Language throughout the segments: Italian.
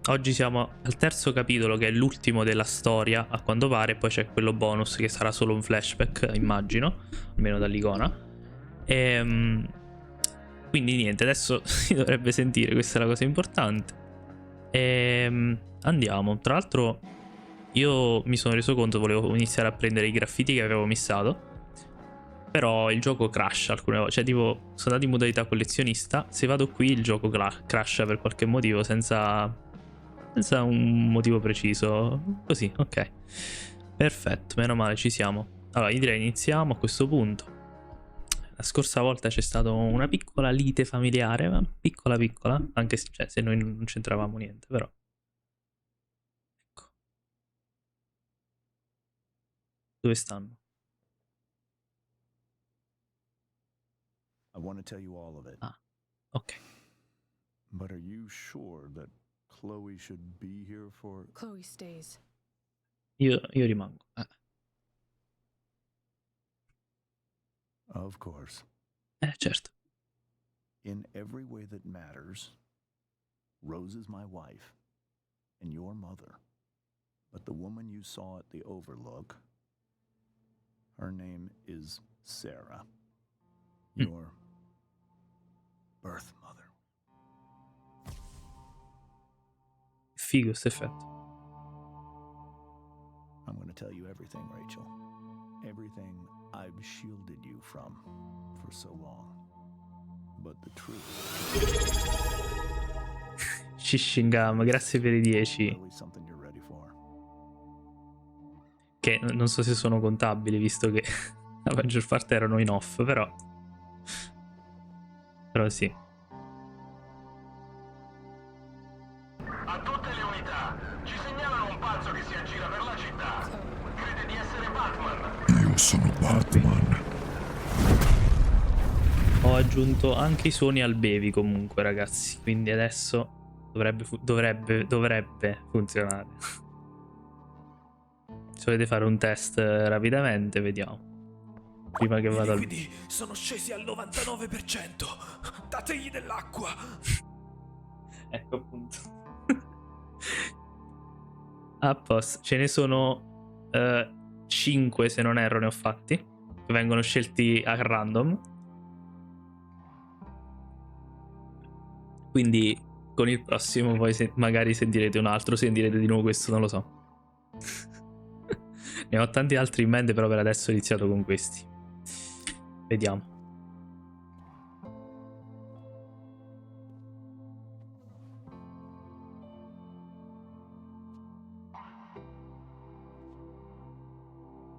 Oggi siamo al terzo capitolo, che è l'ultimo della storia, a quanto pare. Poi c'è quello bonus che sarà solo un flashback, immagino, almeno dall'icona. Quindi niente, adesso si dovrebbe sentire, questa è la cosa importante. Andiamo. Tra l'altro io mi sono reso conto, volevo iniziare a prendere i graffiti che avevo missato, però il gioco crasha alcune volte. Cioè, tipo, sono andato in modalità collezionista. Se vado qui, il gioco crasha per qualche motivo, senza un motivo preciso. Così, ok. Perfetto, meno male, ci siamo. Allora, io direi iniziamo a questo punto. La scorsa volta c'è stata una piccola lite familiare, ma piccola piccola, anche se, cioè, se noi non c'entravamo niente, però. Ecco. Dove stanno? I want to tell you all of it. Ah, ok. But are you sure that Chloe should be here for... Chloe stays. Io rimango. Of course. Certo. In every way that matters, Rose is my wife and your mother. But the woman you saw at the Overlook, her name is Sarah. Your birth mother. Figo questo effetto. I'm going to tell you everything, Rachel. Everything I've shielded you from for so long. But the truth. Shishingam, grazie per i 10. Really something you're ready for. Che non so se sono contabili, visto che la maggior parte erano in off, però. Però sì. A tutte le unità, ci segnalano un pazzo che si aggira per la città. Crede di essere Batman. Io sono Batman. Ho aggiunto anche i suoni al baby comunque, ragazzi, quindi adesso dovrebbe funzionare. Se volete fare un test rapidamente, vediamo. Prima che vada al... Quindi sono scesi al 99%. Dategli dell'acqua. Ecco appunto. A posto. Ce ne sono 5, se non erro, ne ho fatti, che vengono scelti a random. Quindi con il prossimo poi magari sentirete un altro, sentirete di nuovo questo, non lo so. Ne ho tanti altri in mente, però per adesso ho iniziato con questi. Vediamo.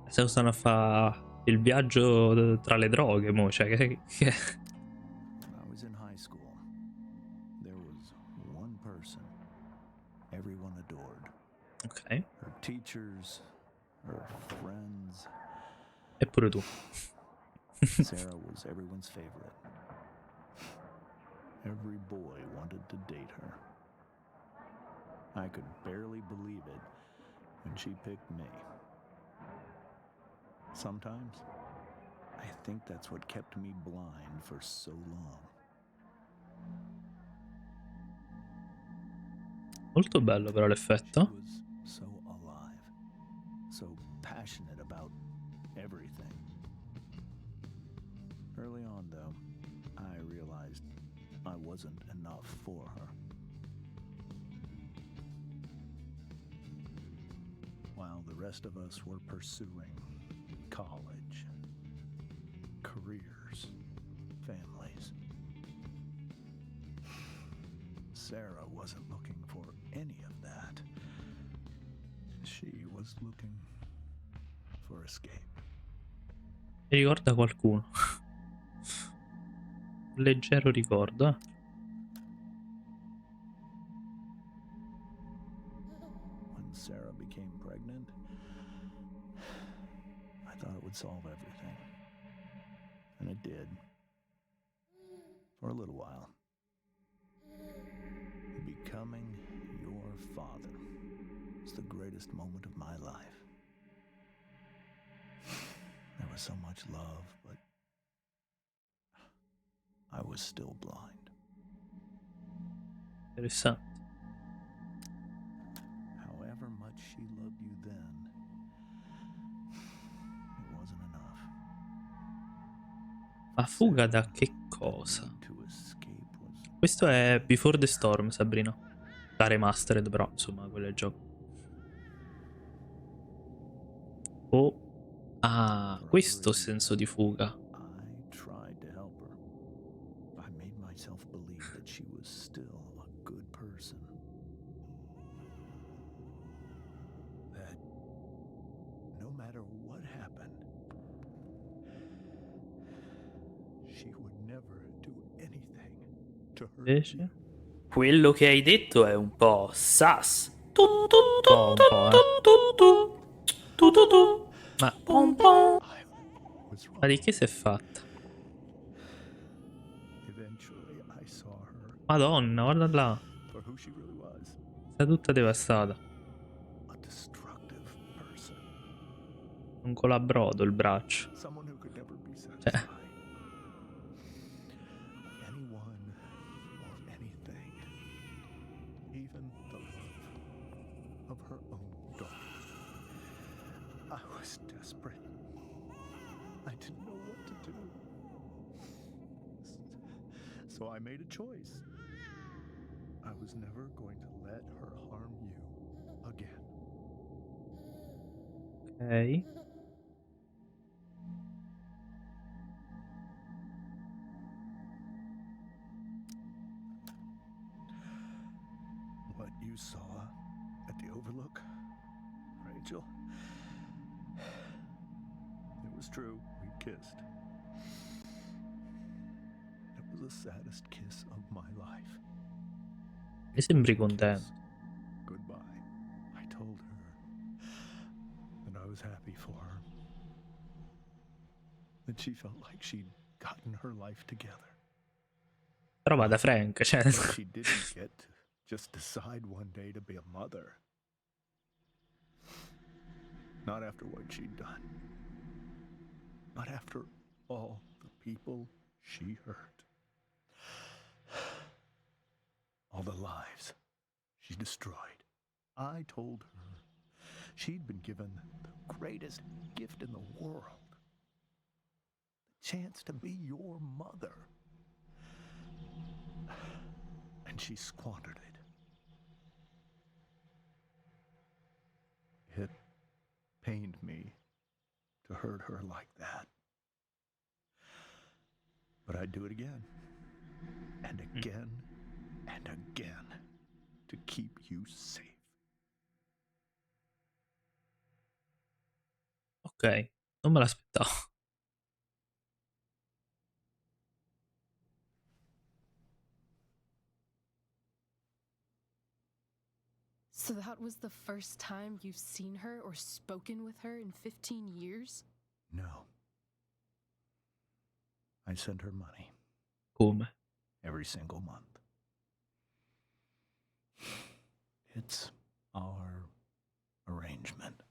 Se stanno a fare il viaggio tra le droghe, mo, cioè che... When I was in high school, there was one person everyone adored. Ok. Her teachers, her friends. E pure tu. Sarah was everyone's favorite. Every boy wanted to date her. I could barely believe it when she picked me. Sometimes, I think that's what kept me blind for so long. Molto bello però l'effetto. She was so alive, so passionate about everything. Early on, though, I realized I wasn't enough for her. While the rest of us were pursuing college, careers, families, Sarah wasn't looking for any of that. She was looking for escape. Mi ricorda qualcuno. Leggero ricordo, eh. When Sarah became pregnant, I thought it would solve everything. And it did. For a little while. Becoming your father was the greatest moment of my life. There was so much love, but I was still blind. Interessante. Ma fuga da che cosa? To escape was Questo è Before the Storm, Sabrina. La remastered, però, insomma, quello è il gioco. Oh. Ah, questo senso di fuga. I tried to help her. I made myself believe that she was still a good person. That no matter what happened, she would never do anything to hurt Invece? you. Quello che hai detto è un po' sas. Un po', Ma, I was ma di wrong. che si è fatta? Eventually, I saw her Madonna, guarda là. for who she really was. Sta tutta devastata. A destructive person. Un colabrodo il braccio. Someone who could never be Cioè, satisfied. Anyone or anything. Even the love of her own daughter. I was desperate. I didn't know what to do. So I made a choice. I was never going to let her harm you again. ok. What you saw at the Overlook, Rachel, it was true. We kissed. It was the saddest kiss of my life. Mi sembri Kiss contento. goodbye. I told her that I was happy for her. That she felt like she'd gotten her life together. Però va da Frank, cioè. But she didn't get to just decide one day to be a mother. Not after what she'd done. Not after all the people she hurt. All the lives she destroyed. I told her she'd been given the greatest gift in the world. The chance to be your mother. And she squandered it. It pained me to hurt her like that. But I'd do it again. And again. And again. To keep you safe. Ok, non me l'aspettavo. So that was the first time you've seen her or spoken with her in 15 years? No. I sent her money Come? every single month. It's our arrangement.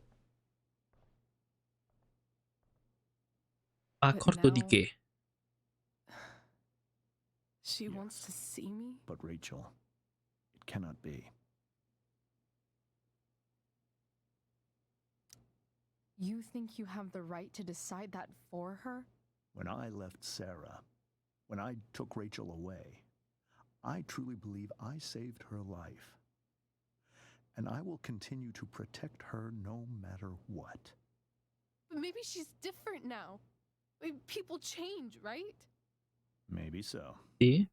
Ma But accordo di now- che? She wants to see me? But Rachel, it cannot be. You think you have the right to decide that for her? When I left Sarah, when I took Rachel away, I truly believe I saved her life. And I will continue to protect her no matter what. But maybe she's different now. I mean, people change, right? Maybe so. Sì?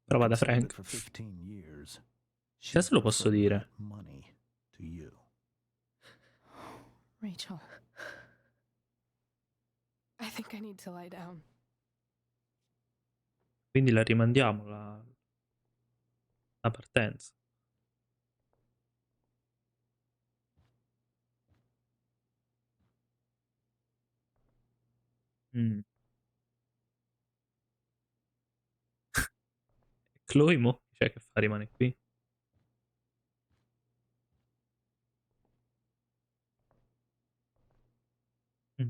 Però va da Consider Frank. that for 15 years, Chissà se lo posso preferred dire. that money to you. Rachel. I think I need to lie down. Quindi la rimandiamo la partenza. Mm. Chloe mo? Cioè che fa? Rimane qui? Mm.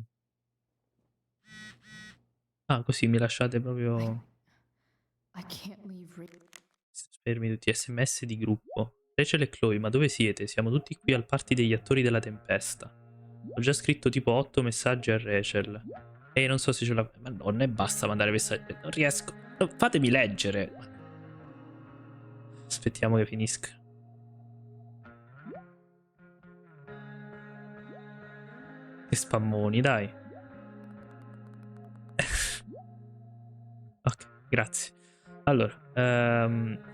Ah, così mi lasciate proprio... I can't leave Fermi tutti, SMS di gruppo. Rachel e Chloe, ma dove siete? Siamo tutti qui al party degli attori della tempesta. Ho già scritto tipo 8 messaggi a Rachel. E non so se ce la... Madonna, e basta mandare messaggi. Non riesco. No, fatemi leggere. Aspettiamo che finisca. Che spammoni, dai. Ok, grazie. Allora,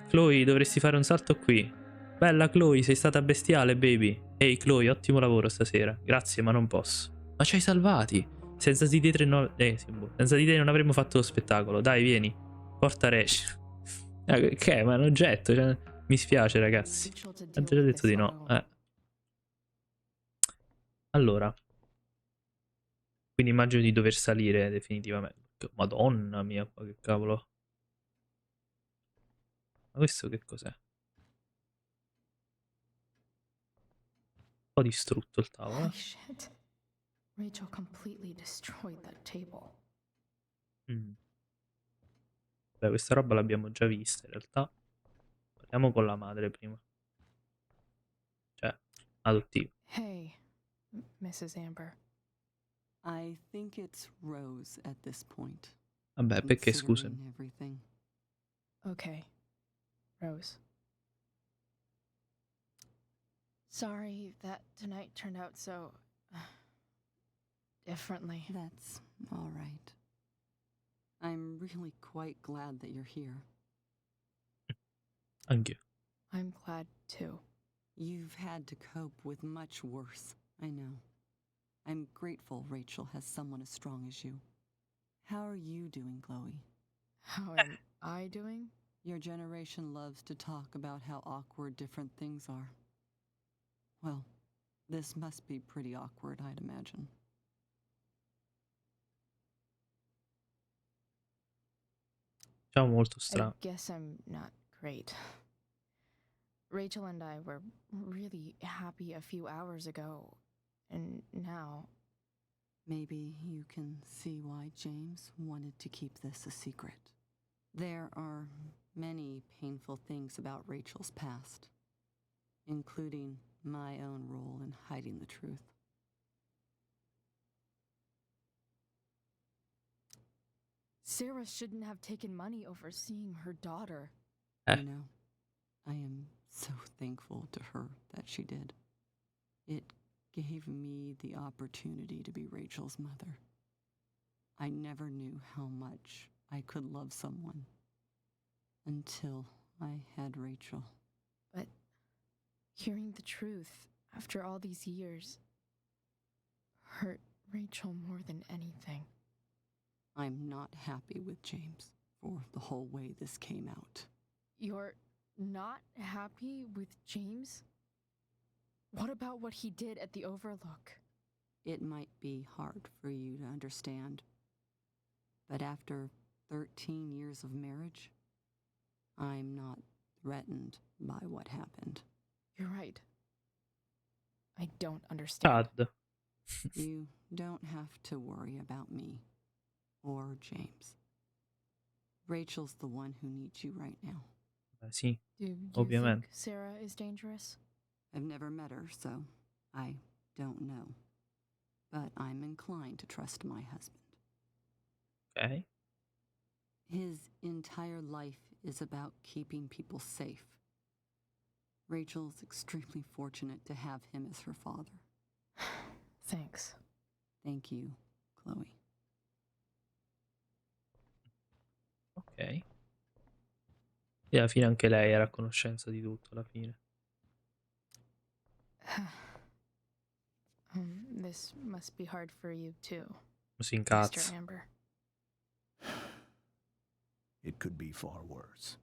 Chloe, dovresti fare un salto qui. Bella Chloe, sei stata bestiale, baby. Ehi Chloe, ottimo lavoro stasera. Grazie, ma non posso. Ma ci hai salvati. Senza di te sì, boh. Senza di te non avremmo fatto lo spettacolo. Dai, vieni. Porta Resh. Che è? Ma è un oggetto. Cioè, mi spiace, ragazzi. Rachel to Ha deal già with detto this di on her no. own. Allora, quindi immagino di dover salire definitivamente. Madonna mia, qua che cavolo. Ma questo che cos'è? Un po' distrutto il tavolo. Holy shit. Rachel completely destroyed that table. Mm. Beh, questa roba l'abbiamo già vista in realtà. Parliamo con la madre prima. Cioè, adottiva. Hey, Mrs. Amber. I think it's Rose at this point. Vabbè, perché scusami. Considering everything. Okay, Rose. Sorry that tonight turned out so differently. That's all right. I'm really quite glad that you're here. Anch'io. I'm glad too. You've had to cope with much worse, I know. I'm grateful Rachel has someone as strong as you. How are you doing, Chloe? How am I doing? Your generation loves to talk about how awkward different things are. Well, this must be pretty awkward, I'd imagine. Diciamo molto I strano. guess I'm not great. Rachel and I were really happy a few hours ago, and now. Maybe you can see why James wanted to keep this a secret. There are many painful things about Rachel's past, including my own role in hiding the truth. Sarah shouldn't have taken money over seeing her daughter. You know, I am so thankful to her that she did. It gave me the opportunity to be Rachel's mother. I never knew how much I could love someone until I had Rachel. But hearing the truth after all these years hurt Rachel more than anything. I'm not happy with James for the whole way this came out. You're not happy with James? What about what he did at the Overlook? It might be hard for you to understand, but after 13 years of marriage, I'm not threatened by what happened. You're right. I don't understand. Chad. You don't have to worry about me or James. Rachel's the one who needs you right now. Beh, sì, Do you ovviamente. think Sarah is dangerous? I've never met her, so I don't know. But I'm inclined to trust my husband. Ok. His entire life is about keeping people safe. Rachel's extremely fortunate to have him as her father. Thanks. Thank you, Chloe. Ok. E alla fine anche lei era a conoscenza di tutto, alla fine. This must be hard for you too, Si Mr. incazza. Amber. It could be far worse.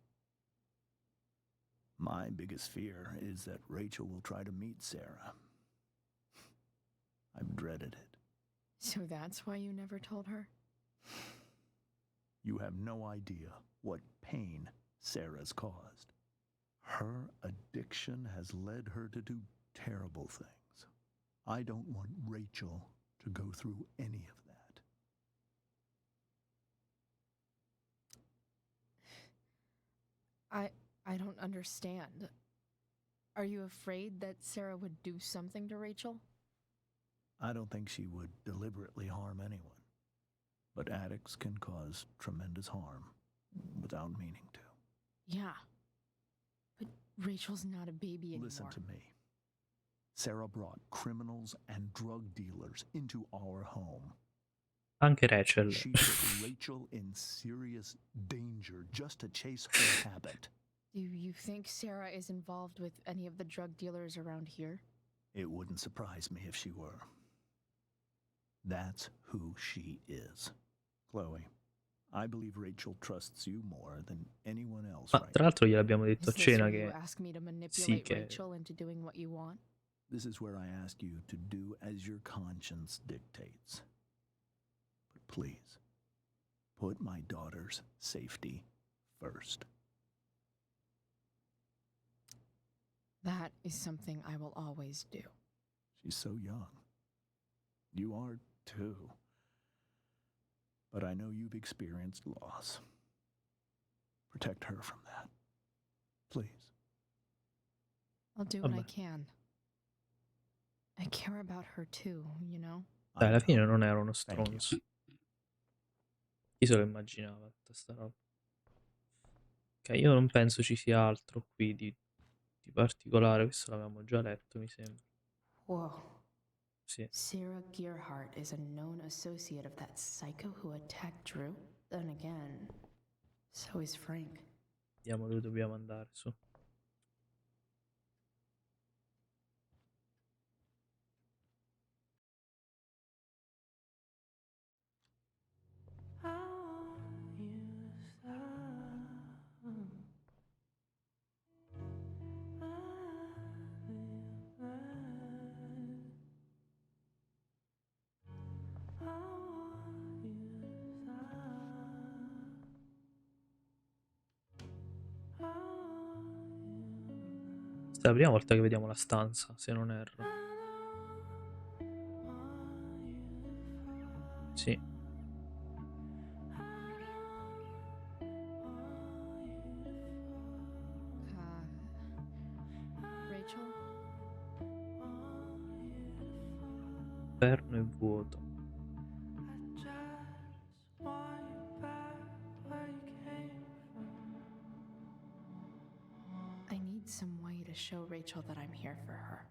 My biggest fear is that Rachel will try to meet Sarah. I've dreaded it. So that's why you never told her? You have no idea what pain Sarah's caused. Her addiction has led her to do terrible things. I don't want Rachel to go through any of that. I don't understand. Are you afraid that Sarah would do something to Rachel? I don't think she would deliberately harm anyone. But addicts can cause tremendous harm without meaning to. Yeah. But Rachel's not a baby anymore. Listen to me. Sarah brought criminals and drug dealers into our home. Anche Rachel. She put Rachel in serious danger just to chase her habit. Do you think Sarah is involved with any of the drug dealers around here? It wouldn't surprise me if she were. That's who she is. Chloe, I believe Rachel trusts you more than anyone else Ma right tra l'altro gliel'abbiamo detto a Is this cena where you che ask me to sì, manipulate che Rachel into doing what you want? This is where I ask you to do as your conscience dictates. But please, put my daughter's safety first. That is something I will always do. She's so young. You are too. But I know you've experienced loss. Protect her from that. Please. I'll do what I Vabbè. can. I care about her too, you know? Dai, I alla know. fine non era uno Thank you. stronzo. Chi se lo immaginava tutta sta roba? Ok, io non penso ci sia altro qui di particolare. Questo l'avevamo già letto, mi sembra. Whoa. Sì. Sarah Gearhart is a known associate of that psycho who attacked Drew? Then again, so is Frank. Vediamo dove dobbiamo andare, su. Questa è la prima volta che vediamo la stanza, se non erro. Sì. Rachel? Inferno e vuoto. I need some way to show Rachel that I'm here for her.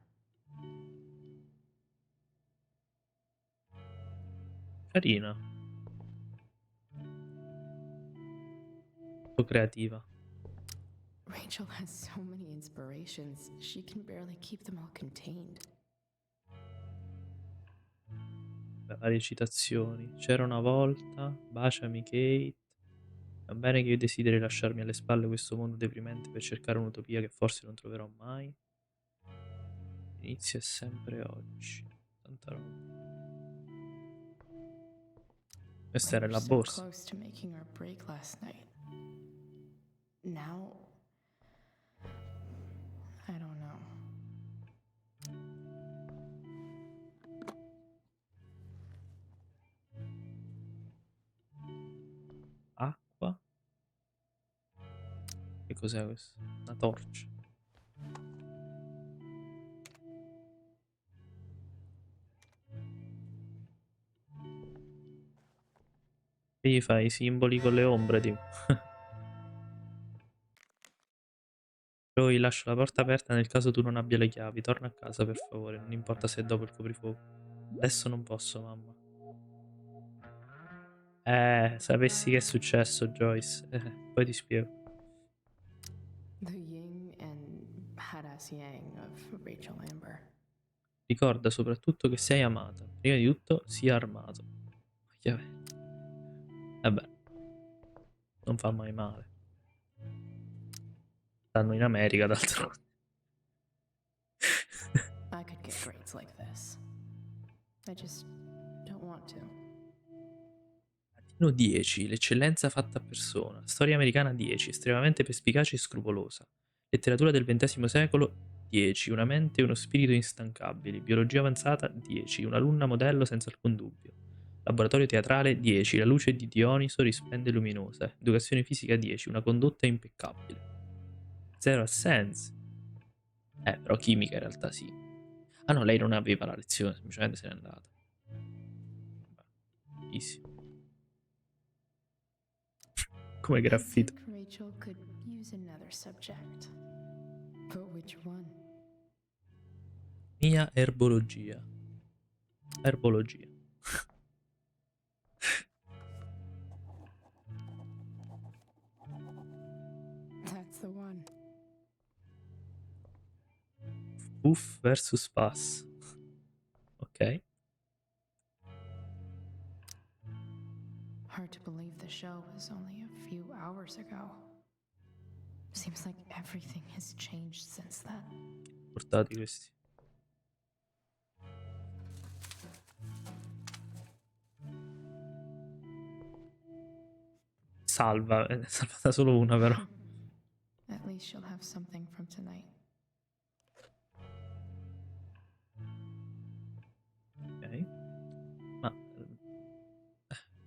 Carina. Molto creativa. Rachel has so many inspirations, she can barely keep them all contained. Varie citazioni. C'era una volta, baciami Kate. Va bene che io desideri lasciarmi alle spalle questo mondo deprimente per cercare un'utopia che forse non troverò mai. L'inizio è sempre oggi. Tanta roba. Questa We era were la so borsa. close to making our break last night. Now, I don't know. Acqua. Che cos'è questo? Una torcia. Qui fai i simboli con le ombre, tipo. Poi lascio la porta aperta nel caso tu non abbia le chiavi. Torna a casa, per favore. Non importa se è dopo il coprifuoco. Adesso non posso, mamma. Sapessi che è successo, Joyce. Poi ti spiego. The yin and badass yang of Rachel Amber. Ricorda soprattutto che sei amata. Prima di tutto, sia armato. Vabbè. Non fa mai male. Stanno in America, d'altronde. I could get grades like this. I just don't want to. Latino 10, l'eccellenza fatta a persona. Storia americana 10, estremamente perspicace e scrupolosa. Letteratura del XX secolo 10, una mente e uno spirito instancabili. Biologia avanzata 10, un'alunna modello senza alcun dubbio. Laboratorio teatrale 10, la luce di Dioniso risplende luminosa. Educazione fisica 10, una condotta impeccabile. Zero assenze. Però chimica in realtà sì. Ah no, lei non aveva la lezione, semplicemente se n'è andata. Vabbè, easy. Come I graffito. think Rachel could use another subject. But which one? Mia erbologia. Erbologia. That's the one. Puff versus Pass. Ok. Hard to believe the show was only a few hours ago. Seems like everything has changed since then. Portati questi. Salva. È salvata solo una però. At least she'll have something from tonight. Ok. Ma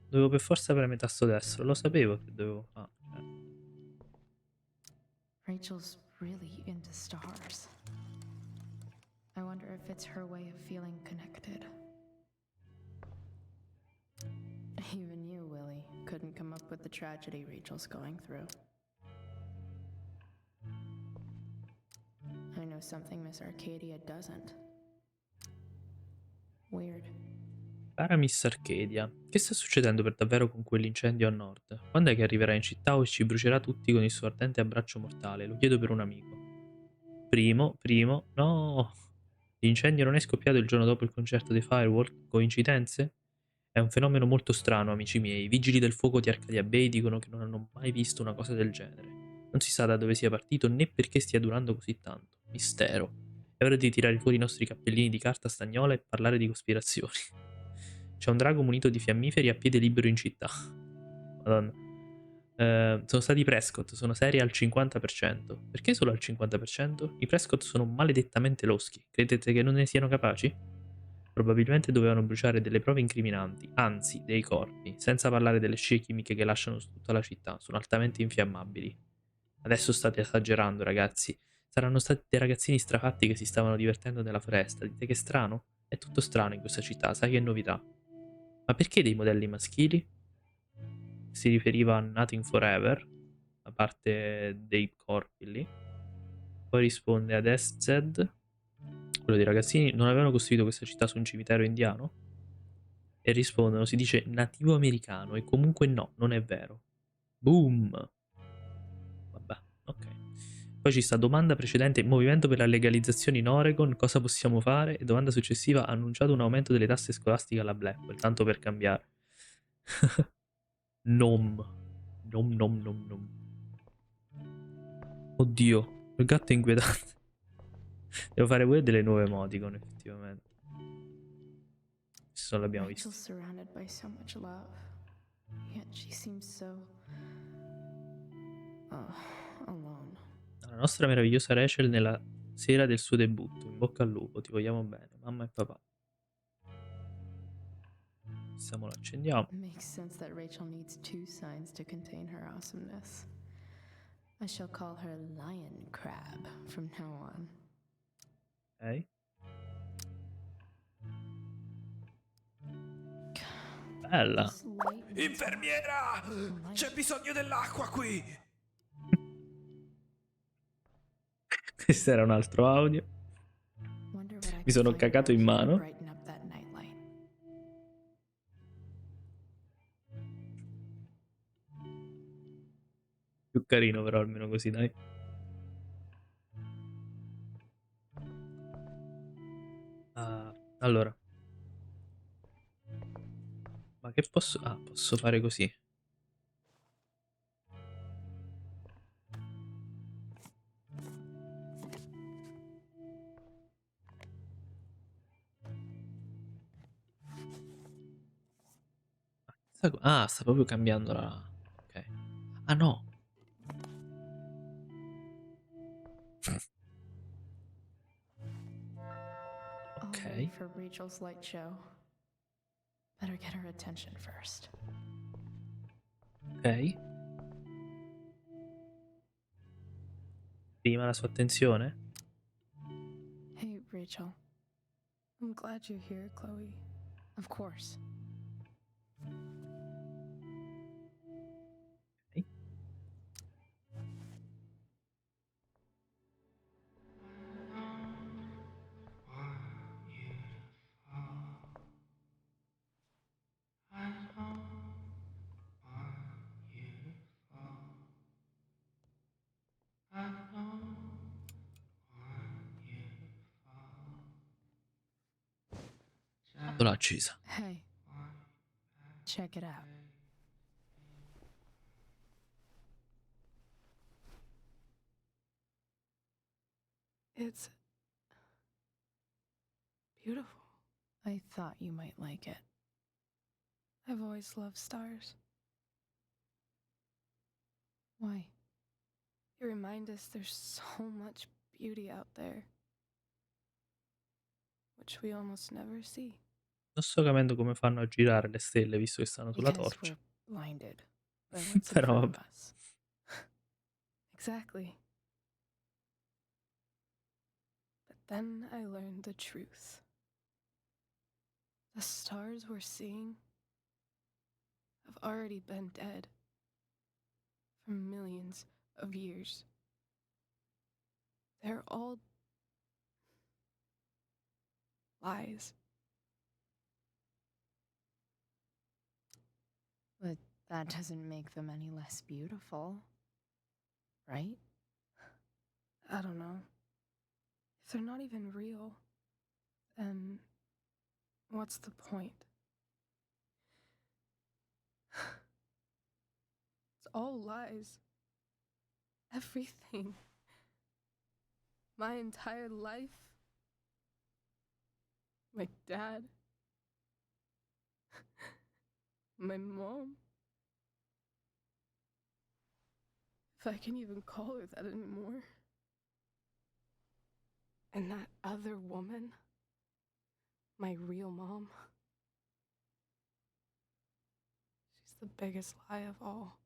dovevo per forza premere tasto destro. Lo sapevo che dovevo fare. Rachel's really into stars. I wonder if it's her way of feeling connected. Even you, Willie, couldn't come up with the tragedy Rachel's going through. I know something Miss Arcadia doesn't. Weird. Cara Miss Arcadia, che sta succedendo per davvero con quell'incendio a nord? Quando è che arriverà in città o ci brucerà tutti con il suo ardente abbraccio mortale? Lo chiedo per un amico. Primo, no! L'incendio non è scoppiato il giorno dopo il concerto dei Firewall? Coincidenze? È un fenomeno molto strano, amici miei. I vigili del fuoco di Arcadia Bay dicono che non hanno mai visto una cosa del genere. Non si sa da dove sia partito né perché stia durando così tanto. Mistero. È ora di tirare fuori i nostri cappellini di carta stagnola e parlare di cospirazioni. C'è un drago munito di fiammiferi a piede libero in città. Madonna. Sono stati i Prescott, sono seri al 50%. Perché solo al 50%? I Prescott sono maledettamente loschi. Credete che non ne siano capaci? Probabilmente dovevano bruciare delle prove incriminanti, anzi, dei corpi, senza parlare delle scie chimiche che lasciano su tutta la città, sono altamente infiammabili. Adesso state esagerando, ragazzi. Saranno stati dei ragazzini strafatti che si stavano divertendo nella foresta. Dite che è strano? È tutto strano in questa città, sai che novità? Ma perché dei modelli maschili? Si riferiva a Nothing Forever, a parte dei corpi lì. Poi risponde ad SZ, quello dei ragazzini, non avevano costruito questa città su un cimitero indiano? E rispondono, si dice nativo americano, e comunque no, non è vero. Boom! Vabbè, ok. Poi ci sta domanda precedente, movimento per la legalizzazione in Oregon, cosa possiamo fare? E domanda successiva, ha annunciato un aumento delle tasse scolastiche alla Blackwell, tanto per cambiare. Nom. Nom. Oddio, il gatto è inquietante. Devo fare pure delle nuove emoticon, effettivamente. Questo l'abbiamo visto. Rachel's surrounded by so much love, yet she seems so alone. La nostra meravigliosa Rachel nella sera del suo debutto. In bocca al lupo, ti vogliamo bene, mamma e papà. Lo accendiamo. Makes sense that Rachel needs two signs to contain her awesomeness. I shall call her Lion Crab from now on. Ok. Bella. This light means Infermiera! light. C'è bisogno dell'acqua qui! Questo era un altro audio. Wonder what I Mi can sono find cagato in around here to mano. brighten up that nightlight. Più carino però, almeno così, dai. Allora. Ma che posso... Ah, posso fare così. Ah, sta proprio cambiando la... Ok. Ah, no. I'll Ok. wait for Rachel's light show. Better get her attention first. Ok. Prima la sua attenzione. Hey, Rachel. I'm glad you're here, Chloe. Of course. l'ha accesa. Hey, check it out. It's beautiful. I thought you might like it. I've always loved stars. Why? They remind us there's so much beauty out there, which we almost never see. Non sto capendo come fanno a girare le stelle visto che stanno sulla Because torcia. we're blinded by what's in Però front of vabbè. us. Exactly. But then I learned the truth. The stars we're seeing have already been dead for millions of years. They're all lies. But that doesn't make them any less beautiful, right? I don't know. If they're not even real, then what's the point? It's all lies. Everything. My entire life. My dad. My mom. If I can even call her that anymore. And that other woman, my real mom, she's the biggest lie of all.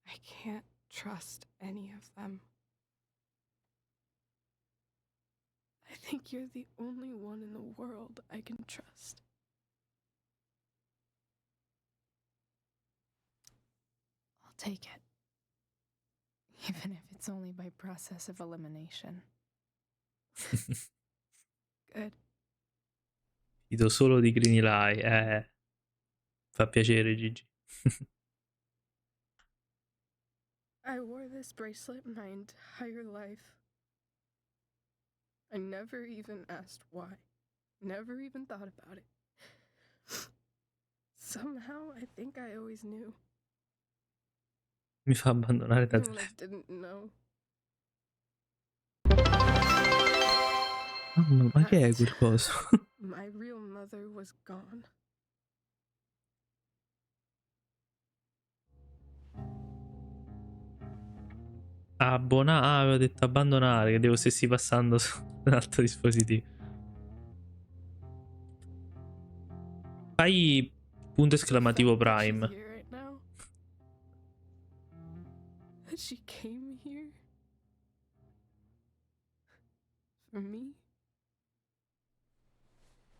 I can't trust any of them. I think you're the only one in the world I can trust. I'll take it. Even if it's only by process of elimination. Good. Fido solo di Greenlie. Fa piacere, Gigi. I wore this bracelet my entire life. I never even asked why. Never even thought about it. Somehow, I think I always knew. Mi fa abbandonare da Even when I telefono. didn't know. Ma che è quel coso? My real mother was gone. Avevo detto abbandonare, che devo stessi passando su un altro dispositivo. Fai punto esclamativo The fact that she's Prime. here right now, that she came here for me.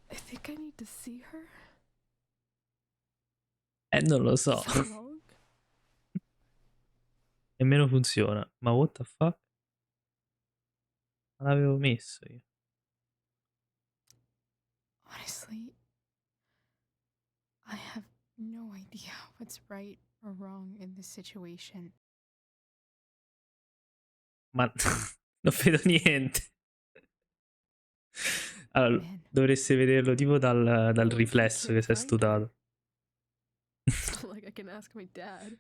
I think I need to see her. Non lo so. So long. Nemmeno funziona. Ma what the fuck? Non l'avevo messo io. Honestly, I have no idea what's right or wrong in this situation. Ma non vedo niente. Allora, Man, dovreste vederlo tipo dal Well, if I riflesso che can't si è find studiato. It's not like I can ask my dad.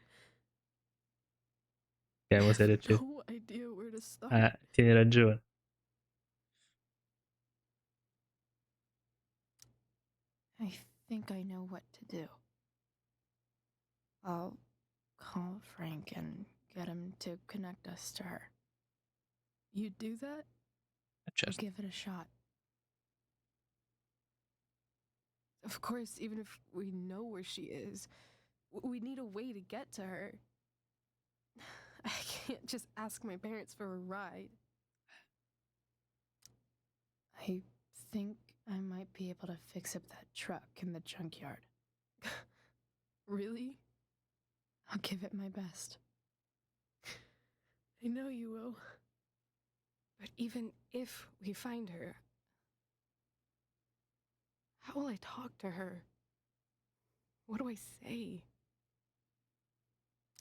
Che I cosa hai have detto? no idea where to start. Tieni ragione. I think I know what to do. I'll call Frank and get him to connect us to her. You do that? I'll Certo. give it a shot. Of course, even if we know where she is, we need a way to get to her. I can't just ask my parents for a ride. I think I might be able to fix up that truck in the junkyard. Really? I'll give it my best. I know you will. But even if we find her, how will I talk to her? What do I say?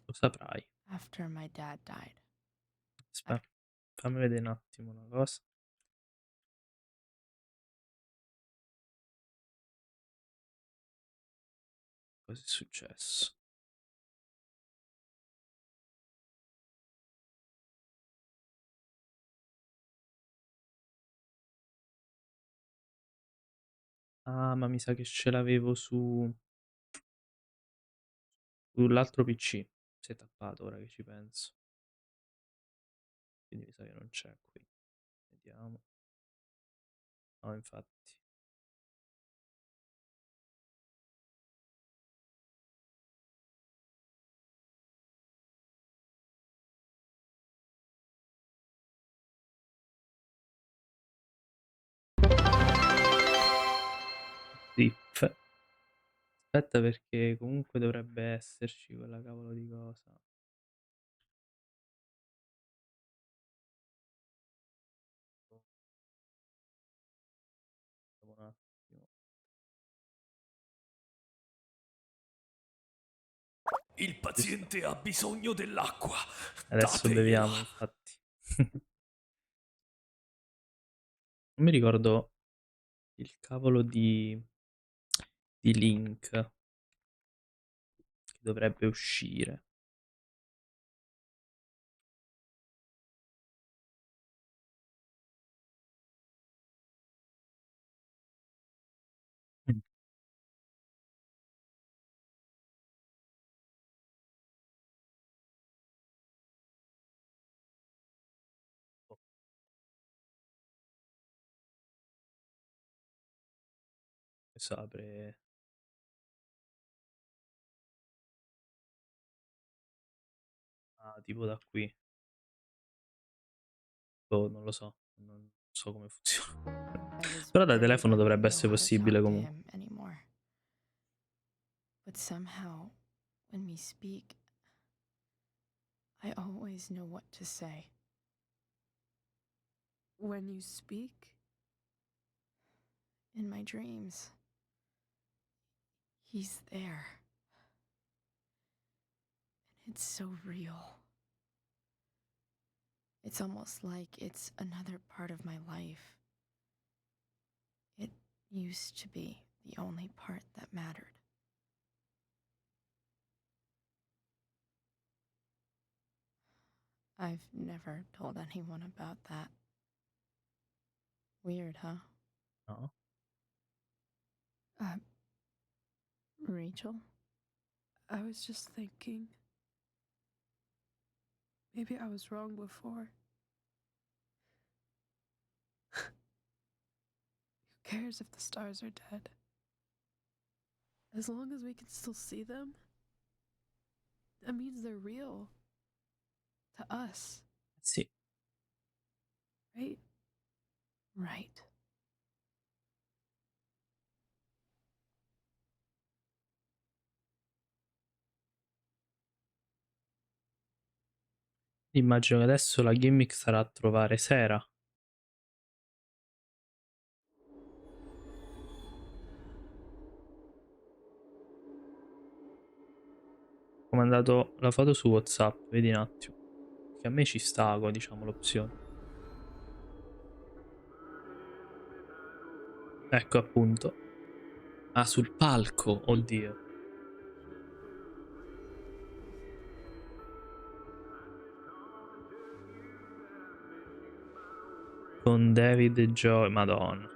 Lo saprai. After my dad died. Aspetta, fammi vedere un attimo una cosa. Cosa è successo? Ah, ma mi sa che ce l'avevo sull'altro PC. Si è tappato ora che ci penso. Quindi mi sa che non c'è qui. Vediamo. No, infatti. Zip. Aspetta perché comunque dovrebbe esserci quella cavolo di cosa. Vediamo un attimo. Il Ci sta. paziente ha bisogno dell'acqua. Adesso beviamo, Dategliela. infatti. Non mi ricordo il cavolo di Link che dovrebbe uscire. Mm. Questo apre. Ah, tipo da qui. Boh, non lo so. Non so come funziona. I was Però da worried telefono I dovrebbe wouldn't know essere how to possibile talk to comunque. him anymore. But somehow, when we speak, I always know what to say. When you speak, In my dreams, he's there. And it's so real. It's almost like it's another part of my life. It used to be the only part that mattered. I've never told anyone about that. Weird, huh? No? Uh, Rachel? I was just thinking. Maybe I was wrong before. Who cares if the stars are dead? As long as we can still see them, that means they're real. To us, Sì. right? Right. Immagino che adesso la gimmick sarà trovare Sera. Ho mandato la foto su WhatsApp, vedi un attimo. Che a me ci sta, diciamo, l'opzione. Ecco appunto. Ah, sul palco, oddio. Con David e Joy, madonna.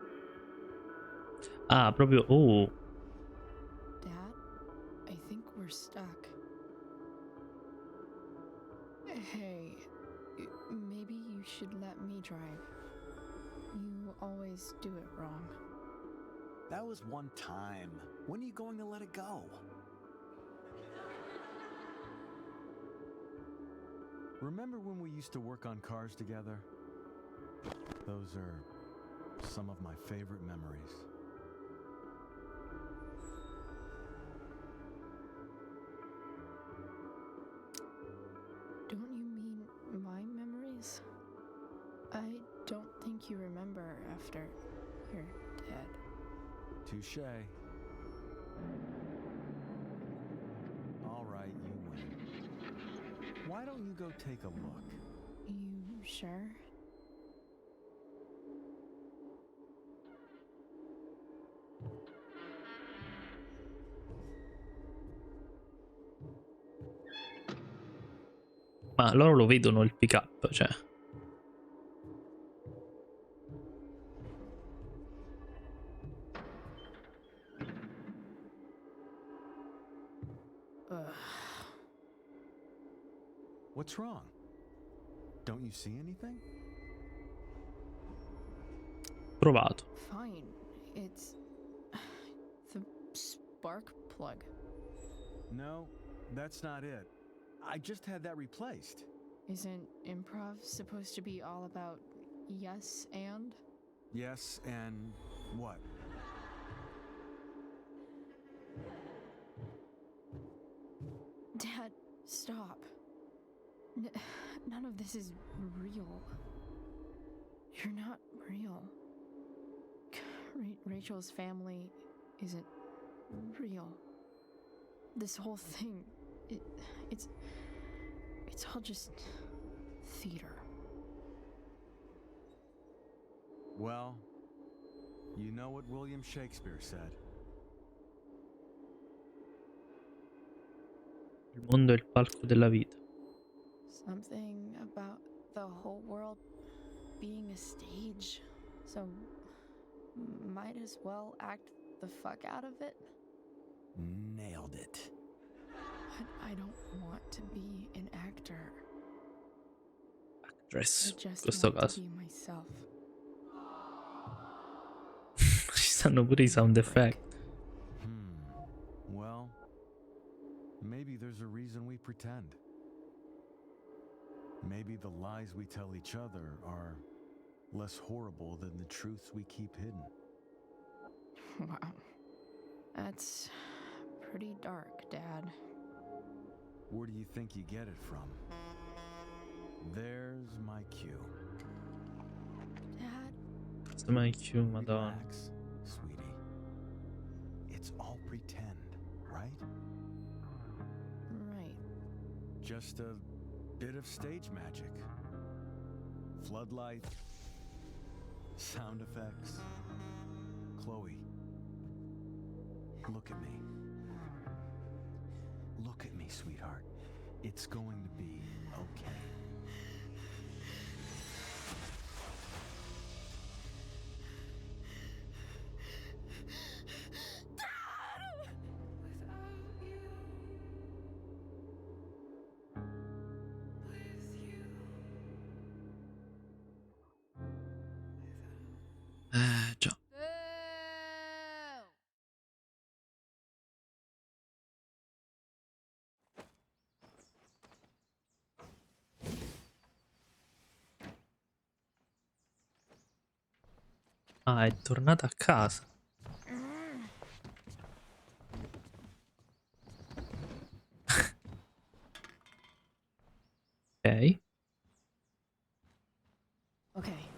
Ah, proprio. Oh, Dad, I think we're stuck. Hey, maybe you should let me drive. You always do it wrong. That was one time. When are you going to let it go? Remember when we used to work on cars together? Those are some of my favorite memories. Don't you mean my memories? I don't think you remember after you're dead. Touche. All right, you win. Why don't you go take a look? You sure? Ma loro lo vedono il pick up, cioè. Ugh. What's wrong? Don't you see anything? Provato. Fine. It's the spark plug. No, that's not it. I just had that replaced. Isn't improv supposed to be all about yes and? Yes, and what? Dad, stop. None of this is real. You're not real. Rachel's family isn't real. This whole thing, it's all just theater. Well, you know what William Shakespeare said. Il mondo è il palco della vita. Something about the whole world being a stage. So might as well act the fuck out of it. Nailed it. But I don't want to be an actor. I Actress, in just questo want caso. to be myself. Ci stanno pure i sound effect. Well, maybe there's a reason we pretend. Maybe the lies we tell each other are less horrible than the truths we keep hidden. Wow. That's pretty dark, Dad. Where do you think you get it from? There's my cue. Dad? Questo è IQ, madonna. Relax, sweetie. It's all pretend, right? Right. Just a bit of stage magic. Floodlight, sound effects. Chloe, look at me. Look at me, sweetheart. It's going to be okay. Già. Ah, è tornata a casa. Ok. Okay.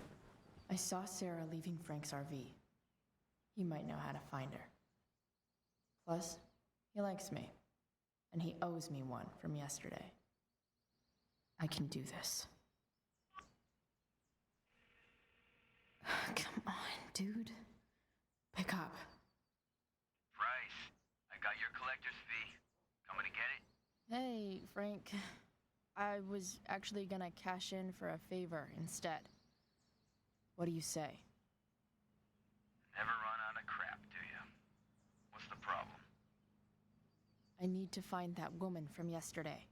I saw Sarah leaving Frank's RV. He might know how to find her. Plus, he likes me. And he owes me one from yesterday. I can do this. Come on, dude. Pick up. Price, I got your collector's fee. Coming to get it? Hey, Frank. I was actually gonna cash in for a favor instead. What do you say? Never run out of crap, do you? What's the problem? I need to find that woman from yesterday.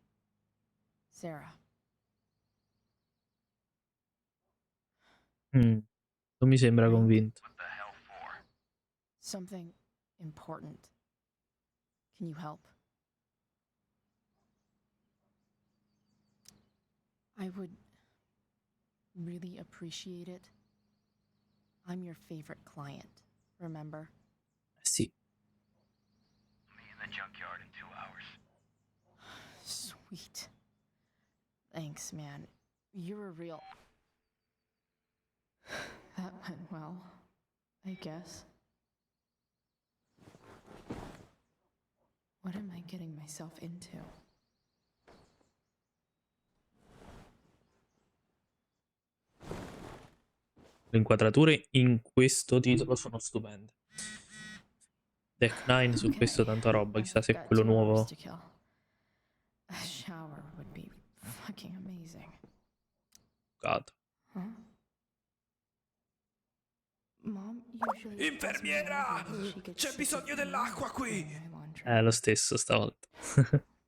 Sarah. Non mi sembra Frank? convinto. What the hell for? Something important. Can you help? I would really appreciate it. I'm your favorite client, remember? Sì. Meet in the junkyard in 2 hours. Sweet. Thanks, man. You're a real... That went well, I guess. What am I getting myself into? Le inquadrature in questo titolo sono stupende. Deck 9 su questo tanta roba, chissà se è quello nuovo. A shower would be fucking amazing. soffocato. Huh? Mom usually tells me Infermiera! whenever she gets C'è sick bisogno of me dell'acqua qui! doing my laundry. Lo stesso stavolta.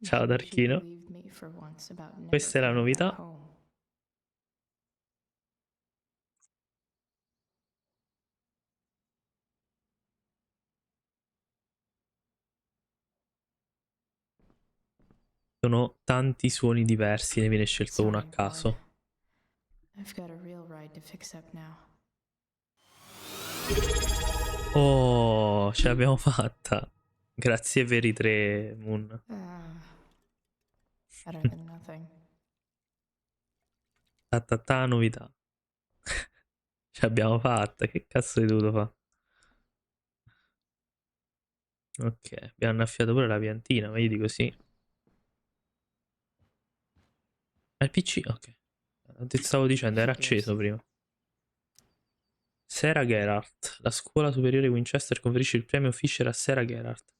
Ciao Maybe she Darchino. believed me for once about never Questa è la coming back novità. home. Sono tanti suoni diversi, ne viene scelto uno a Sorry, caso. bud. I've got a real ride to fix up now. Oh, ce l'abbiamo fatta. Grazie per i 3, Moon. Better than nothing. Novità. Ce l'abbiamo fatta. Che cazzo hai dovuto fare? Ok, abbiamo annaffiato pure la piantina, ma io dico sì. Ma il PC? Ok. Ti stavo dicendo, era acceso prima. Sarah Gerhardt. La scuola superiore Winchester conferisce il premio Fisher a Sarah Gerhardt.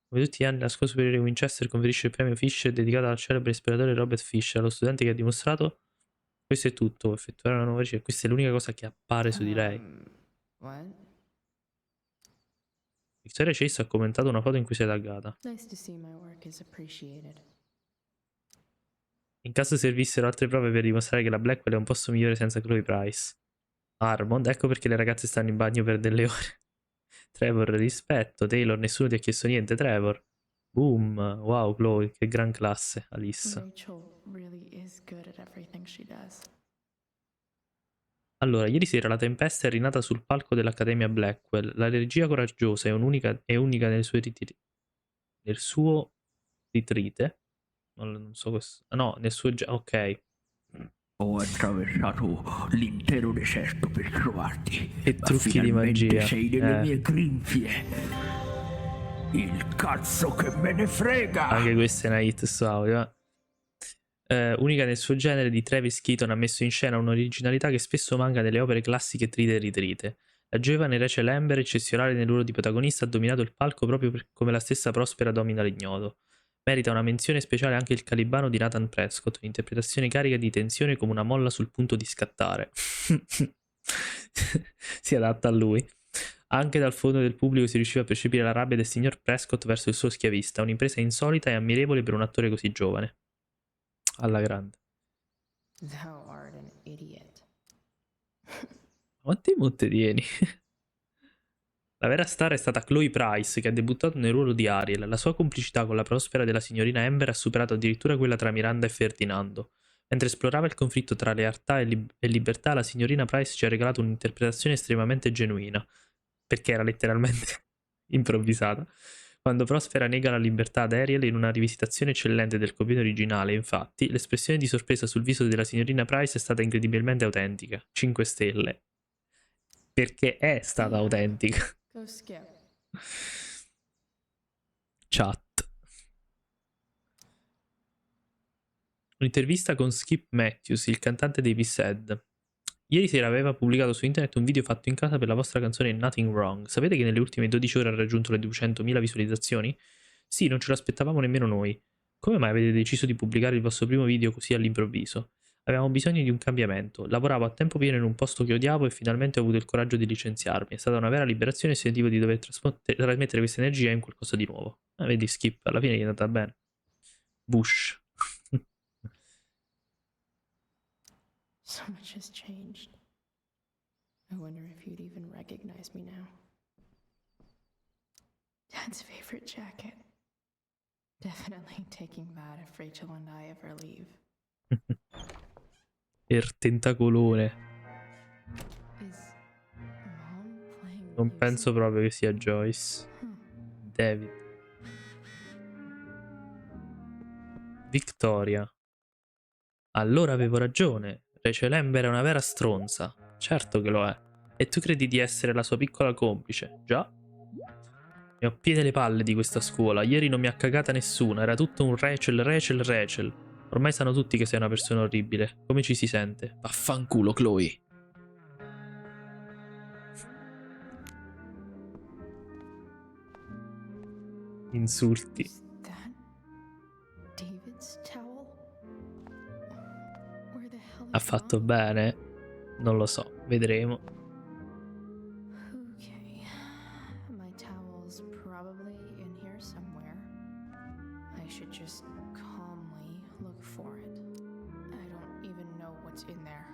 Come tutti gli anni, la scuola superiore Winchester conferisce il premio Fisher dedicato al celebre esploratore Robert Fisher, allo studente che ha dimostrato. Questo è tutto, può effettuare una nuova ricerca. Questa è l'unica cosa che appare su di lei. What? Victoria Chase ha commentato una foto in cui sei taggata. Nice to see my work is appreciated. In caso servissero altre prove per dimostrare che la Blackwell è un posto migliore senza Chloe Price. Armond, ecco perché le ragazze stanno in bagno per delle ore. Trevor, rispetto. Taylor, nessuno ti ha chiesto niente. Trevor. Boom. Wow, Chloe, che gran classe. Alice. Rachel really is good at everything she does. Allora, ieri sera la tempesta è rinata sul palco dell'Accademia Blackwell. La regia coraggiosa è unica nel suo ritrite. Non so questo. No, nel suo... Ok. Ho attraversato l'intero deserto per trovarti. Che ma trucchi di finalmente magia. sei nelle mie grinfie. Il cazzo che me ne frega! Anche questa è una hit su audio. Unica nel suo genere, di Travis Keaton ha messo in scena un'originalità che spesso manca nelle opere classiche trite e ritrite. La giovane Rachel Amber, eccezionale nel ruolo di protagonista, ha dominato il palco proprio come la stessa Prospera domina l'ignoto. Merita una menzione speciale anche il Calibano di Nathan Prescott, un'interpretazione carica di tensione come una molla sul punto di scattare. Si adatta a lui. Anche dal fondo del pubblico si riusciva a percepire la rabbia del signor Prescott verso il suo schiavista, un'impresa insolita e ammirevole per un attore così giovane. Alla grande. Thou art an idiot. Quanti monte tieni? La vera star è stata Chloe Price, che ha debuttato nel ruolo di Ariel. La sua complicità con la Prospera della signorina Amber ha superato addirittura quella tra Miranda e Ferdinando. Mentre esplorava il conflitto tra lealtà e libertà, la signorina Price ci ha regalato un'interpretazione estremamente genuina, perché era letteralmente improvvisata. Quando Prospera nega la libertà ad Ariel in una rivisitazione eccellente del copione originale, infatti, l'espressione di sorpresa sul viso della signorina Price è stata incredibilmente autentica. 5 stelle. Perché è stata autentica. Go Skip. Chat. Un'intervista con Skip Matthews, il cantante dei P-Sad. Ieri sera aveva pubblicato su internet un video fatto in casa per la vostra canzone Nothing Wrong. Sapete che nelle ultime 12 ore ha raggiunto le 200.000 visualizzazioni? Sì, non ce lo aspettavamo nemmeno noi. Come mai avete deciso di pubblicare il vostro primo video così all'improvviso? Avevamo bisogno di un cambiamento. Lavoravo a tempo pieno in un posto che odiavo e finalmente ho avuto il coraggio di licenziarmi. È stata una vera liberazione e sentivo di dover trasmettere questa energia in qualcosa di nuovo. Vedi, Skip, alla fine gli è andata bene. Bush. So much has changed. I wonder if you'd even recognize me now. Dad's favorite jacket. Definitely taking that if Rachel and I ever leave. Per tentacolone. Is Mom playing Non music? penso proprio che sia Joyce. David. Victoria. Allora avevo ragione. Rachel Amber è una vera stronza. Certo che lo è. E tu credi di essere la sua piccola complice, già? Ne ho piene le palle di questa scuola. Ieri non mi ha cagata nessuna. Era tutto un Rachel. Ormai sanno tutti che sei una persona orribile. Come ci si sente? Vaffanculo, Chloe. Insulti. Is that David's towel? Where the hell Ha is fatto bene? Non lo so, vedremo. Okay. My towel's probably in here somewhere. I should just calmly look for it. I don't even know what's in there.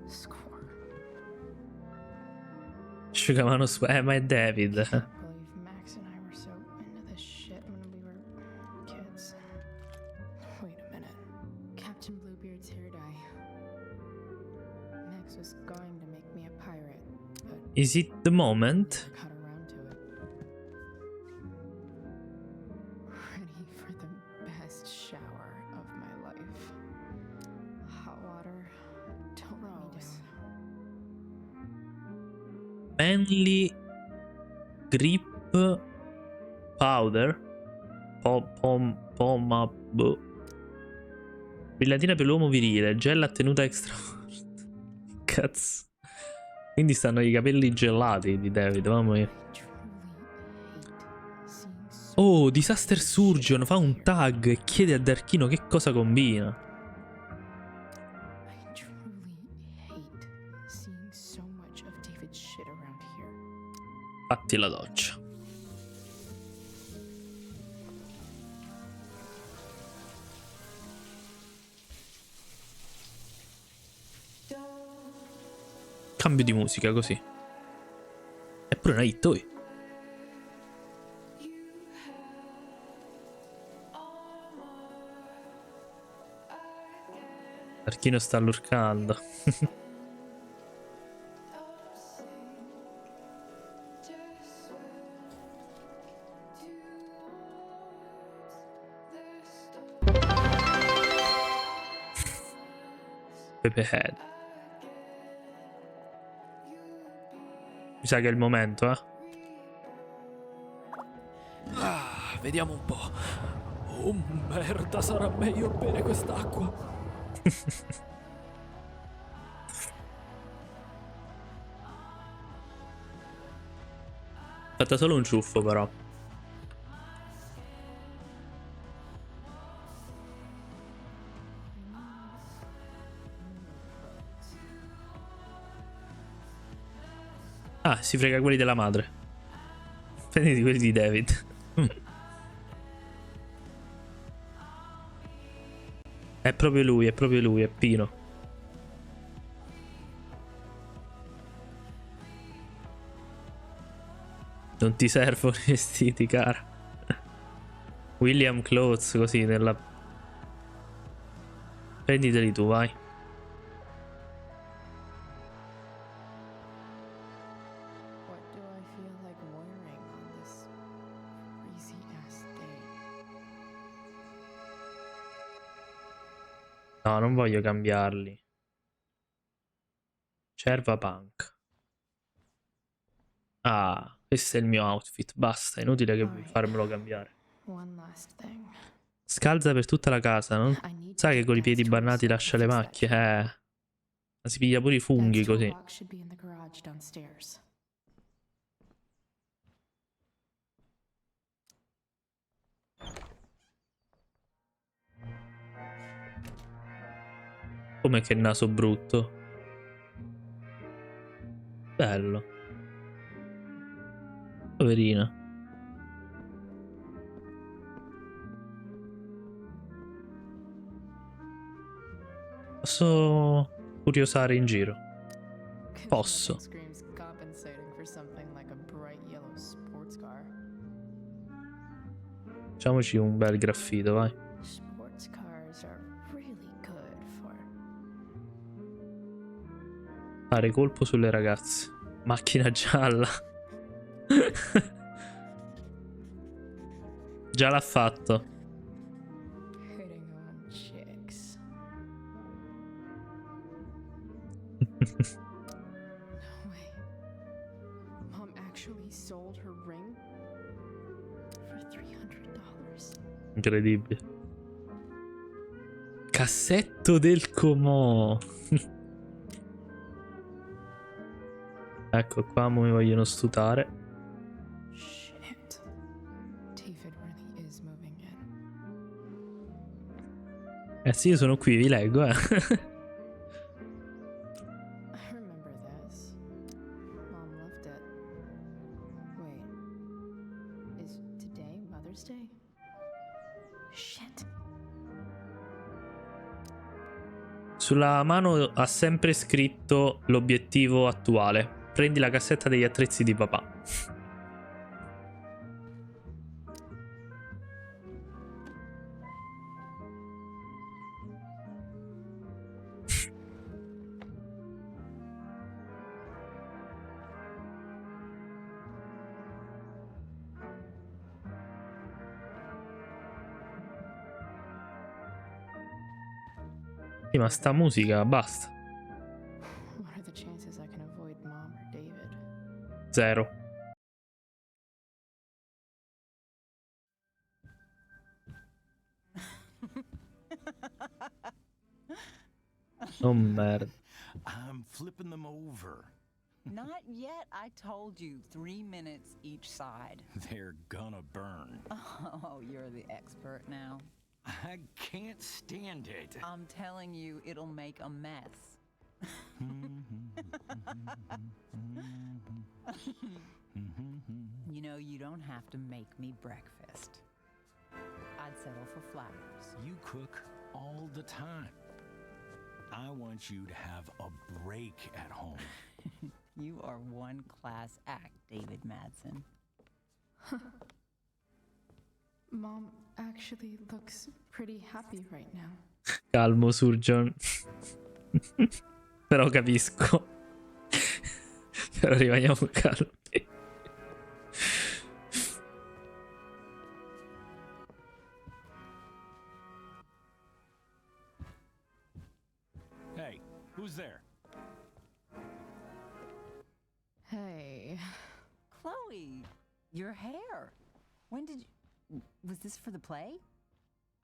Score. Asciugamano ma è David. Can't believe Max and I were so into this shit when we were kids. Wait a minute. Captain Bluebeard's hair dye. Max was going to make me a pirate, but Is it the moment? never got around to it. Ready for the best shower of my life. Hot water. Don't let me down. Manly Grip Powder. Boh. Brillantina per l'uomo virile. Gel a tenuta extra forte. Cazzo. Quindi stanno i capelli gelati di David. Mamma mia. I truly hate seeing so Oh, Disaster Surgeon fa un tag e chiede a Darkino che cosa combina. I truly hate seeing so much of David's shit around here. Fatti la doccia. Cambio di musica così. Eppure una hit, oi. Darkino sta lurcando. Pepe Head. Mi sa che è il momento, eh. Ah, vediamo un po'. Oh merda, sarà meglio bere quest'acqua. Fatta solo un ciuffo però. Ah, si frega quelli della madre. Prenditi quelli di David. È proprio lui, è Pino. Non ti servono i vestiti, cara. William Clothes, così nella... Prenditeli tu, vai. What do I feel like wearing on this crazy ass day? No, non voglio cambiarli. Cerva punk. Ah, questo è il mio outfit. Basta, è inutile che farmelo cambiare. One last thing. Scalza per tutta la casa, non I need to sai che get con i Dad's piedi toy bannati set lascia and le fix that macchie? shit. Ma si piglia pure i funghi Dad's così. toolbox should be in the garage downstairs. Come che naso brutto. Bello. Poverina. Posso curiosare in giro? Posso. Nothing screams compensating for something like a bright yellow sports car. Facciamoci un bel graffito, vai. Sports cars are really good for Fare colpo sulle ragazze. Macchina gialla. Già l'ha fatto. hitting on chicks. No way. Mom actually sold her ring for $300. Incredibile. Cassetto del Comò. Ecco qua, mo mi vogliono stutare. Shit. David really is moving in. Sì, io sono qui, vi leggo, I remember this. Mom loved it. Wait. Is today Mother's Day? Shit. Sulla mano ha sempre scritto l'obiettivo attuale. Prendi la cassetta degli attrezzi di papà. Sì, ma sta musica, basta. What are the chances I can avoid Mom or David? 0. Oh merda. I'm flipping them over. Not yet. I told you 3 minutes each side. They're gonna burn. Oh, you're the expert now. I can't stand it. I'm telling you, it'll make a mess. You know, you don't have to make me breakfast. I'd settle for flowers. You cook all the time. I want you to have a break at home. You are one class act, David Madsen. Mom actually looks pretty happy right now. Calmo, Surgeon. Però capisco. Però rimaniamo calmi. Hey, who's there? Hey. Chloe, your hair. When did you... Was this for the play?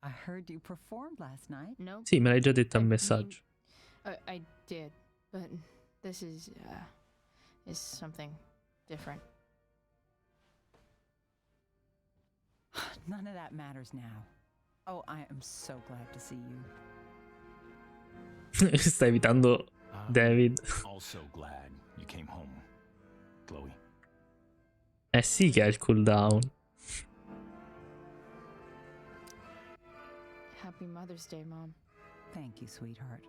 I heard you performed last night. Nope. Sì, me l'hai già detto al messaggio. I did, but this is something different. None of that matters now. Oh, I am so glad to see you. Sta evitando David. Also glad you came home, Chloe. Eh sì che ha il cooldown. Happy Mother's Day, Mom. Thank you, sweetheart.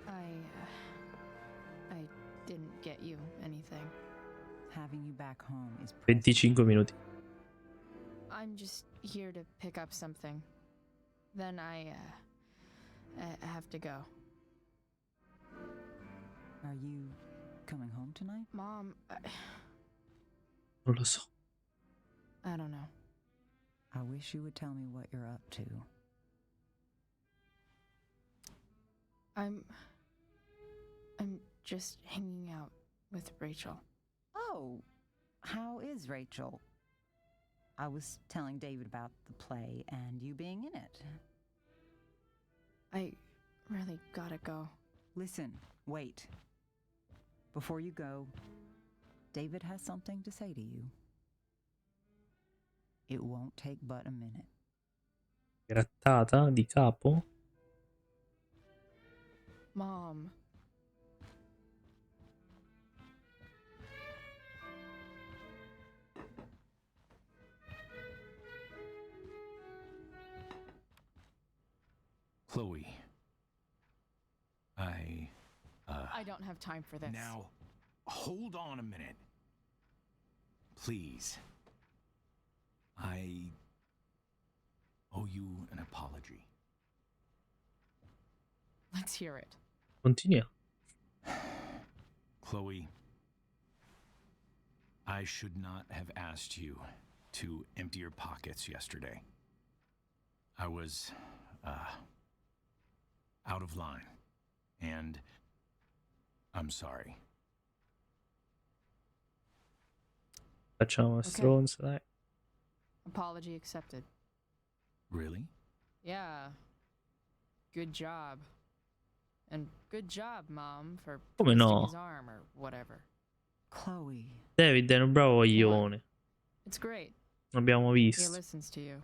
I didn't get you anything. Having you back home is 25 minuti. I'm just here to pick up something. Then I have to go. Are you coming home tonight? Mom, Non lo so. I don't know. I wish you would tell me what you're up to. I'm just hanging out with Rachel. Oh, how is Rachel? I was telling David about the play and you being in it. I really gotta go. Listen, wait. Before you go, David has something to say to you. It won't take but a minute. Grattata di capo. Mom. Chloe. I don't have time for this. Now, hold on a minute. Please. I owe you an apology. Let's hear it. Continua. Chloe, I should not have asked you to empty your pockets yesterday. I was, out of line. And I'm sorry. Facciamo una stronza, dai. Apology accepted. Really? Yeah. Good job. And good job, Mom, for Come twisting no? his arm or whatever. Chloe. David è un bravo coglione. It's great. L'abbiamo He visto. listens to you.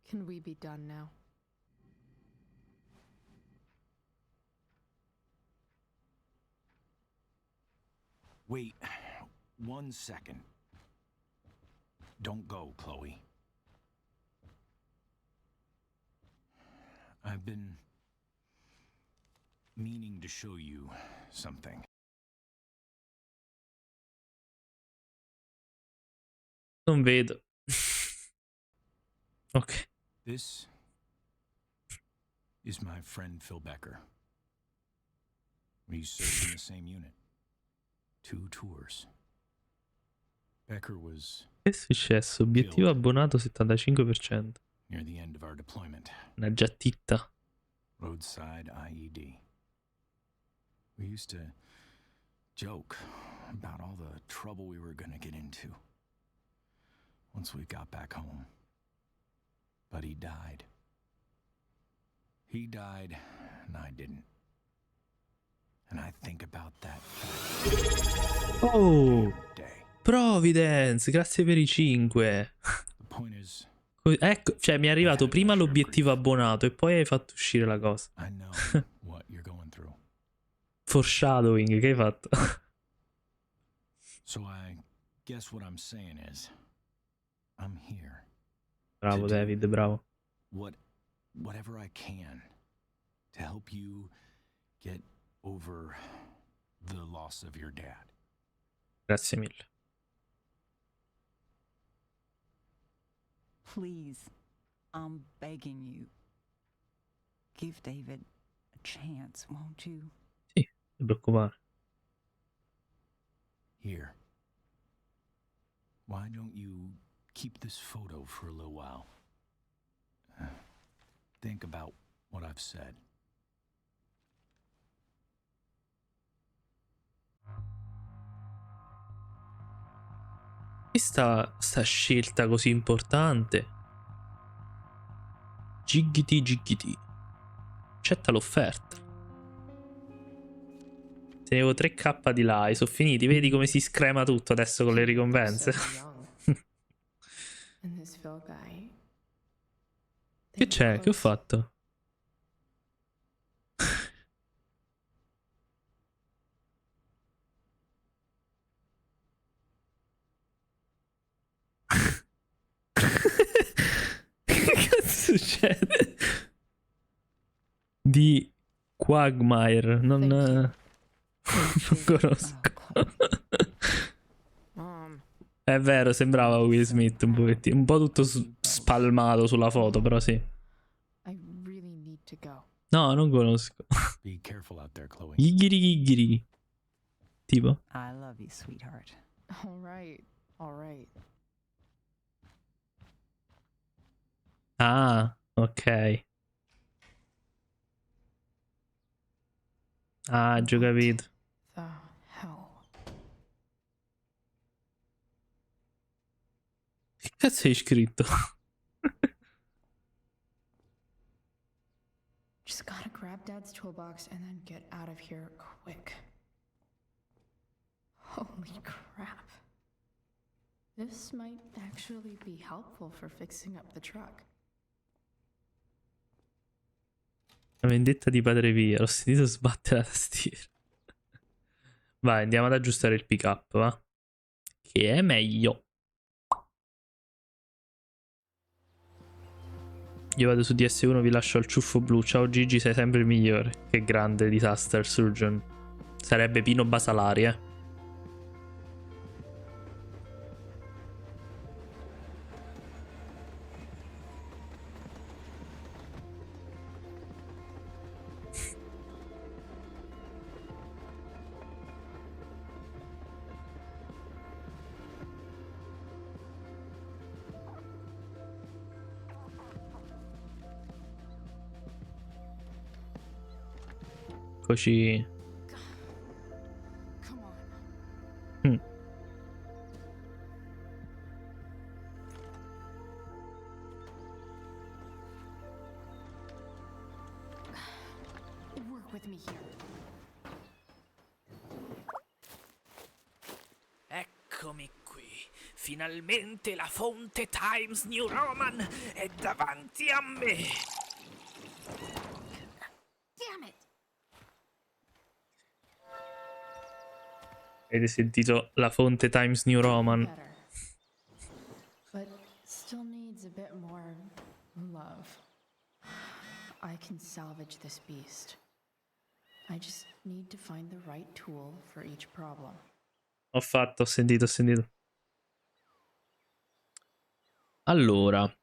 Can we be done now? Wait 1 second. Don't go, Chloe. I've been meaning to show you something. Non vedo. Ok. This is my friend Phil Becker. We served in the same unit. 2 tours. Becker was Che è successo? Obiettivo abbonato 75%. near the end of our deployment. Una giattitta. Roadside IED. We used to joke about all the trouble we were going to get into once we got back home. But he died. He died, and I didn't. And I think about that fact Oh! every day. Providence, grazie per i 5. The point is, Ecco, cioè mi è arrivato prima l'obiettivo abbonato e poi hai fatto uscire la cosa. I know what you're going through. Foreshadowing, che hai fatto? So I guess what I'm saying is, I'm here. Bravo David, bravo. Whatever I can to help you get over the loss of your dad. Grazie mille. Please, I'm begging you. Give David a chance, won't you? Sì, non ti preoccupare. Here. Why don't you keep this photo for a little while? Think about what I've said. Sta scelta così importante. Giggiti giggiti. Accetta l'offerta. Tenevo 3k di là e sono finiti. Vedi come si screma tutto adesso con le ricompense. Che c'è? Che ho fatto? Che cazzo succede? Di Quagmire, non conosco. È vero, sembrava Will Smith un pochettino, un po' tutto spalmato sulla foto, però sì. No, non conosco. Be careful out there, Chloe. Giggiri giggiri. Tipo? I love you, sweetheart. All right, all right. Ah, ok. Ah, già capito. The hell? Che cazzo hai scritto? Just gotta grab Dad's toolbox and then get out of here quick. Holy crap. This might actually be helpful for fixing up the truck. La vendetta di Padre Pio. L'ho sentito sbattere la tastiera. Vai, andiamo ad aggiustare il pick up, va? Che è meglio. Io vado su DS1, vi lascio al ciuffo blu. Ciao Gigi, sei sempre il migliore. Che grande Disaster Surgeon. Sarebbe Pino Basalari, eh. Eccoci. Work with me here. Eccomi qui, Finalmente la fonte Times New Roman è davanti a me. Damn it! Avete sentito la fonte Times New Roman? Better. But still needs a bit more love. I can salvage this beast. I just need to find the right tool for each problem. Ho sentito. Allora,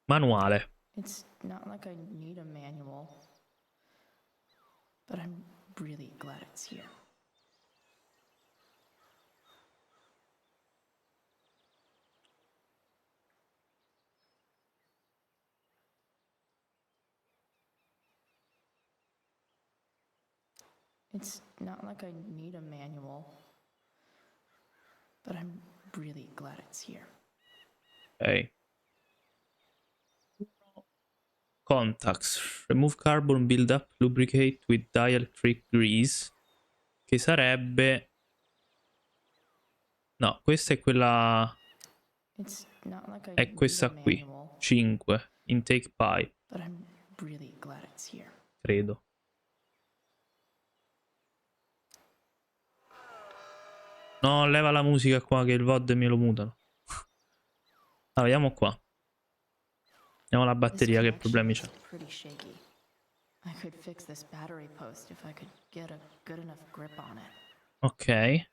manuale. It's not like I need a manual, but I'm really glad it's here. It's not like I need a manual, but I'm really glad it's here. Ok. Contacts. Remove carbon buildup, lubricate with dielectric grease. Che sarebbe... No, questa è quella... It's not like I È need questa a qui. manual, 5. Intake pipe, but I'm really glad it's here. credo. No, leva la musica qua che il VOD me lo mutano. Ah, vediamo qua. Vediamo la batteria, che problemi c'ha. Pretty shaky. I could fix this battery post if I could get a good enough grip on it. Ok.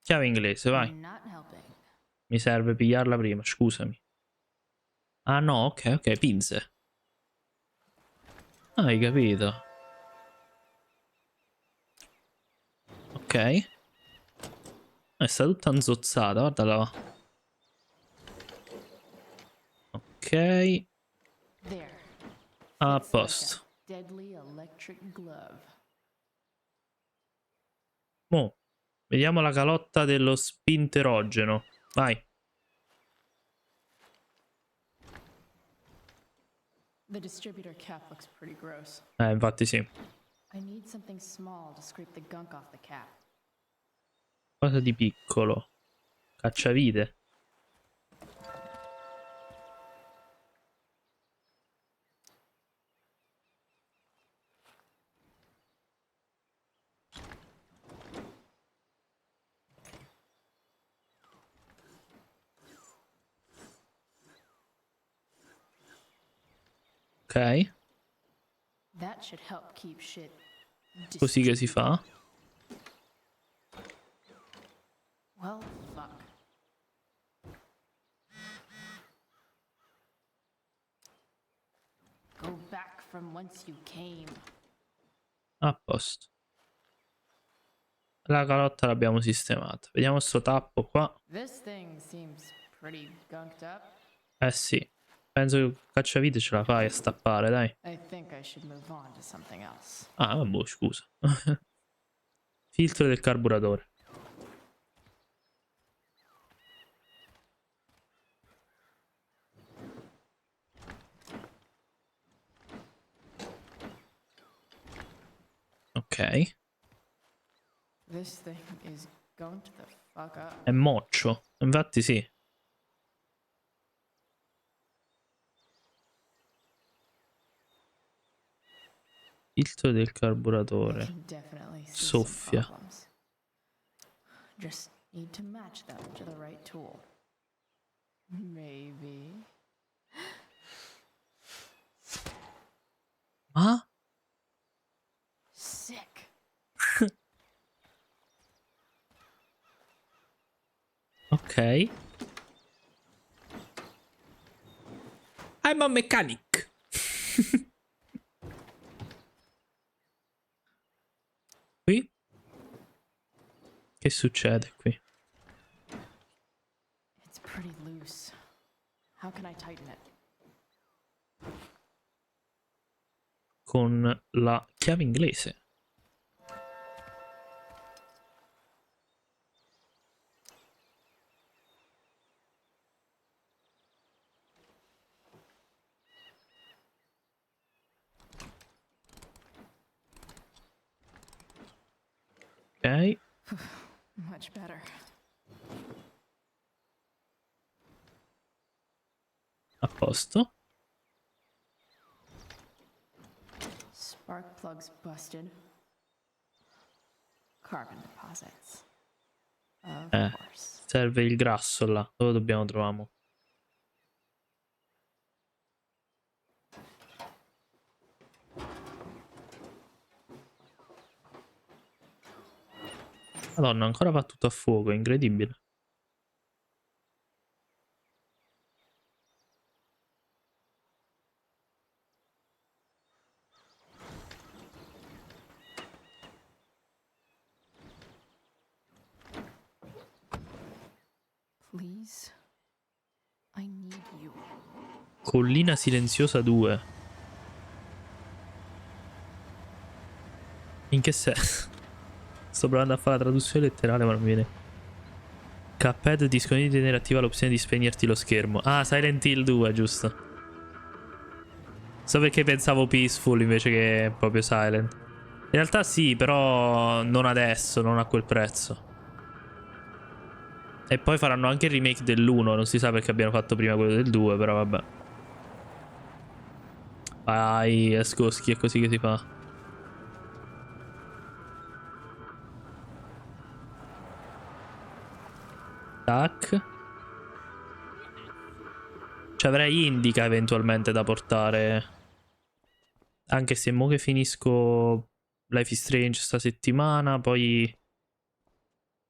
Chiave inglese, vai. Not helping. Mi serve pigliarla prima, scusami. Ah no, ok, pinze. Ah, hai capito. Ok. Sta tutta inzozzata, guardala. Ok. There. A It's like posto. a deadly electric glove. Mo, vediamo la calotta dello spinterogeno. Vai. The distributor cap looks pretty gross. Infatti sì. I need something small to scrape the gunk off the cap. Cosa di piccolo. Cacciavite. Ok. That should help keep shit Così che si fa. Well, fuck. Go back from whence you came. A posto. La calotta l'abbiamo sistemata. Vediamo sto tappo qua. This thing seems pretty gunked up. Eh sì. Penso che il cacciavite ce la fai a stappare, dai. I think I should move on to something else. Ah, vabbè, scusa. Filtro del carburatore. Ok. This thing is going to the fuck up. È moccio. Infatti sì. Filtro del carburatore. Soffia. Just need to match them to the right tool. Maybe. Ah? Sick. Ok. I'm a mechanic. Qui? Che succede qui? It's pretty loose. How can I tighten it? Con la chiave inglese. Ok. much better. A posto. Spark plugs busted. Carbon deposits. Of course. Serve il grasso là. Dove dobbiamo trovare? Madonna, ancora va tutto a fuoco, è incredibile. Please. I need you. Collina Silenziosa 2. In che senso? Sto provando a fare la traduzione letterale ma non mi viene. Cuphead discontinuo di tenere attiva l'opzione di spegnerti lo schermo. Ah, Silent Hill 2, giusto. So perché pensavo Peaceful invece che proprio Silent. In realtà sì, però non adesso, non a quel prezzo. E poi faranno anche il remake dell'1, non si sa perché abbiano fatto prima quello del 2, però vabbè. Vai, Escoschi, è così che si fa. Tac. Ci avrei Indica eventualmente da portare. Anche se mo che finisco Life is Strange sta settimana, poi...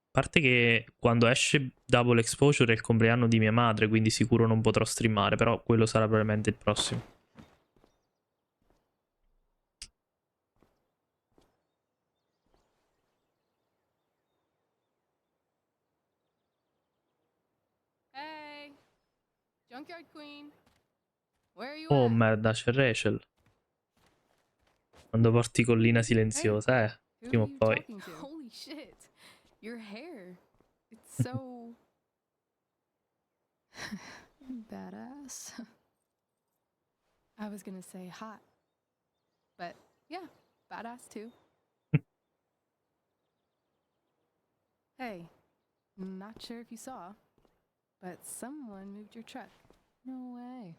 A parte che quando esce Double Exposure è il compleanno di mia madre, quindi sicuro non potrò streamare, però quello sarà probabilmente il prossimo. Hey, Junkyard Queen. Where are you Oh at? merda, c'è Rachel. Quando porti Collina Silenziosa, Who prima are o you poi. talking to? Holy shit. Your hair. It's so badass. I was gonna say hot. But yeah, badass too. Hey, not sure if you saw, but someone moved your truck. No way.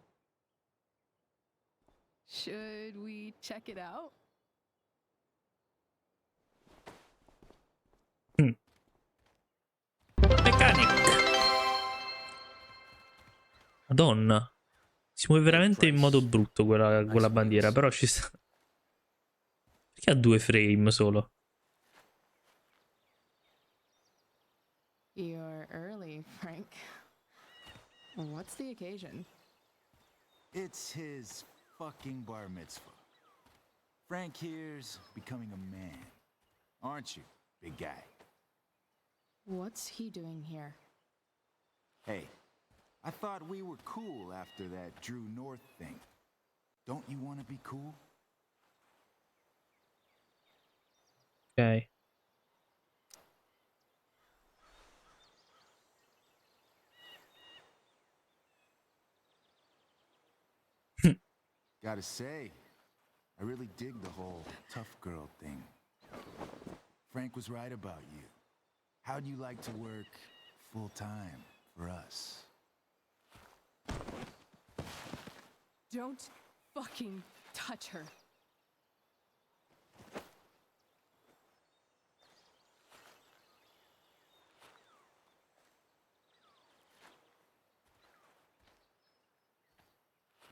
Should we check it out? Mechanic. Madonna. Si muove veramente in modo brutto quella bandiera, però ci sta. Perché ha 2 frame solo? You're early, Frank. What's the occasion? It's his fucking bar mitzvah. Frank here's becoming a man. Aren't you, big guy? What's he doing here? Hey, I thought we were cool after that Drew North thing. Don't you want to be cool? Ok. Gotta say, I really dig the whole tough girl thing. Frank was right about you. How'd you like to work full time for us? Don't fucking touch her.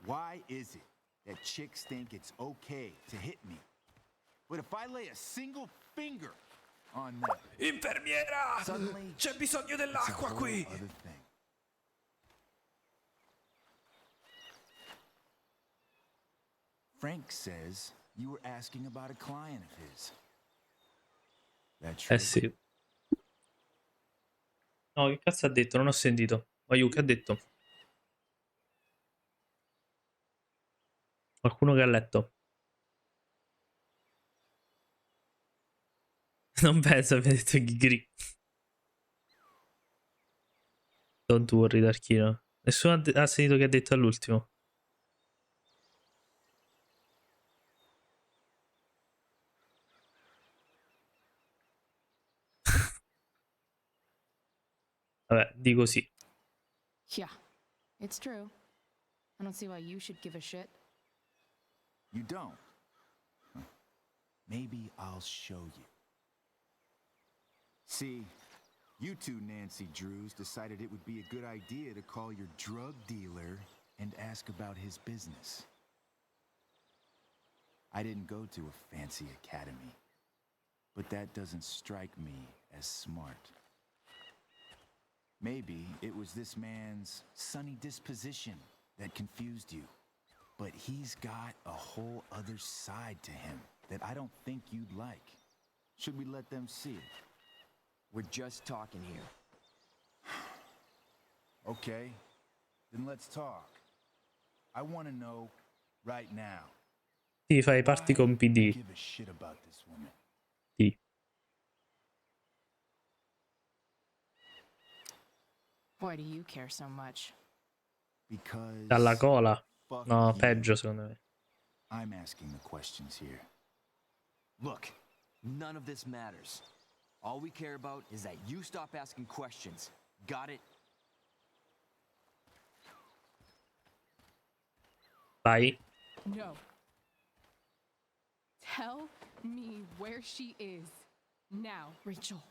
Why is it that chicks think it's okay to hit me? But if I lay a single finger on them, Infermiera! suddenly C'è bisogno it's a dell'acqua whole qui! other thing. Frank says you were asking about a client of his. That's true. Eh sì. No, che cazzo ha detto? Non ho sentito. Aiù, che ha detto? Qualcuno che ha letto. Non penso abbia detto Ghigri. Don't worry, Darchino. Nessuno ha sentito che ha detto all'ultimo. Vabbè, dico sì. Yeah, it's true. I don't see why you should give a shit. You don't? Huh. Maybe I'll show you. See, you two Nancy Drews decided it would be a good idea to call your drug dealer and ask about his business. I didn't go to a fancy academy, but that doesn't strike me as smart. Maybe it was this man's sunny disposition that confused you. But he's got a whole other side to him that I don't think you'd like. Should we let them see it? We're just talking here. Okay, then let's talk. I want to know right now. Sì, fai parti con PD. Give a shit about this woman. Sì. Why do you care so much? Because Dalla cola. fuck No, you. peggio secondo me. I'm asking the questions here. Look, none of this matters. All we care about is that you stop asking questions. Got it? Vai. No. Tell me where she is. Now. Rachel.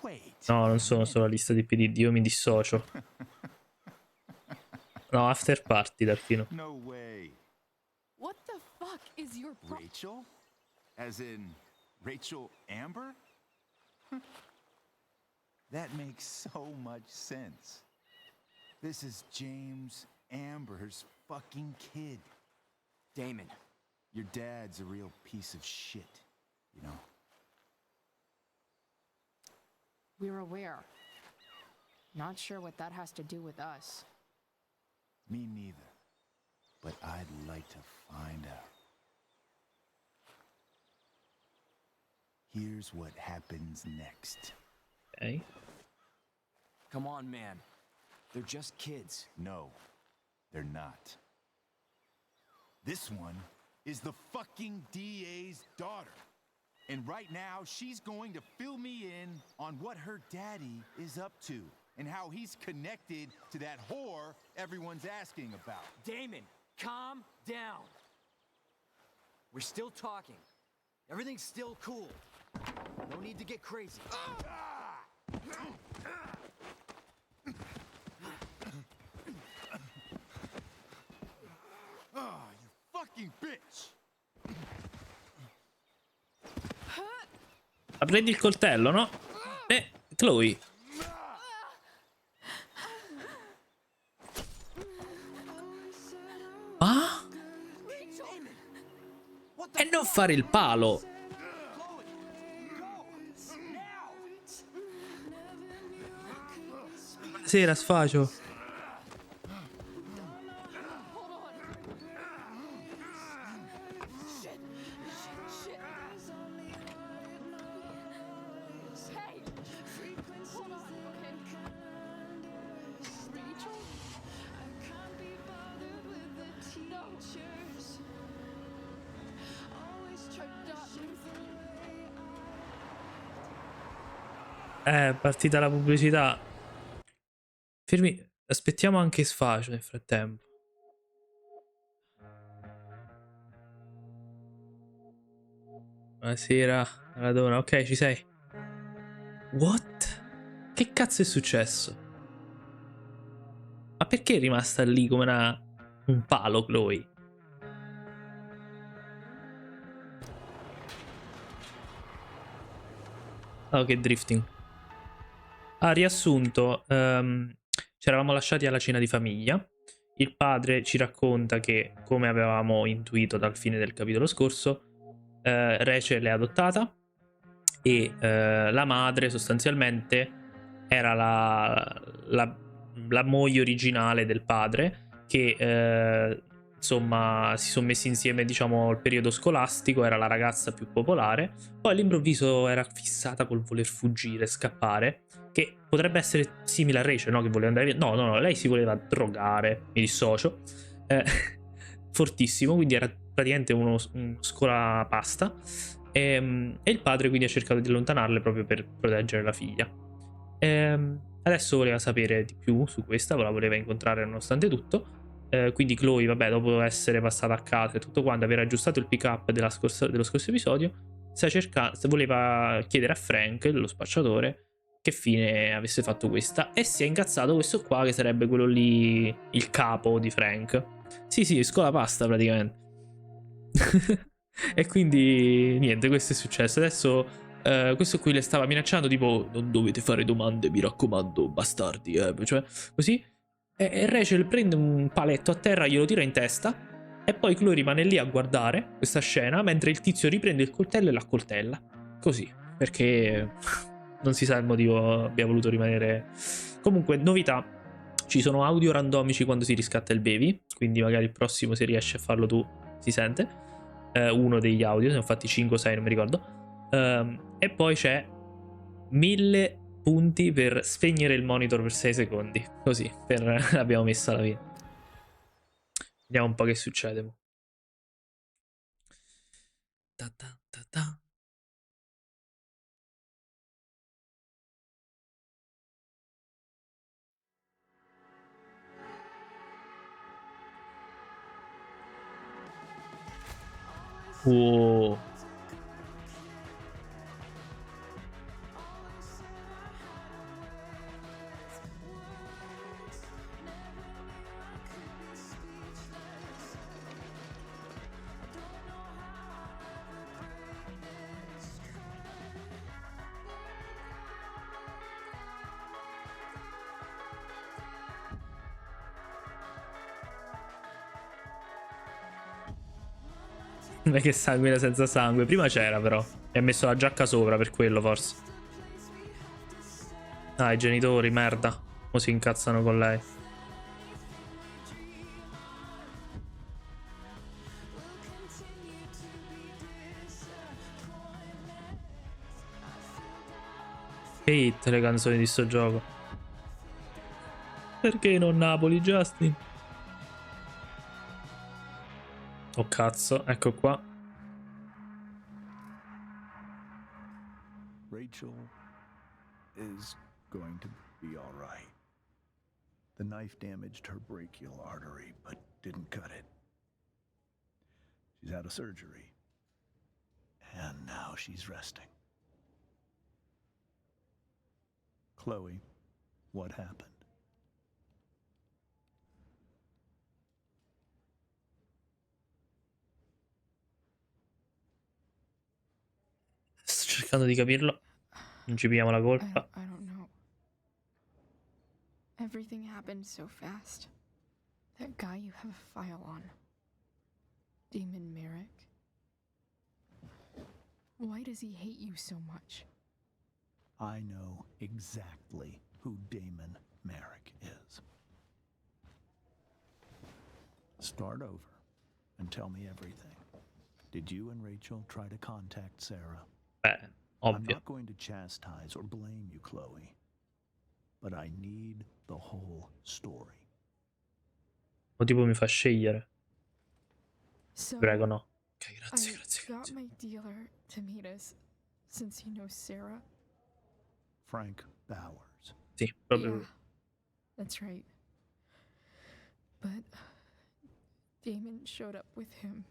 Wait. No, non sono sulla lista di PD, io mi dissocio. No, after party, Dartino. No way. What the fuck is your Rachel? As in Rachel Amber? That makes so much sense. This is James Amber's fucking kid. Damon. Your dad's a real piece of shit, you know? We're aware. Not sure what that has to do with us. Me neither. But I'd like to find out. Here's what happens next. Ok. Come on, man. They're just kids. No, they're not. This one is the fucking DA's daughter. And right now, she's going to fill me in on what her daddy is up to and how he's connected to that whore everyone's asking about. Damon, calm down. We're still talking. Everything's still cool. No need to get crazy. Oh, you fucking bitch! Ma prendi il coltello, no? Chloe. Ah? E non fare il palo. Buonasera, sfacio. È partita la pubblicità. Fermi, aspettiamo anche sfacio nel frattempo. Buonasera, Maradona. Ok, ci sei. What? Che cazzo è successo? Ma perché è rimasta lì come un palo, Chloe? Oh, che drifting. Ah, riassunto, ci eravamo lasciati alla cena di famiglia. Il padre ci racconta che, come avevamo intuito dal fine del capitolo scorso, Rachel è adottata e la madre sostanzialmente era la moglie originale del padre che insomma si sono messi insieme, diciamo, al periodo scolastico, era la ragazza più popolare, poi all'improvviso era fissata col voler fuggire, scappare, che potrebbe essere simile a Rachel, no? Che voleva andare via. No, lei si voleva drogare, mi dissocio, fortissimo, quindi era praticamente uno scolapasta, e il padre quindi ha cercato di allontanarle proprio per proteggere la figlia. Adesso voleva sapere di più su questa, la voleva incontrare nonostante tutto. Quindi Chloe, vabbè, dopo essere passata a casa e tutto quanto, aver aggiustato il pick up dello scorso episodio, voleva chiedere a Frank, lo spacciatore, che fine avesse fatto questa. E si è incazzato questo qua, che sarebbe quello lì, il capo di Frank. Sì, scola pasta praticamente. E quindi niente, questo è successo. Adesso questo qui le stava minacciando, tipo, non dovete fare domande, mi raccomando, bastardi, cioè, così. E Rachel prende un paletto a terra, glielo tira in testa, e poi Chloe rimane lì a guardare questa scena, mentre il tizio riprende il coltello e l'accoltella. Così, perché non si sa il motivo abbia voluto rimanere. Comunque, novità. Ci sono audio randomici quando si riscatta il baby, quindi magari il prossimo, se riesci a farlo tu, si sente. Uno degli audio, ne ho fatti 5 o 6, non mi ricordo. E poi c'è 1000 punti per spegnere il monitor per 6 secondi. Così, l'abbiamo messa alla fine. Vediamo un po' che succede. Ta ta ta ta. Non è che sanguina senza sangue. Prima c'era, però. E ha messo la giacca sopra, per quello, forse. Ah, i genitori, merda. O si incazzano con lei. Che hit le canzoni di sto gioco. Perché non Napoli, Justin? Oh cazzo, ecco qua. Rachel is going to be all right. The knife damaged her brachial artery, but didn't cut it. She's had a surgery, and now she's resting. Chloe, what happened? Sto cercando di capirlo. Non ci pigliamo la colpa. I don't know. Everything happened so fast. That guy you have a file on. Damon Merrick. Why does he hate you so much? I know exactly who Damon Merrick is. Start over and tell me everything. Did you and Rachel try to contact Sarah? I'm not going to chastise or blame you, Chloe, but I need the whole story. O tipo mi fa scegliere. So, Prego, no. Okay, grazie. Got my dealer to meet us, since he knows Sarah. Frank Bowers. Sì, proprio. Yeah, that's right. But Damon showed up with him.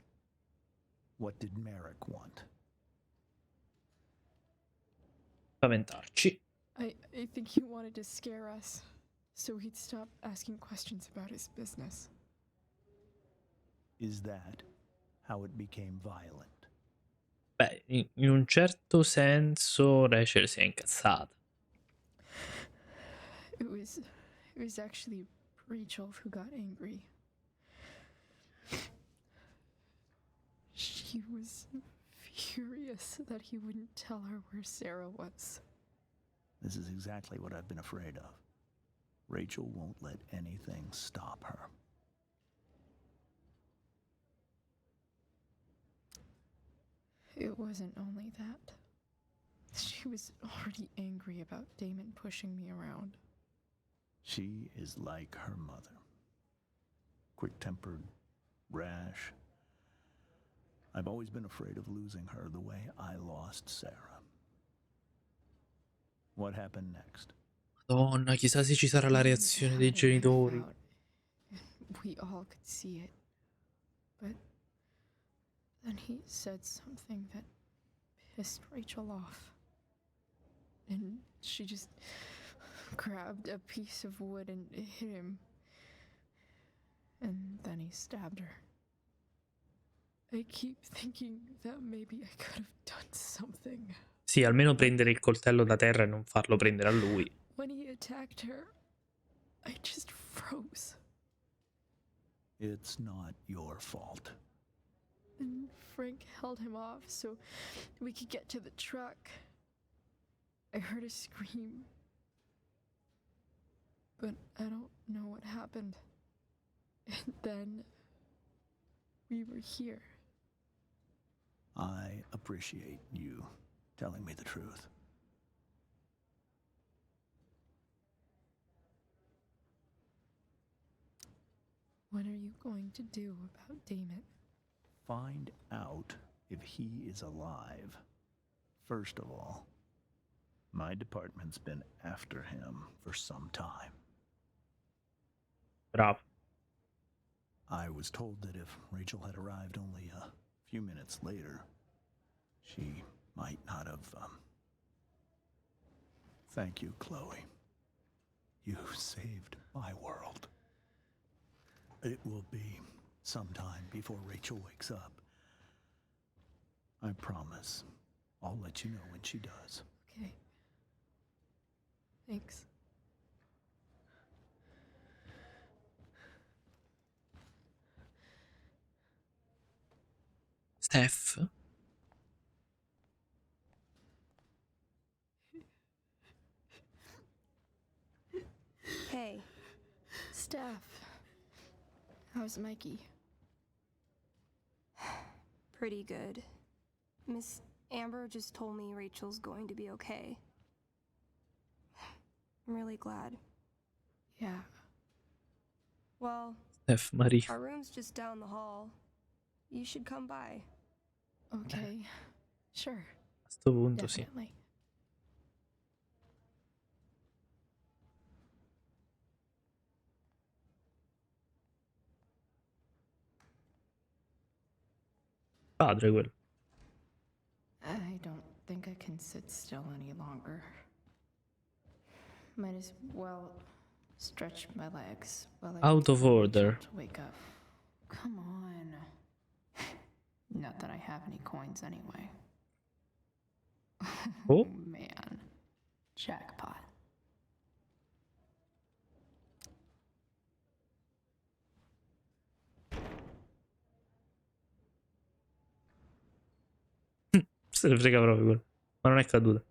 What did Merrick want? Spaventarci. I think he wanted to scare us, so he'd stop asking questions about his business. Is that how it became violent? Beh, in un certo senso Rachel si è incazzata. It was actually Rachel who got angry. She was furious that he wouldn't tell her where Sarah was. This is exactly what I've been afraid of. Rachel won't let anything stop her. It wasn't only that. She was already angry about Damon pushing me around. She is like her mother. Quick-tempered, rash. I've always been afraid of losing her the way I lost Sarah. What happened next? Madonna, chissà se ci sarà la reazione dei genitori. We all could see it. But then he said something that pissed Rachel off. And she just grabbed a piece of wood and hit him. And then he stabbed her. I keep thinking that maybe I could have done something. Sì, almeno prendere il coltello da terra e non farlo prendere a lui. When he attacked her, I just froze. It's not your fault. And Frank held him off so we could get to the truck. I heard a scream, but I don't know what happened. And then we were here. I appreciate you telling me the truth. What are you going to do about Damon? Find out if he is alive. First of all, my department's been after him for some time. Bravo. I was told that if Rachel had arrived only a few minutes later, she might not have, Thank you, Chloe. You saved my world. It will be some time before Rachel wakes up. I promise. I'll let you know when she does. Okay. Thanks. Steph? Hey. Steph. How's Mikey? Pretty good. Miss Amber just told me Rachel's going to be okay. I'm really glad. Yeah. Well, Steph Marie. our room's just down the hall. You should come by. Okay. Sure. A sto punto sì. Definitely. Padre quello. I don't think I can sit still any longer. Might as well stretch my legs while I Out wait of for Rachel order. to wake up. Come on. Not that I have any coins anyway. Oh. Man. Jackpot. Se ne frega proprio quello. Ma non è caduta.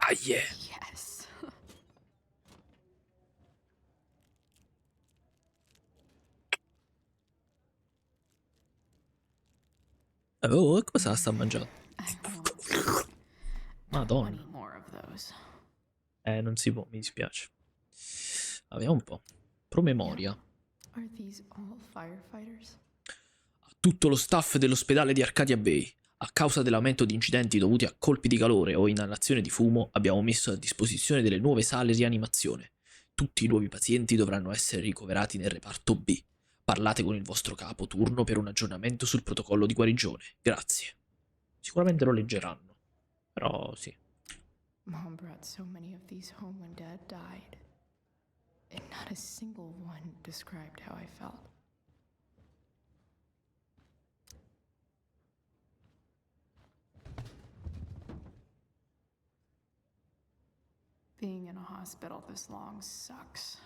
Ah yeah. Yes. Oh, cosa sta mangiando? Madonna. 20 more of those. Non si può, mi dispiace. Vediamo un po'. Promemoria. Are these all firefighters? A tutto lo staff dell'ospedale di Arcadia Bay. A causa dell'aumento di incidenti dovuti a colpi di calore o inalazione di fumo, abbiamo messo a disposizione delle nuove sale rianimazione. Tutti i nuovi pazienti dovranno essere ricoverati nel reparto B. Parlate con il vostro capo turno per un aggiornamento sul protocollo di guarigione. Grazie. Sicuramente lo leggeranno. Però sì. Mom brought so many of these home when Dad died. And not a single one described how I felt. Being in a hospital this long sucks.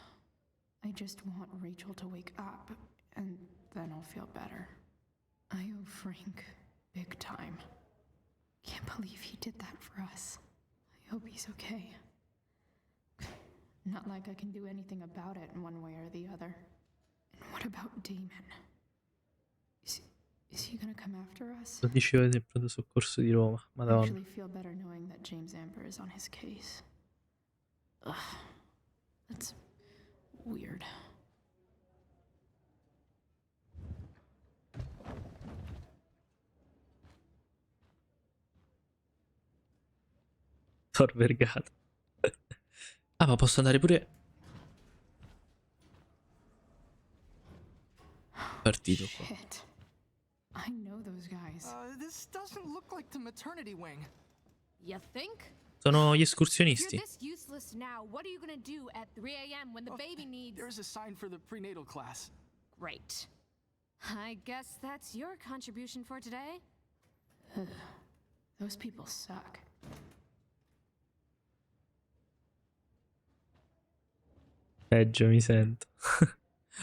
I just want Rachel to wake up, and then I'll feel better. I owe Frank big time. Can't believe he did that for us. I hope he's okay. Not like I can do anything about it in one way or the other. And what about Damon? Is he gonna come after us? 12 ore del pronto soccorso di Roma. I Madonna. actually feel better knowing that James Amber is on his case. Ugh. That's weird. Tor Vergata. Ah, ma posso andare pure... Partito qua. Shit. I know those guys. This doesn't look like the maternity wing. You think? Sono gli If escursionisti. you're this useless now, what are you gonna do at 3 a.m. when the baby needs... There's a sign for the prenatal class. Great. I guess that's your contribution for today? Ugh. Those people suck. Peggio mi sento.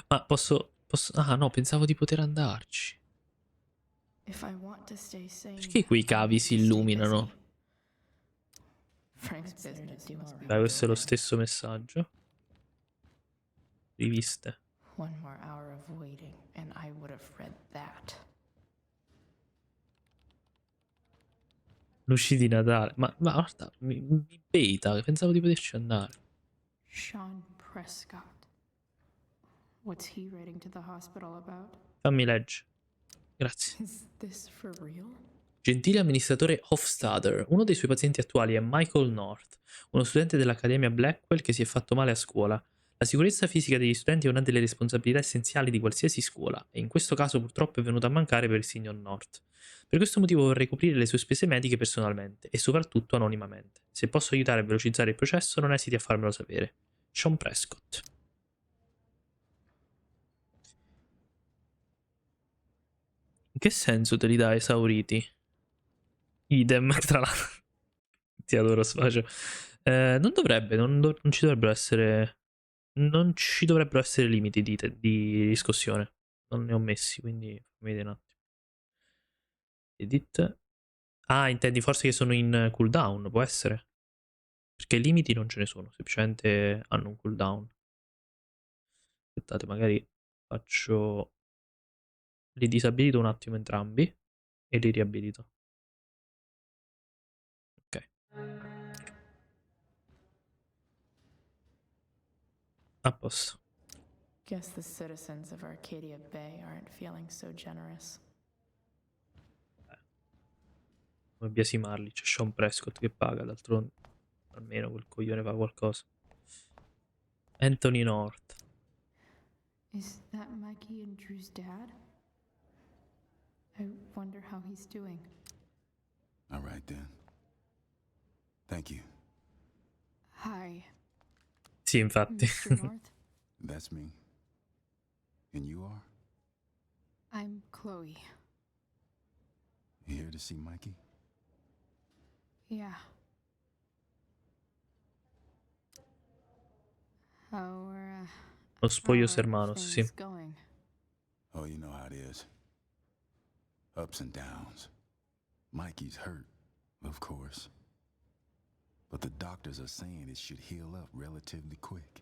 Ma posso... Ah no, pensavo di poter andarci. If I want to stay sane, Perché quei cavi si illuminano? Frank's business must be Dai, questo è lo stesso messaggio. Riviste. one more hour of waiting and I would have read that. Luci di Natale. Ma guarda, mi beta, pensavo di poterci andare. Sean Prescott. What's he writing to the hospital about? Fammi leggere. Grazie. Is this for real? Gentile amministratore Hofstadter, uno dei suoi pazienti attuali è Michael North, uno studente dell'Accademia Blackwell che si è fatto male a scuola. La sicurezza fisica degli studenti è una delle responsabilità essenziali di qualsiasi scuola, e in questo caso purtroppo è venuta a mancare per il signor North. Per questo motivo vorrei coprire le sue spese mediche personalmente, e soprattutto anonimamente. Se posso aiutare a velocizzare il processo, non esiti a farmelo sapere. Sean Prescott. In che senso te li dà esauriti? Idem, tra l'altro. Ti adoro, Sfacio. Non dovrebbe, non ci dovrebbero essere... Non ci dovrebbero essere limiti di riscossione. Non ne ho messi, quindi fammi vedere un attimo. Edit. Ah, intendi forse che sono in cooldown, può essere? Perché limiti non ce ne sono, semplicemente hanno un cooldown. Aspettate, magari faccio... Li disabilito un attimo entrambi e li riabilito. Ok. A posto. Guess the citizens of Arcadia Bay aren't feeling so generous. Come biasimarli, c'è Sean Prescott che paga, d'altronde. Almeno quel coglione fa qualcosa. Anthony North. Is that Mikey and Drew's dad? I wonder how he's doing. All right, then. Thank you. Hi. Sì, infatti. Mr. North? That's me. And you are? I'm Chloe. You here to see Mikey? Yeah. How are, Los Pollos how are Hermanos, sì. things going? Oh, you know how it is. Ups and downs. Mikey's hurt, of course. But the doctors are saying it should heal up relatively quick.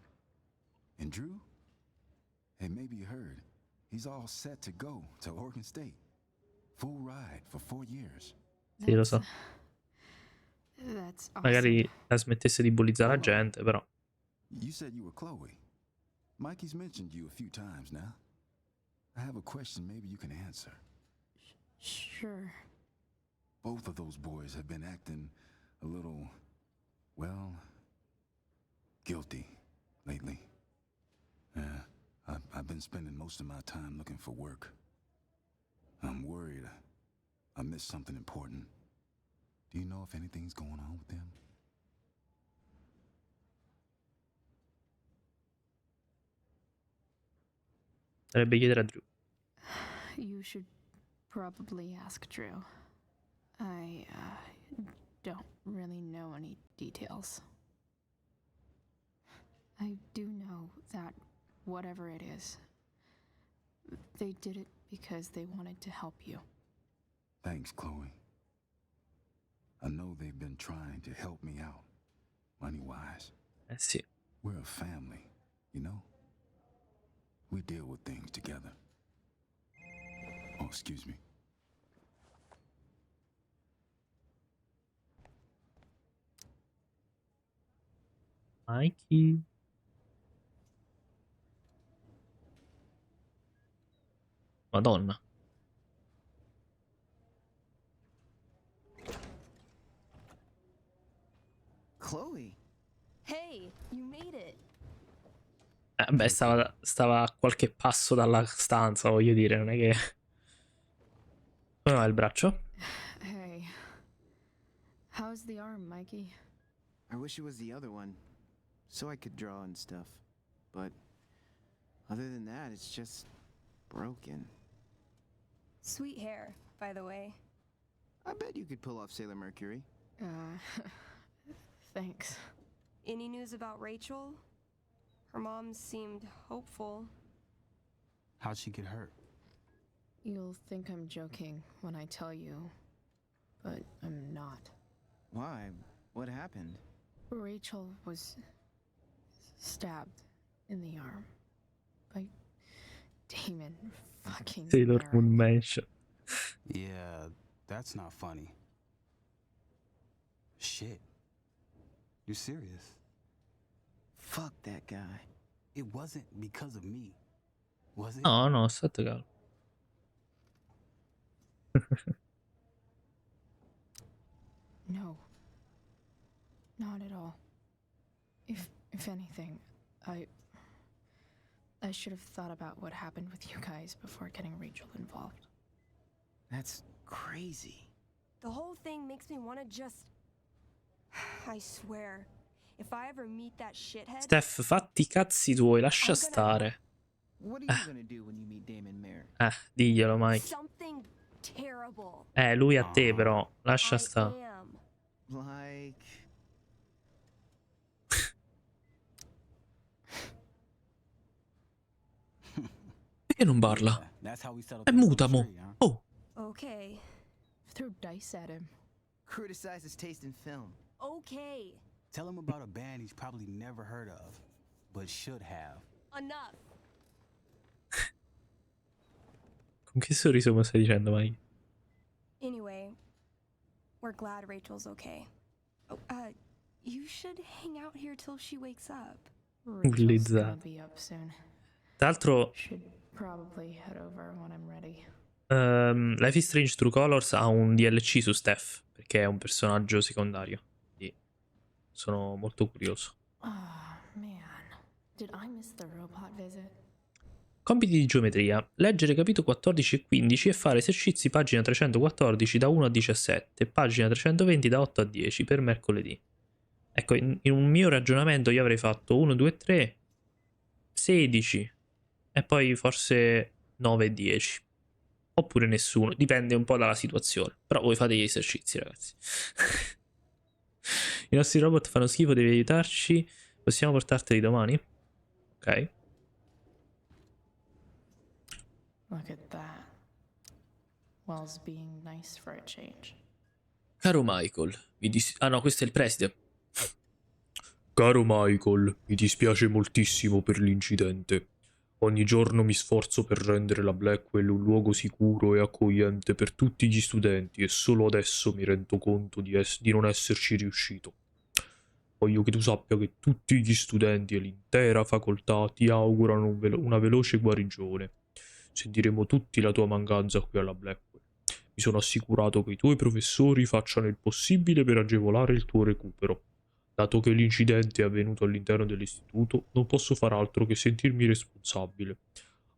And Drew? Hey, maybe you heard. He's all set to go to Oregon State. Full ride for 4 years. Sì, lo so. That's awesome. Magari la smettesse di bullizzare la gente, però. You said you were Chloe. Mikey's mentioned you a few times now. I have a question maybe you can answer. Sure. Both of those boys have been acting a little, well, guilty lately. Yeah, I've been spending most of my time looking for work. I'm worried I missed something important. Do you know if anything's going on with them? Dovrebbe chiedere a Drew. You should probably ask Drew. I don't really know any details. I do know that whatever it is, they did it because they wanted to help you. Thanks, Chloe. I know they've been trying to help me out, money-wise. Sì. We're a family, you know? We deal with things together. Oh, excuse me. Mikey. Madonna. Chloe. Hey, you made it. Beh, stava a qualche passo dalla stanza, voglio dire, non è che... Come va il braccio? Hey. How's the arm, Mikey? I wish it was the other one, so I could draw and stuff. But other than that, it's just broken. Sweet hair, by the way. I bet you could pull off Sailor Mercury. Thanks. Any news about Rachel? Her mom seemed hopeful. How'd she get hurt? You'll think I'm joking when I tell you, but I'm not. Why? What happened? Rachel was stabbed in the arm by Damon fucking Sailor Merrick. Moon Mansion. Yeah, that's not funny. Shit. You serious? Fuck that guy. It wasn't because of me, was it? No, state calmo. No. Not at all. If anything, I should have thought about what happened with you guys before getting Rachel involved. That's crazy. The whole thing makes me want to just... I swear, if I ever meet that shithead... Steph, fatti i cazzi tuoi, lascia stare. What are you gonna do when you meet Damon Merrick? Diglielo, Mike. Something terrible. Lui a te però, lascia stare. Like... Perché non parla? È muta, mo. Oh. Okay. Throw dice at him. Criticize his taste in film. Okay. Tell him about a band he's probably never heard of, but should have. Enough. Con che sorriso mi stai dicendo, Mike? Anyway, we're glad Rachel's okay. Oh, you should hang out here till she wakes up. Rachel's gonna be up soon. Tra l'altro, Should probably head over when I'm ready. Life is Strange True Colors ha un DLC su Steph, perché è un personaggio secondario. Quindi sono molto curioso. Oh, man. Did I miss the robot visit? Compiti di geometria. Leggere capitolo 14 e 15 e fare esercizi pagina 314 da 1 a 17 e pagina 320 da 8 a 10 per mercoledì. Ecco, in un mio ragionamento io avrei fatto 1, 2, 3, 16 e poi forse 9 e 10. Oppure nessuno, dipende un po' dalla situazione. Però voi fate gli esercizi, ragazzi. I nostri robot fanno schifo, devi aiutarci. Possiamo portarteli domani? Ok. Look at that. Wells being nice for a change. Caro Michael, ah no, questo è il preside. Caro Michael, mi dispiace moltissimo per l'incidente. Ogni giorno mi sforzo per rendere la Blackwell un luogo sicuro e accogliente per tutti gli studenti e solo adesso mi rendo conto di non esserci riuscito. Voglio che tu sappia che tutti gli studenti e l'intera facoltà ti augurano una veloce guarigione. Sentiremo tutti la tua mancanza qui alla Blackwell. Mi sono assicurato che i tuoi professori facciano il possibile per agevolare il tuo recupero. Dato che l'incidente è avvenuto all'interno dell'istituto, non posso far altro che sentirmi responsabile.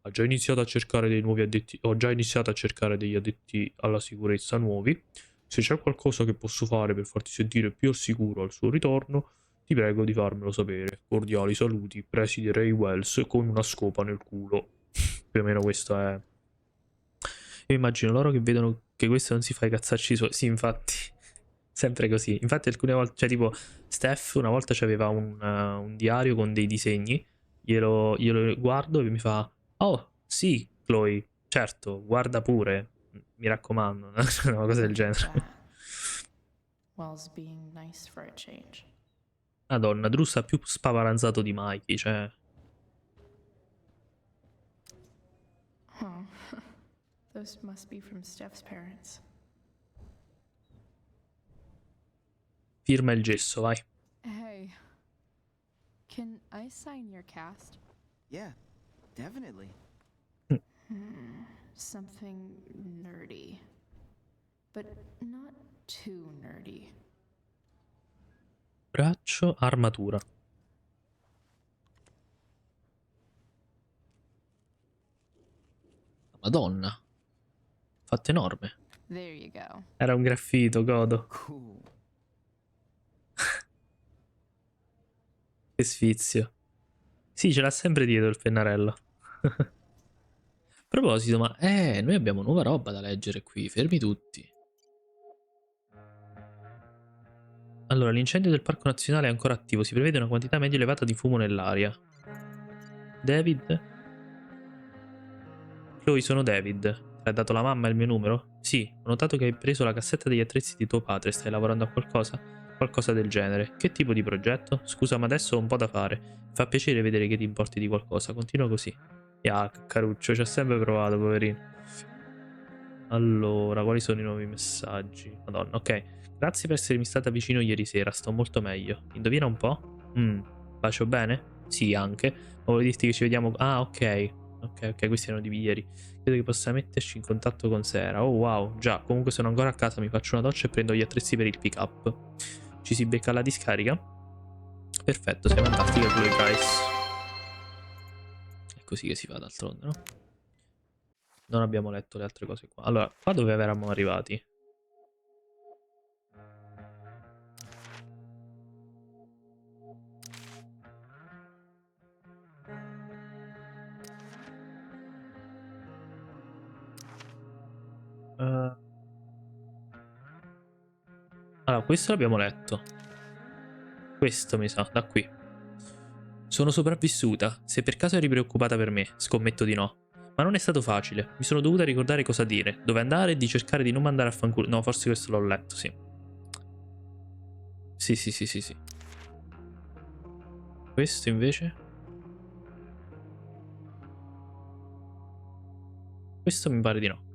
Ho già iniziato a cercare degli addetti alla sicurezza nuovi. Se c'è qualcosa che posso fare per farti sentire più al sicuro al suo ritorno, ti prego di farmelo sapere. Cordiali saluti, preside Ray Wells con una scopa nel culo. Più o meno questo è... Io immagino loro che vedono che questo non si fa i cazzacci suoi. Sì, infatti... Sempre così. Infatti alcune volte, cioè tipo Steph una volta c'aveva un diario con dei disegni, glielo guardo e mi fa: oh sì Chloe, certo, guarda pure, mi raccomando. Una cosa del genere. Wells being nice for a change. Madonna, Drew sta più spavaranzato di Mikey, cioè. Oh, those must be from Steph's parents. Firma il gesso, vai. Hey, Can I sign your cast? Yeah, definitely. Something nerdy. But not too nerdy. Braccio, armatura. Madonna. Fatto enorme. There you go. Era un graffito, godo. Cool. Che sfizio. Sì, ce l'ha sempre dietro il pennarello. A proposito, ma noi abbiamo nuova roba da leggere qui, fermi tutti. Allora, l'incendio del parco nazionale è ancora attivo, si prevede una quantità media elevata di fumo nell'aria. David? Chloe, sono David. Ti ha dato la mamma il mio numero? Sì, ho notato che hai preso la cassetta degli attrezzi di tuo padre, stai lavorando a qualcosa? Qualcosa del genere. Che tipo di progetto? Scusa, ma adesso ho un po' da fare. Fa piacere vedere che ti importi di qualcosa, continua così. Caruccio, ci ha sempre provato, poverino. Allora, quali sono i nuovi messaggi? Madonna, ok. Grazie per essermi stata vicino ieri sera, sto molto meglio. Indovina un po'? Bacio bene? Sì, anche. Volevo dirti che ci vediamo... Ah, ok. Ok, questi erano di ieri. Credo che possa metterci in contatto con Sera. Oh, wow. Già, comunque sono ancora a casa, mi faccio una doccia e prendo gli attrezzi per il pick up. Ci si becca alla discarica? Perfetto, sei fantastica, Chloe Price. È così che si fa d'altronde, no? Non abbiamo letto le altre cose qua. Allora, qua dove eravamo arrivati? Allora, questo l'abbiamo letto. Questo mi sa, da qui. Sono sopravvissuta. Se per caso eri preoccupata per me, scommetto di no. Ma non è stato facile. Mi sono dovuta ricordare cosa dire, dove andare e di cercare di non mandare a fanculo. No, forse questo l'ho letto, sì. Sì. Questo invece? Questo mi pare di no.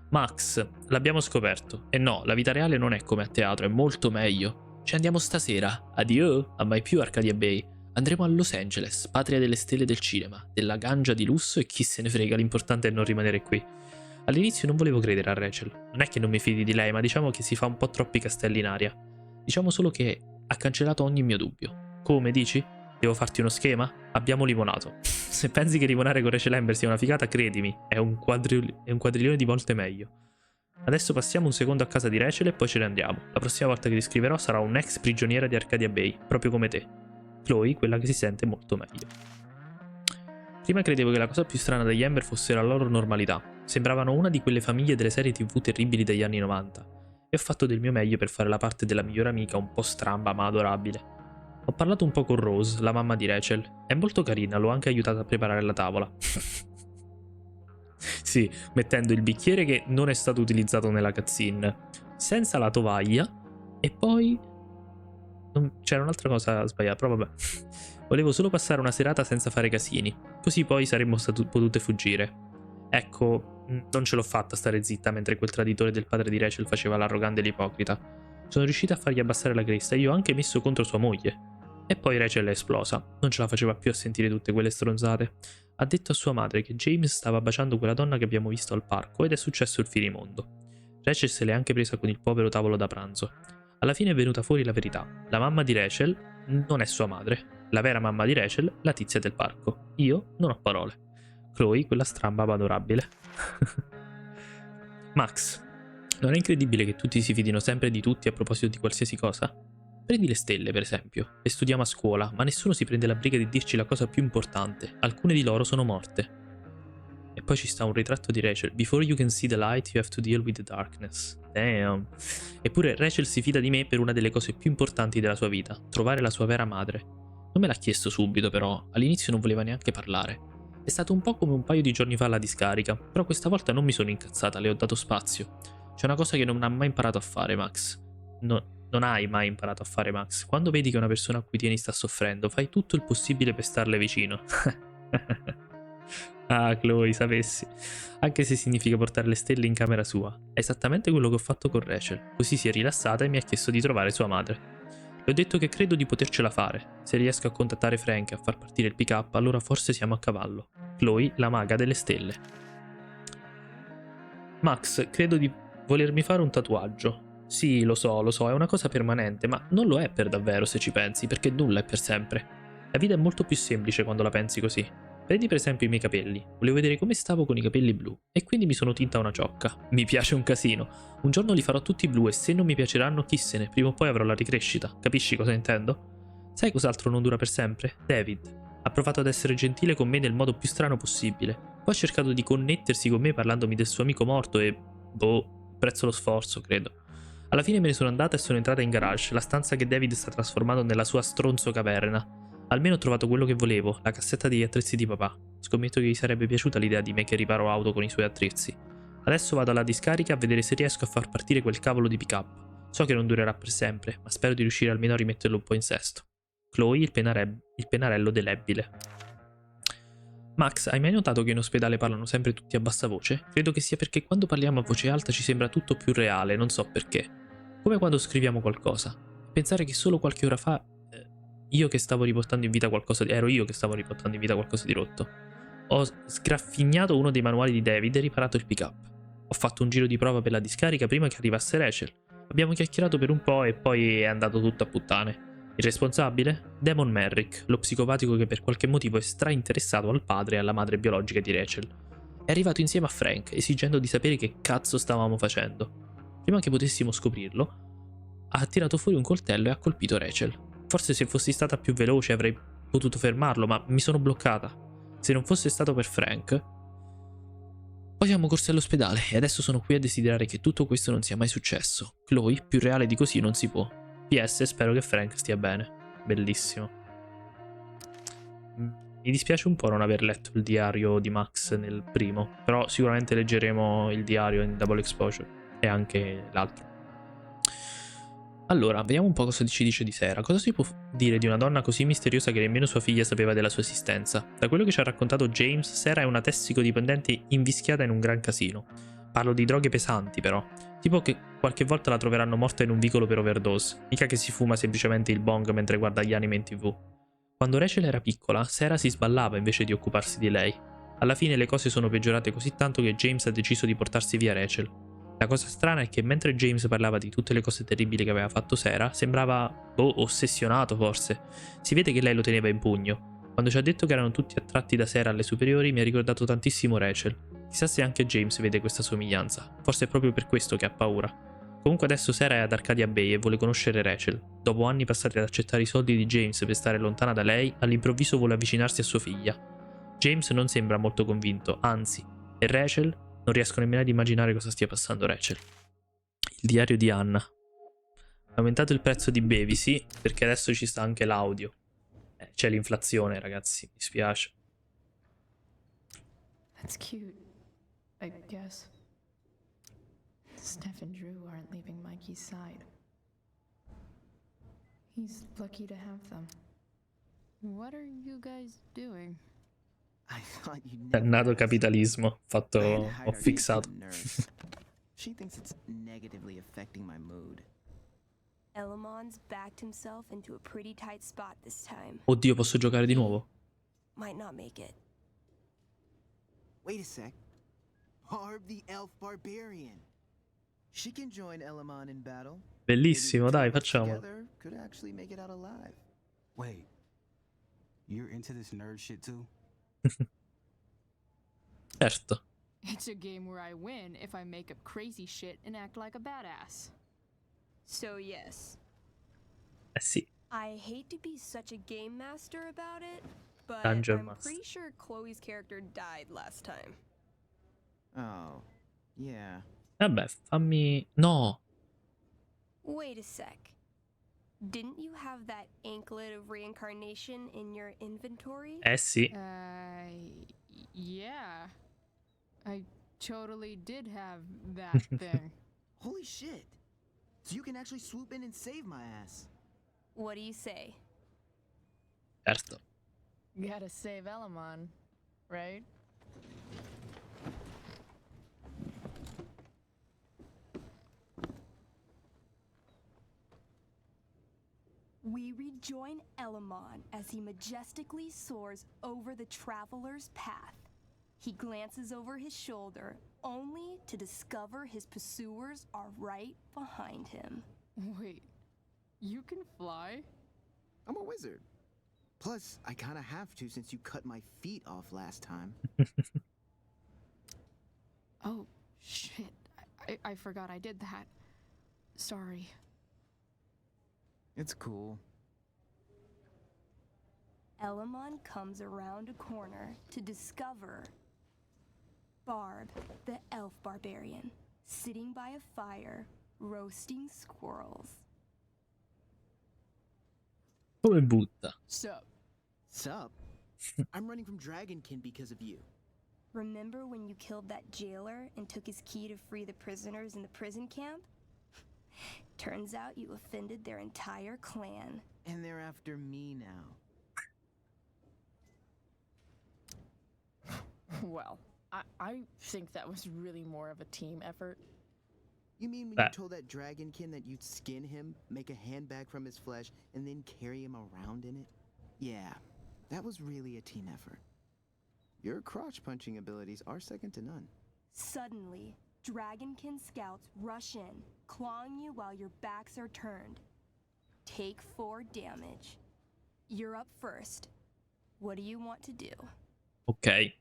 Max, l'abbiamo scoperto. E no, la vita reale non è come a teatro, è molto meglio. Ci andiamo stasera. Addio, a mai più Arcadia Bay. Andremo a Los Angeles, patria delle stelle del cinema, della gangia di lusso e chi se ne frega, l'importante è non rimanere qui. All'inizio non volevo credere a Rachel. Non è che non mi fidi di lei, ma diciamo che si fa un po' troppi castelli in aria. Diciamo solo che ha cancellato ogni mio dubbio. Come dici? Devo farti uno schema? Abbiamo limonato. Se pensi che limonare con Rachel Amber sia una figata, credimi, è un quadrilione di volte meglio. Adesso passiamo un secondo a casa di Rachel e poi ce ne andiamo. La prossima volta che ti scriverò sarà un'ex prigioniera di Arcadia Bay, proprio come te. Chloe, quella che si sente molto meglio. Prima credevo che la cosa più strana degli Amber fosse la loro normalità. Sembravano una di quelle famiglie delle serie TV terribili degli anni 90. E ho fatto del mio meglio per fare la parte della migliore amica un po' stramba ma adorabile. Ho parlato un po' con Rose, la mamma di Rachel. È molto carina, l'ho anche aiutata a preparare la tavola. Sì, mettendo il bicchiere che non è stato utilizzato nella cutscene, senza la tovaglia, e poi... C'era un'altra cosa sbagliata, però vabbè. Volevo solo passare una serata senza fare casini, così poi saremmo potute fuggire. Ecco, non ce l'ho fatta stare zitta mentre quel traditore del padre di Rachel faceva l'arrogante e l'ipocrita. Sono riuscita a fargli abbassare la cresta e io ho anche messo contro sua moglie. E poi Rachel è esplosa, non ce la faceva più a sentire tutte quelle stronzate. Ha detto a sua madre che James stava baciando quella donna che abbiamo visto al parco ed è successo il finimondo. Rachel se l'è anche presa con il povero tavolo da pranzo. Alla fine è venuta fuori la verità. La mamma di Rachel non è sua madre. La vera mamma di Rachel, la tizia del parco. Io non ho parole. Chloe, quella stramba adorabile. Max, non è incredibile che tutti si fidino sempre di tutti a proposito di qualsiasi cosa? Prendi le stelle, per esempio. Le studiamo a scuola, ma nessuno si prende la briga di dirci la cosa più importante. Alcune di loro sono morte. E poi ci sta un ritratto di Rachel. Before you can see the light, you have to deal with the darkness. Damn. Eppure Rachel si fida di me per una delle cose più importanti della sua vita, trovare la sua vera madre. Non me l'ha chiesto subito, però. All'inizio non voleva neanche parlare. È stato un po' come un paio di giorni fa alla discarica, però questa volta non mi sono incazzata, le ho dato spazio. C'è una cosa che non ha mai imparato a fare, Max. Non hai mai imparato a fare, Max. Quando vedi che una persona a cui tieni sta soffrendo, fai tutto il possibile per starle vicino. Ah, Chloe, sapessi. Anche se significa portare le stelle in camera sua. È esattamente quello che ho fatto con Rachel. Così si è rilassata e mi ha chiesto di trovare sua madre. Le ho detto che credo di potercela fare. Se riesco a contattare Frank e a far partire il pick-up, allora forse siamo a cavallo. Chloe, la maga delle stelle. Max, credo di volermi fare un tatuaggio. Sì, lo so, è una cosa permanente, ma non lo è per davvero se ci pensi, perché nulla è per sempre. La vita è molto più semplice quando la pensi così. Prendi per esempio i miei capelli. Volevo vedere come stavo con i capelli blu, e quindi mi sono tinta una ciocca. Mi piace un casino. Un giorno li farò tutti blu e se non mi piaceranno, chi se ne, prima o poi avrò la ricrescita. Capisci cosa intendo? Sai cos'altro non dura per sempre? David. Ha provato ad essere gentile con me nel modo più strano possibile. Poi ha cercato di connettersi con me parlandomi del suo amico morto e... boh, prezzo lo sforzo, credo. Alla fine me ne sono andata e sono entrata in garage, la stanza che David sta trasformando nella sua stronzo caverna. Almeno ho trovato quello che volevo, la cassetta degli attrezzi di papà. Scommetto che gli sarebbe piaciuta l'idea di me che riparo auto con i suoi attrezzi. Adesso vado alla discarica a vedere se riesco a far partire quel cavolo di pick-up. So che non durerà per sempre, ma spero di riuscire almeno a rimetterlo un po' in sesto. Chloe, il pennarello delebile. Max, hai mai notato che in ospedale parlano sempre tutti a bassa voce? Credo che sia perché quando parliamo a voce alta ci sembra tutto più reale, non so perché. Come quando scriviamo qualcosa. Pensare che solo qualche ora fa ero io che stavo riportando in vita qualcosa di rotto. Ho sgraffignato uno dei manuali di David e riparato il pick-up. Ho fatto un giro di prova per la discarica prima che arrivasse Rachel. Abbiamo chiacchierato per un po' e poi è andato tutto a puttane. Il responsabile? Damon Merrick, lo psicopatico che per qualche motivo è stra-interessato al padre e alla madre biologica di Rachel. È arrivato insieme a Frank, esigendo di sapere che cazzo stavamo facendo. Prima che potessimo scoprirlo, ha tirato fuori un coltello e ha colpito Rachel. Forse se fossi stata più veloce avrei potuto fermarlo, ma mi sono bloccata. Se non fosse stato per Frank... Poi siamo corsi all'ospedale e adesso sono qui a desiderare che tutto questo non sia mai successo. Chloe, più reale di così non si può. PS, spero che Frank stia bene. Bellissimo. Mi dispiace un po' non aver letto il diario di Max nel primo, però sicuramente leggeremo il diario in double exposure e anche l'altro. Allora, vediamo un po' cosa ci dice di Sarah. Cosa si può dire di una donna così misteriosa che nemmeno sua figlia sapeva della sua esistenza? Da quello che ci ha raccontato James, Sarah è una tossicodipendente invischiata in un gran casino. Parlo di droghe pesanti, però. Tipo che qualche volta la troveranno morta in un vicolo per overdose. Mica che si fuma semplicemente il bong mentre guarda gli anime in TV. Quando Rachel era piccola, Sarah si sballava invece di occuparsi di lei. Alla fine le cose sono peggiorate così tanto che James ha deciso di portarsi via Rachel. La cosa strana è che mentre James parlava di tutte le cose terribili che aveva fatto Sarah, sembrava, ossessionato forse. Si vede che lei lo teneva in pugno. Quando ci ha detto che erano tutti attratti da Sarah alle superiori, mi ha ricordato tantissimo Rachel. Chissà se anche James vede questa somiglianza. Forse è proprio per questo che ha paura. Comunque adesso Sarah è ad Arcadia Bay e vuole conoscere Rachel. Dopo anni passati ad accettare i soldi di James per stare lontana da lei, all'improvviso vuole avvicinarsi a sua figlia. James non sembra molto convinto, anzi. E Rachel? Non riesco nemmeno ad immaginare cosa stia passando Rachel. Il diario di Anna. Ha aumentato il prezzo di Baby, sì, perché adesso ci sta anche l'audio. C'è l'inflazione, ragazzi, mi spiace. That's cute, I guess. Steph and Drew aren't leaving Mikey's side. He's lucky to have them. What are you guys doing? I thought you'd Dannato capitalismo. Fatto. Ho fissato. She thinks it's negatively affecting my mood. Elamon's backed himself into a pretty tight spot this time. Oddio, posso giocare di nuovo? Might not make it. Wait a sec. Barb the Elf Barbarian. She can join Elamon in battle. Bellissimo, dai, facciamo. Together could actually make it out alive. Wait. You're into this nerd shit too? Certo. It's a game where I win if I make up crazy shit and act like a badass. So yes. Sì. I hate to be such a game master about it, but Dungeon I'm master. pretty sure Chloe's character died last time. Oh, yeah. Vabbè, fammi... No! Wait a sec. Didn't you have that anklet of reincarnation in your inventory? Sì. Yeah. I totally did have that thing. Holy shit. So you can actually swoop in and save my ass. What do you say? Certo. Gotta save Elamon, right? we rejoin Elamon as he majestically soars over the traveler's path. He glances over his shoulder, only to discover his pursuers are right behind him. Wait, you can fly? I'm a wizard. Plus, I kinda have to since you cut my feet off last time. Oh, shit. I forgot I did that. Sorry. It's cool. Elamon comes around a corner to discover Barb, the elf barbarian, sitting by a fire, roasting squirrels. Come butta? Sup? Sup? I'm running from Dragonkin because of you. Remember when you killed that jailer and took his key to free the prisoners in the prison camp? Turns out you offended their entire clan. And they're after me now. Well, I think that was really more of a team effort. You mean when you told that Dragonkin that you'd skin him, make a handbag from his flesh, and then carry him around in it? Yeah, that was really a team effort. Your crotch-punching abilities are second to none. Suddenly, Dragonkin scouts rush in, clawing you while your backs are turned. Take 4 damage. You're up first. What do you want to do? Ok.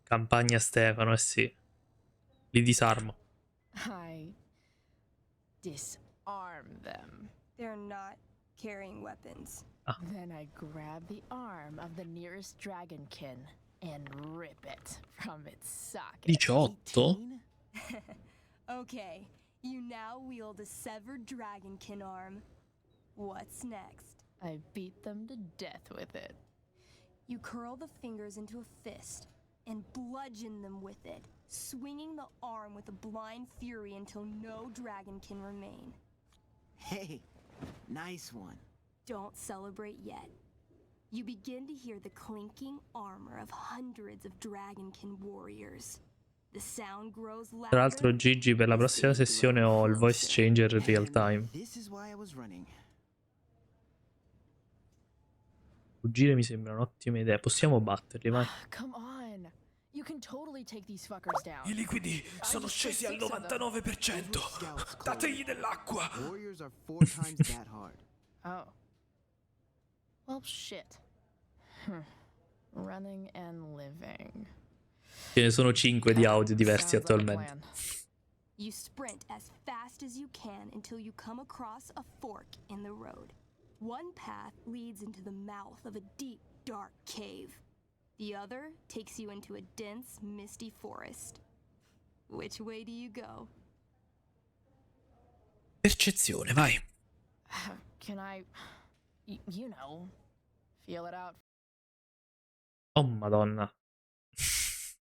Campagna Stefano, eh sì. Li disarmo. I disarm them. They're not carrying weapons. Then I grab the arm of the nearest dragonkin and rip it from its socket. 18? Okay, you now wield a severed dragonkin arm. What's next? I beat them to death with it. You curl the fingers into a fist and bludgeon them with it, swinging the arm with a blind fury until no dragonkin remain. Hey, nice one. Don't celebrate yet. You begin to hear the clinking armor of hundreds of dragonkin warriors. The sound grows louder. Tra l'altro, Gigi, per la prossima sessione ho il voice changer real time. This is why I was running. Fuggire mi sembra un'ottima idea. Possiamo batterli, vai. Come on. You can totally take these fuckers down. I liquidi sono scesi al 99%. Dategli dell'acqua. Warriors are 4 times that hard. Oh. Well, shit. Running and living. Ce ne sono 5 di audio diversi attualmente. You sprint as fast as you can until you come across a fork in the road. One path leads into the mouth of a deep, dark cave. The other takes you into a dense, misty forest. Which way do you go? Percezione, vai. Can I, you know, feel it out? Oh, madonna.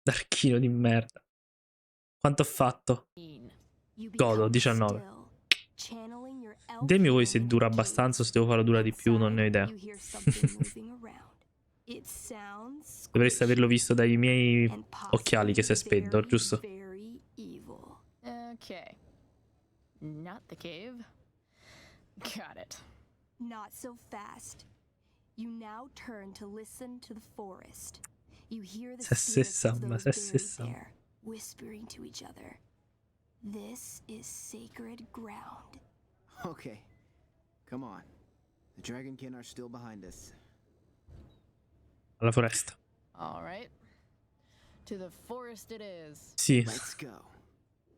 Darchino di merda. Quanto ho fatto? Godo, 19. Ditemi voi se dura abbastanza o se devo farlo durare di più, non ne ho idea. Dovreste averlo visto dai miei occhiali che si è spento, giusto? Okay. Not the cave. Got it. Not so fast. You now turn to listen to the forest. You hear the spirits of those buried there, whispering to each other. This is sacred ground. Okay, come on. The Dragonkin are still behind us. Alla foresta. All right. To the forest it is. Sì. Let's go.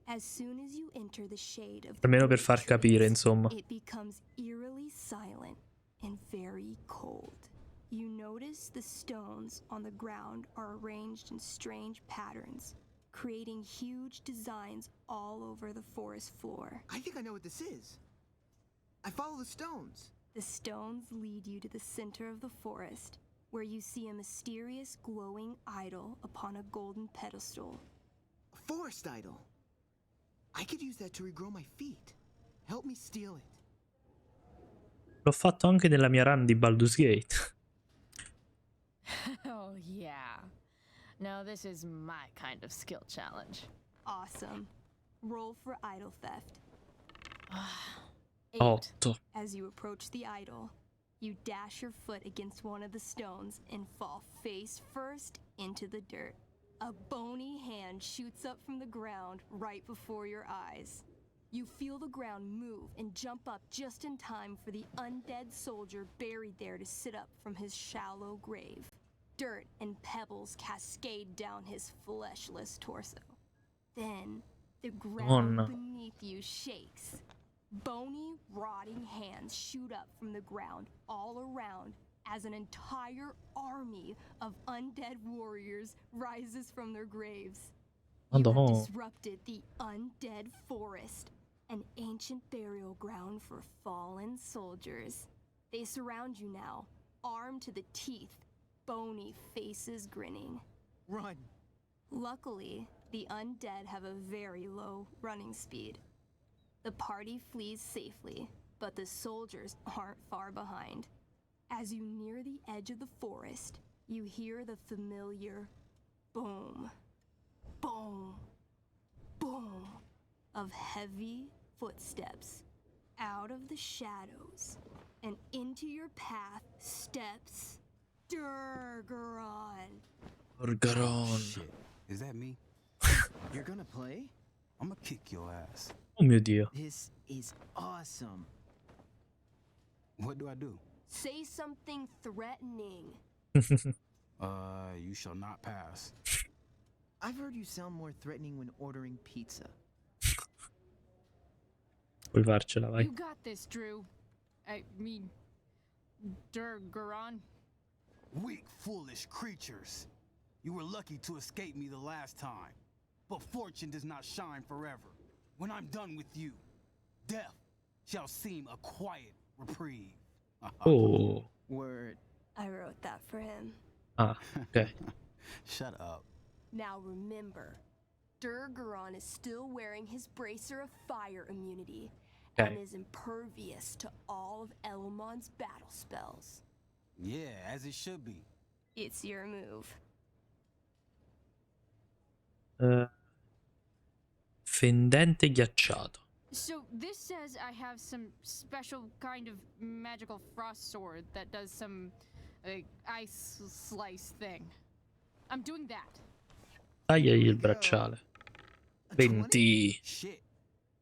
As soon as you enter the shade of Almeno per far capire, insomma. it becomes eerily silent and very cold. You notice the stones on the ground are arranged in strange patterns, creating huge designs all over the forest floor. I think I know what this is. I follow the stones. The stones lead you to the center of the forest, where you see a mysterious glowing idol upon a golden pedestal. A forest idol. I could use that to regrow my feet. Help me steal it. L'ho fatto anche nella mia run di Baldur's Gate. Oh yeah. Now this is my kind of skill challenge. Awesome. Roll for idol theft. 8. 8. As you approach the idol, you dash your foot against one of the stones and fall face first into the dirt. A bony hand shoots up from the ground right before your eyes. You feel the ground move and jump up just in time for the undead soldier buried there to sit up from his shallow grave. Dirt and pebbles cascade down his fleshless torso. Then, the ground no. beneath you shakes. Bony, rotting hands shoot up from the ground all around as an entire army of undead warriors rises from their graves. You have Madonna. disrupted the undead forest, an ancient burial ground for fallen soldiers. They surround you now, armed to the teeth, bony faces grinning. Run! Luckily, the undead have a very low running speed. The party flees safely, but the soldiers aren't far behind. As you near the edge of the forest, you hear the familiar boom, boom, boom of heavy footsteps. Out of the shadows and into your path steps Durgaron. Orgaron. Shit, is that me? You're gonna play? I'm gonna kick your ass. Oh mio Dio. This is awesome. What do I do? Say something threatening. You shall not pass. I've heard you sound more threatening when ordering pizza. Puoi farcela, vai. You got this, Drew. I mean, Durgaron. Weak, foolish creatures. You were lucky to escape me the last time. But fortune does not shine forever. When I'm done with you, death shall seem a quiet reprieve. Oh. Word. I wrote that for him. Ah, ok. Shut up. Now remember, Durgaron is still wearing his Bracer of Fire immunity and is impervious to all of Elomon's battle spells. Yeah, as it should be. It's your move. Fendente ghiacciato. So this says I have some special kind of magical frost sword that does some ice slice thing. I'm doing that. Tagliagli il bracciale. 20. Shit.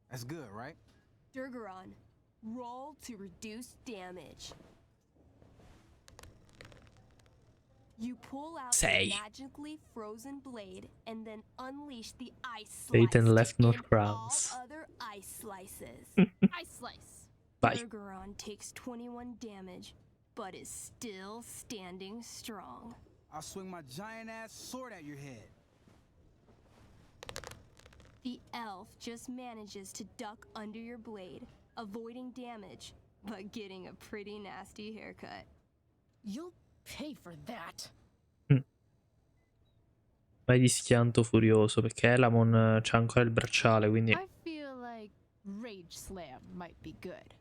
That's good, right? Durgaron, roll to reduce damage. You pull out the magically frozen blade and then unleash the ice slice. Satan left no and crowns. all other ice slices. Ice slice. Bye. Durgaron takes 21 damage, but is still standing strong. I'll swing my giant ass sword at your head. The elf just manages to duck under your blade, avoiding damage, but getting a pretty nasty haircut. You'll pay for that. Vai di schianto furioso perché Elamon c'ha ancora il bracciale, quindi I feel like Rage Slam might be good.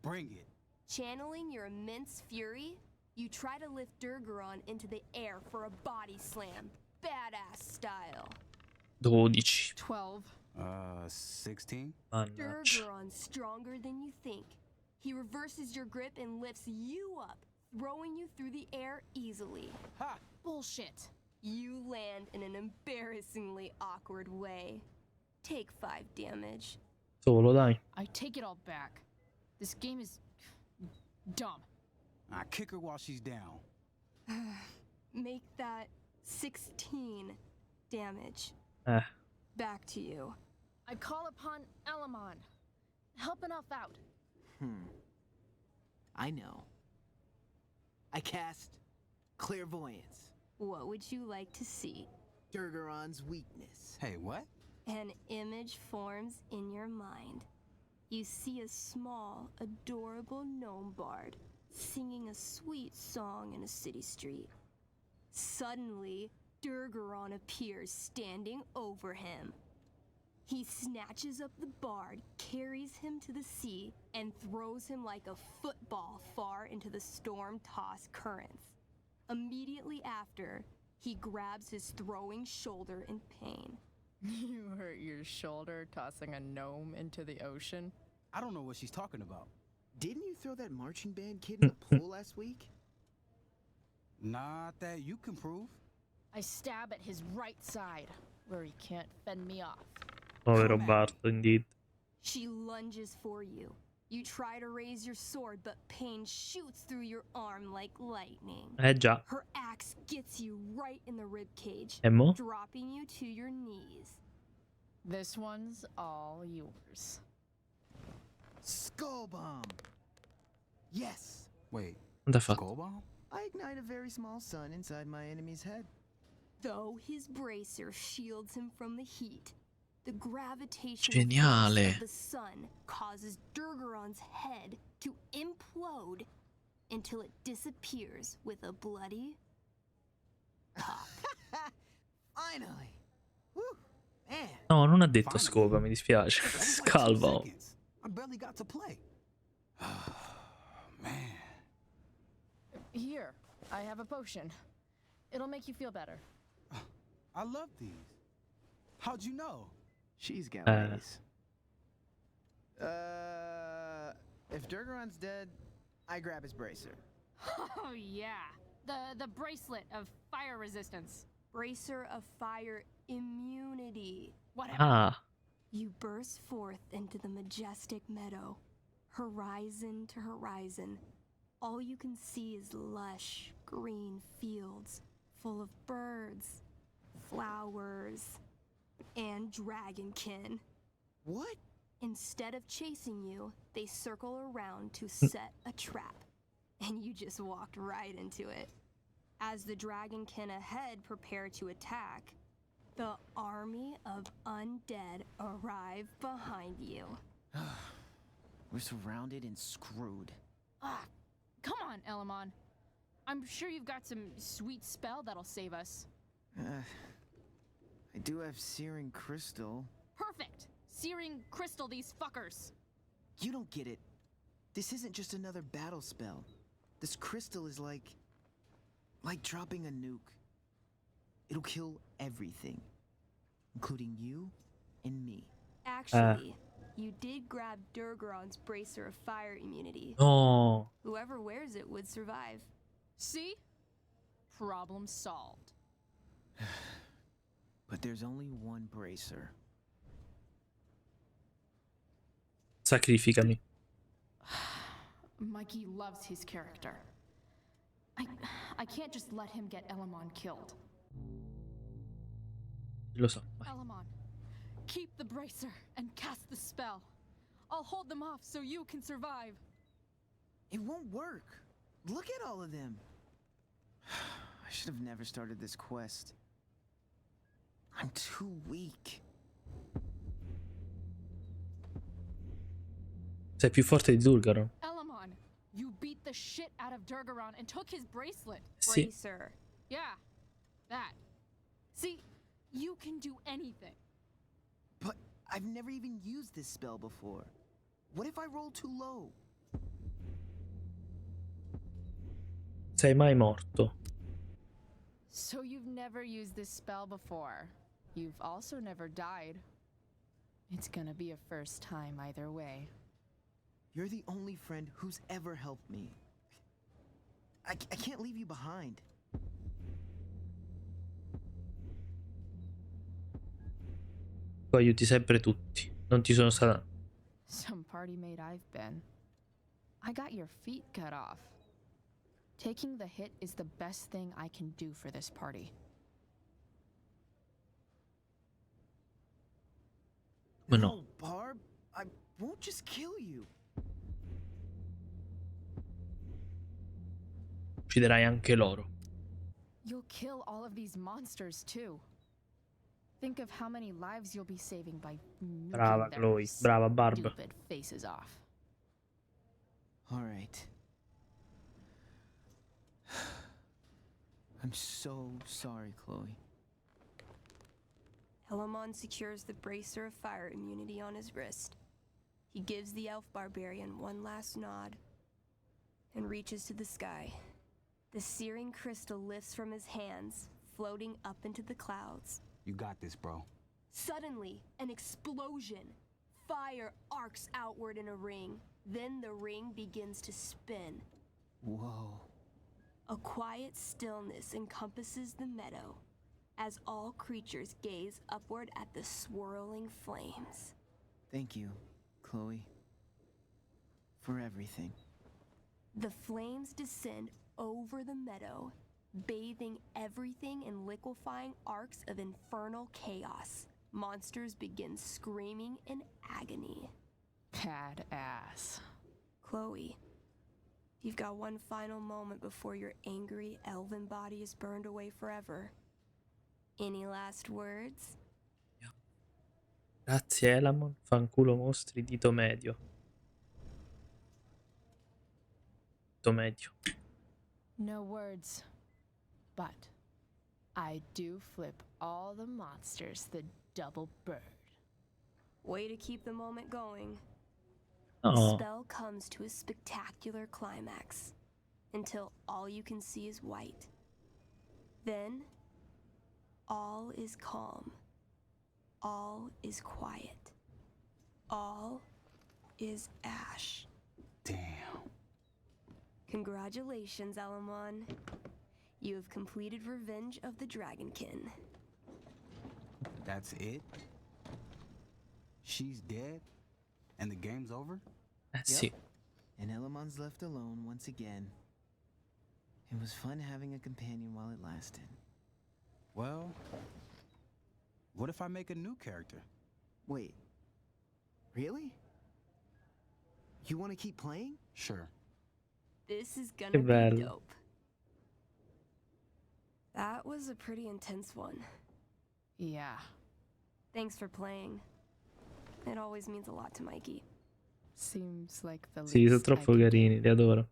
Bring it. Channeling your immense fury, you try to lift Durgaron into the air for a body slam, badass style. 12. 12. 16? Mannaggia. Durgaron's stronger than you think. He reverses your grip and lifts you up, throwing you through the air easily. Ha! Bullshit. You land in an embarrassingly awkward way. Take 5 damage. Solo, dai. I take it all back. This game is dumb. I kick her while she's down. Make that 16 damage. Back to you. I call upon Elamon. Help an elf out. I know. I cast Clairvoyance. What would you like to see? Durgaron's weakness. Hey, what? An image forms in your mind. You see a small, adorable gnome bard singing a sweet song in a city street. Suddenly, Durgaron appears standing over him. He snatches up the bard, carries him to the sea, and throws him like a football far into the storm-tossed currents. Immediately after, he grabs his throwing shoulder in pain. You hurt your shoulder tossing a gnome into the ocean? I don't know what she's talking about. Didn't you throw that marching band kid in the pool last week? Not that you can prove. I stab at his right side, where he can't fend me off. Povero Barto, indeed. She lunges for you. You try to raise your sword, but pain shoots through your arm like lightning. Già. Her axe gets you right in the rib cage, E mo? dropping you to your knees. This one's all yours. Skull bomb. Yes. Wait. Quanto ha fatto? Skull bomb? I ignite a very small sun inside my enemy's head. Though his bracer shields him from the heat, the gravitational Geniale. force of the sun causes Durgaron's head to implode until it disappears with a bloody pop. Finally. Woo. Man. No, non ha detto scopa, mi dispiace. Scalvo. I barely got to play. Man. Here, I have a potion. It'll make you feel better. I love these. How'd you know? She's got ways. If Durgaron's dead, I grab his bracer. Oh yeah, the bracelet of fire resistance. Bracer of fire immunity. Whatever. Ah. You burst forth into the majestic meadow, horizon to horizon. All you can see is lush, green fields full of birds, flowers, and dragonkin. What? Instead of chasing you, they circle around to set a trap, and you just walked right into it. As the dragonkin ahead prepare to attack, the army of undead arrive behind you. We're surrounded and screwed. Ah, come on, Elamon. I'm sure you've got some sweet spell that'll save us. I do have Searing Crystal. Perfect! Searing crystal these fuckers. You don't get it. This isn't just another battle spell. This crystal is like dropping a nuke. It'll kill everything, including you and me. Actually, you did grab Durgaron's bracer of fire immunity. No. Whoever wears it would survive. See? Problem solved. But there's only one bracer. Sacrificami. Mikey loves his character. I can't just let him get Elamon killed. Lo so. Elamon, keep the bracer and cast the spell. I'll hold them off so you can survive. It won't work. Look at all of them. I should have never started this quest. I'm too weak. Sei più forte di Durgaron. Elamon, you beat the shit out of Durgaron and took his bracelet. Sì. Bracer. Yeah, that. See, you can do anything. But I've never even used this spell before. What if I roll too low? Sei mai morto. So you've never used this spell before. You've also never died. It's gonna be a first time either way. You're the only friend who's ever helped me. I can't leave you behind. Tu aiuti sempre tutti. Non ti sono stata. Some party mate I've been. I got your feet cut off. Taking the hit is the best thing I can do for this party. No. Barb, I won't just kill you. Ucciderai anche loro. You'll kill all of these monsters too. Think of how many lives you'll be saving by Brava nuking their Chloe. Brava Barb. stupid faces off. All right. I'm so sorry, Chloe. Elamon secures the bracer of fire immunity on his wrist. He gives the elf barbarian one last nod and reaches to the sky. The searing crystal lifts from his hands, floating up into the clouds. You got this, bro. Suddenly, an explosion. fire arcs outward in a ring. Then the ring begins to spin. Whoa. A quiet stillness encompasses the meadow as all creatures gaze upward at the swirling flames. Thank you, Chloe, for everything. The flames descend over the meadow, bathing everything in liquefying arcs of infernal chaos. Monsters begin screaming in agony. Badass. Chloe, you've got one final moment before your angry elven body is burned away forever. Any last words? Grazie Elamon, fanculo mostri, dito medio. Dito medio. No words. But I do flip all the monsters the double bird. Way to keep the moment going. Oh. The spell comes to a spectacular climax until all you can see is white. Then, all is calm. All is quiet. All is ash. Damn. Congratulations, Elamon. You have completed Revenge of the Dragonkin. That's it? She's dead? And the game's over? Sì. And Elamon's left alone once again. It was fun having a companion while it lasted. Well, what if I make a new character? Wait. Really? You want to keep playing? Sure. This is Che gonna be bello. dope. That was a pretty intense one. Yeah. Thanks for playing. It always means a lot to Mikey. Seems like the Sì, sono least I troppo can do. carini, li adoro.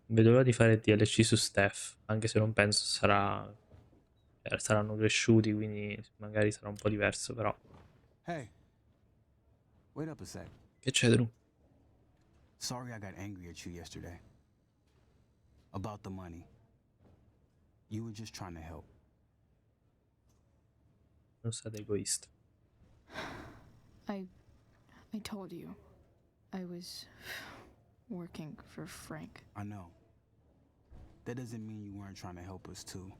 Non vedo l'ora di fare il DLC su Steph, anche se non penso saranno cresciuti, quindi magari sarà un po' diverso, però. Hey. Wait up a sec. Che c'è, Drew? Sorry I got angry at you yesterday. About the money. You were just trying to help. Non state egoista. I told you. I was working for Frank. I know. That doesn't mean you weren't trying to help us too.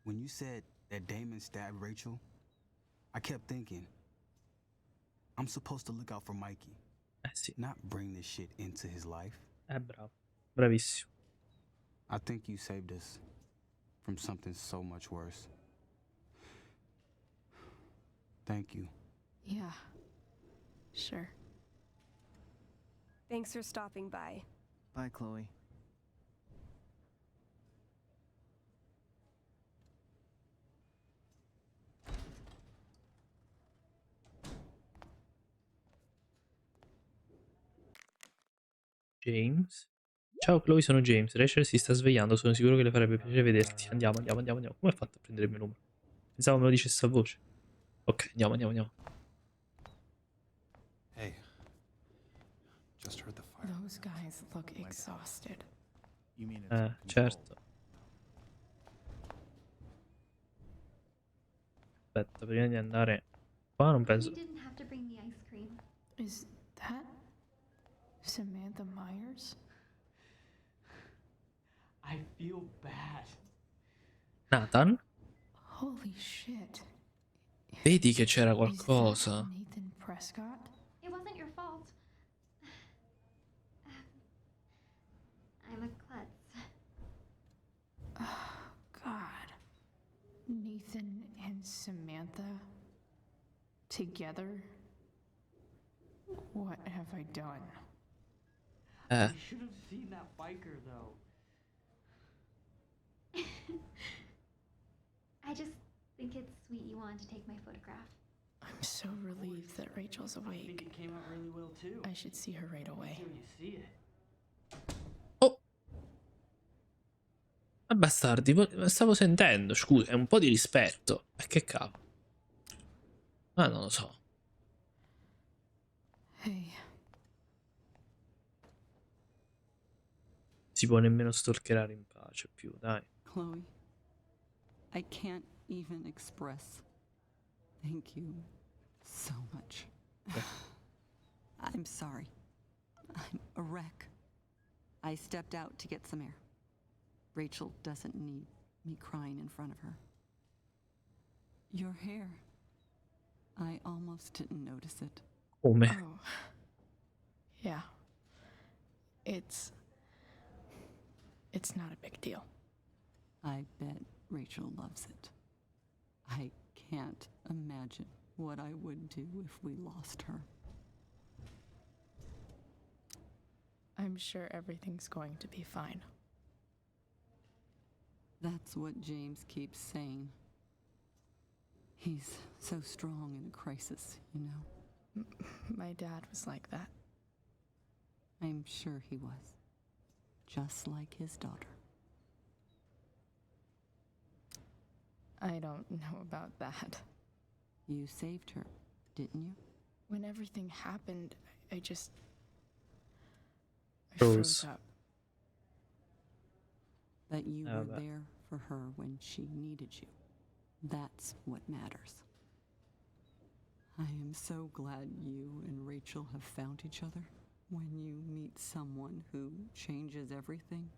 When you said that Damon stabbed Rachel, I kept thinking, I'm supposed to look out for Mikey. Sì. Not bring this shit into his life. Bravo. Bravissimo. I think you saved us from something so much worse. Thank you. Yeah. Sure. Thanks for stopping by. Bye, Chloe. James. Ciao Chloe, sono James. Rachel si sta svegliando, sono sicuro che le farebbe piacere vederti. Andiamo. Come hai fatto a prendere il mio numero? Pensavo me lo dicesse a voce. Ok, andiamo. Hey. Just heard the fire. Those guys look exhausted. You mean it's in control? Certo. Aspetta, prima di andare qua non penso. You didn't have to bring the ice cream. Is that Samantha Myers? I feel bad. Nathan? Holy shit. Vedi che c'era Is that qualcosa. Nathan Prescott? It wasn't your fault. I'm a klutz. Oh, God. Nathan and Samantha together? What have I done? I should have seen that biker though. I just think it's sweet you wanted to take my photograph. I'm so relieved that Rachel's I think awake. it came out really well too. I should see her right away. When you see it. Ma bastardi, stavo sentendo, scusa, è un po' di rispetto. E che cavolo. Ma non lo so. Hey. Si può nemmeno stalkerare in pace più, dai. Chloe, I can't even express thank you so much. I'm sorry. I'm a wreck. I stepped out to get some air. Rachel doesn't need me crying in front of her. Your hair. I almost didn't notice it. Come? Oh. Yeah. It's not a big deal. I bet Rachel loves it. I can't imagine what I would do if we lost her. I'm sure everything's going to be fine. That's what James keeps saying. He's so strong in a crisis, you know. My dad was like that. I'm sure he was. Just like his daughter. I don't know about that. You saved her, didn't you? When everything happened, I Froze. froze up. That you Oh, were but- there for her when she needed you. That's what matters. I am so glad you and Rachel have found each other. When you meet someone who changes everything,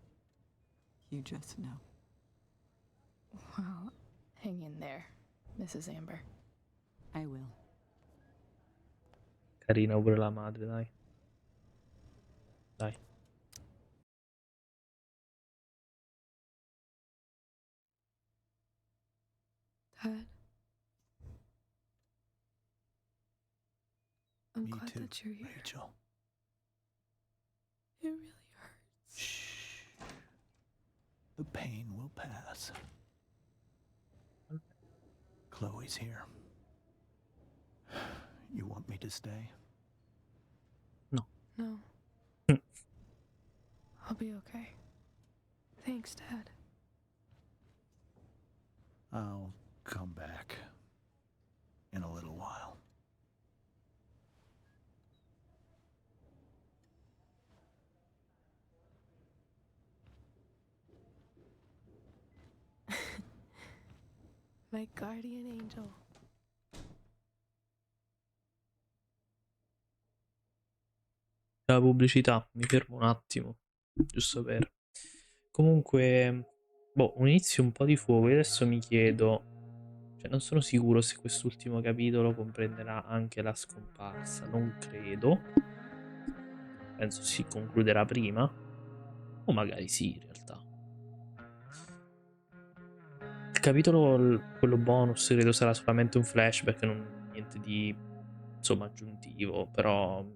you just know. Well, hang in there, Mrs. Amber. I will. Carina pure la madre, dai. Dai. Dad? I'm Me glad too, that you're here. Rachel. It really hurts. Shh. The pain will pass. Chloe's here. You want me to stay? No. I'll be okay. Thanks, Dad. I'll come back in a little while. My guardian angel. La pubblicità, mi fermo un attimo, giusto per... Comunque, boh, un inizio un po' di fuoco. Io adesso mi chiedo, cioè non sono sicuro se quest'ultimo capitolo comprenderà anche la scomparsa, non credo. Penso si concluderà prima, o magari sì, in realtà. Il capitolo, quello bonus, credo sarà solamente un flashback, niente di, insomma, aggiuntivo, però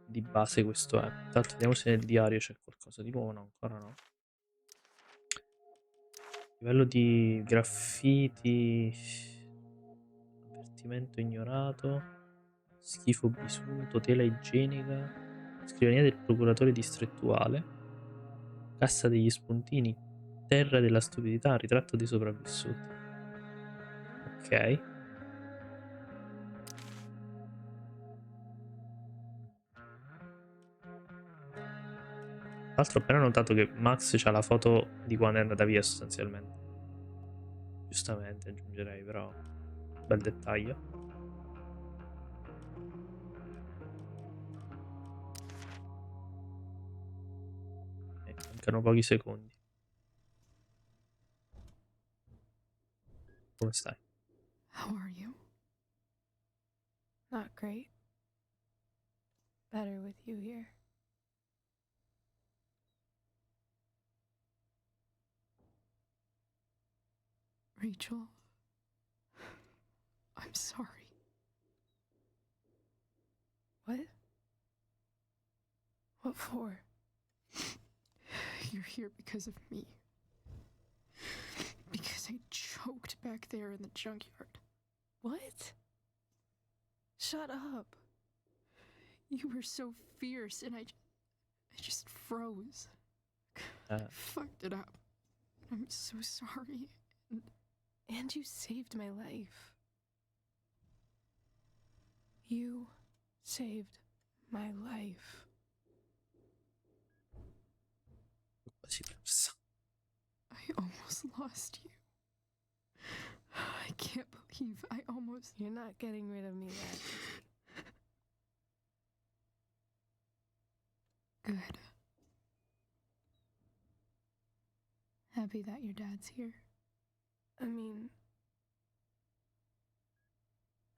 di base questo è. Tra l'altro vediamo se nel diario c'è qualcosa di nuovo. No, ancora no. Livello di graffiti, avvertimento ignorato, schifo bisunto, tela igienica, scrivania del procuratore distrettuale, cassa degli spuntini, terra della stupidità, ritratto dei sopravvissuti. Ok. Tra l'altro ho appena notato che Max c'ha la foto di quando è andata via sostanzialmente. Giustamente aggiungerei, però bel dettaglio. Mancano pochi secondi. Come stai? How are you? Not great. Better with you here. Rachel, I'm sorry. What? What for? You're here because of me. Because I choked back there in the junkyard. What? Shut up. You were so fierce and I just froze. Fucked it up. I'm so sorry. And you saved my life. You saved my life. I almost lost you. I can't believe Eve, I almost... You're not getting rid of me yet. Good. Happy that your dad's here. I mean,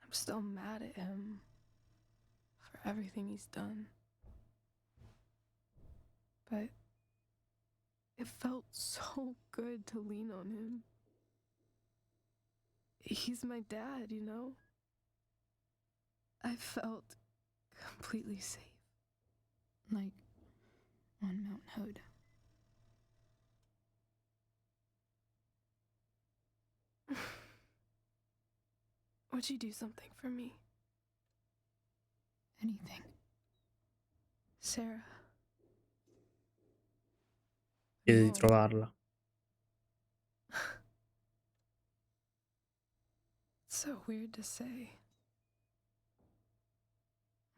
I'm still mad at him for everything he's done. But it felt so good to lean on him. He's my dad, you know? I felt completely safe. Like on Mount Hood. Would you do something for me? Anything. Sarah. Chiede di trovarla. It's so weird to say.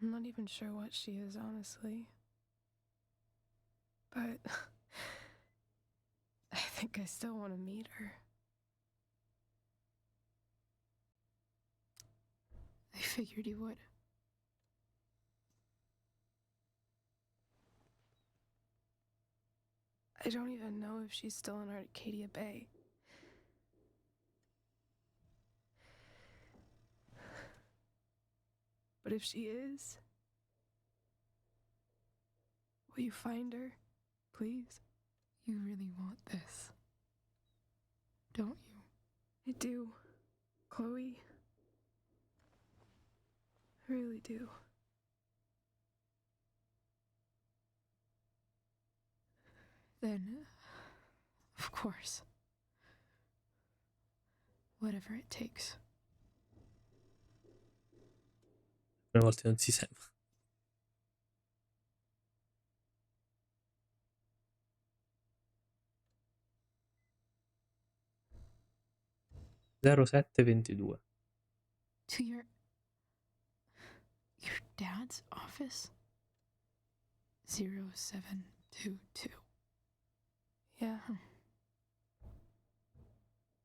I'm not even sure what she is, honestly. But I think I still want to meet her. I figured you would. I don't even know if she's still in Arcadia Bay. But if she is, will you find her, please? You really want this, don't you? I do, Chloe. I really do. Then, of course, whatever it takes. A volte non si sente. (07:22) To your dad's office? 0722. Yeah.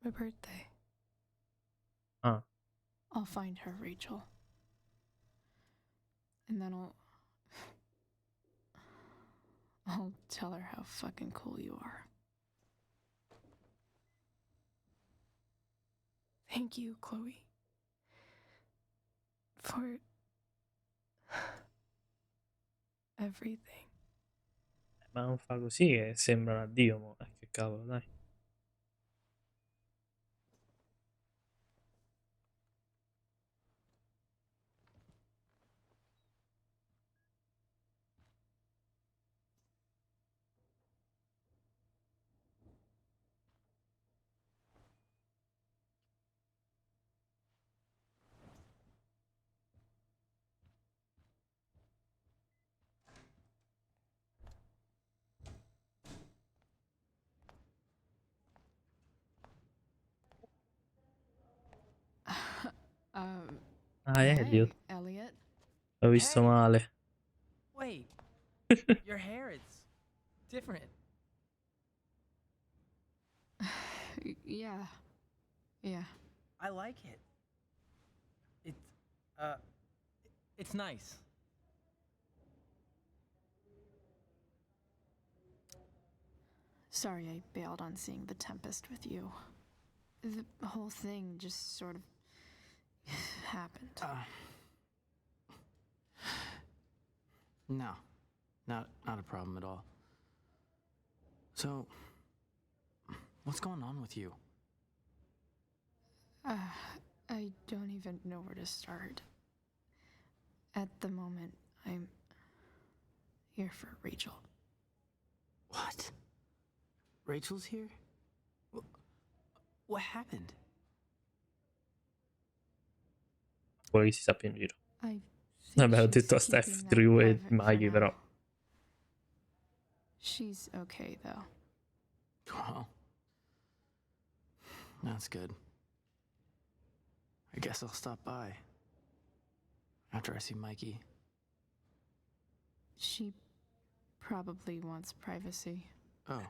My birthday. Ah. I'll find her, Rachel. And then I'll tell her how fucking cool you are. Thank you, Chloe. For everything. Ma non fa così che sembra un addio, mo. Che cavolo, dai. Ah, Elliot. Hey, Elliot. L'ho visto male. Wait. Your hair, it's different. Yeah. Yeah. I like it. It's nice. Sorry I bailed on seeing The Tempest with you. The whole thing just sort of happened. No. Not a problem at all. So, what's going on with you? I don't even know where to start. At the moment, I'm here for Rachel. What? Rachel's here? What happened? Quello che si sappia in giro. I Vabbè, ho detto a Steph, Drew e Maggie, però. She's okay, though. Well, that's good. I guess I'll stop by after I see Mikey. She probably wants privacy. Oh.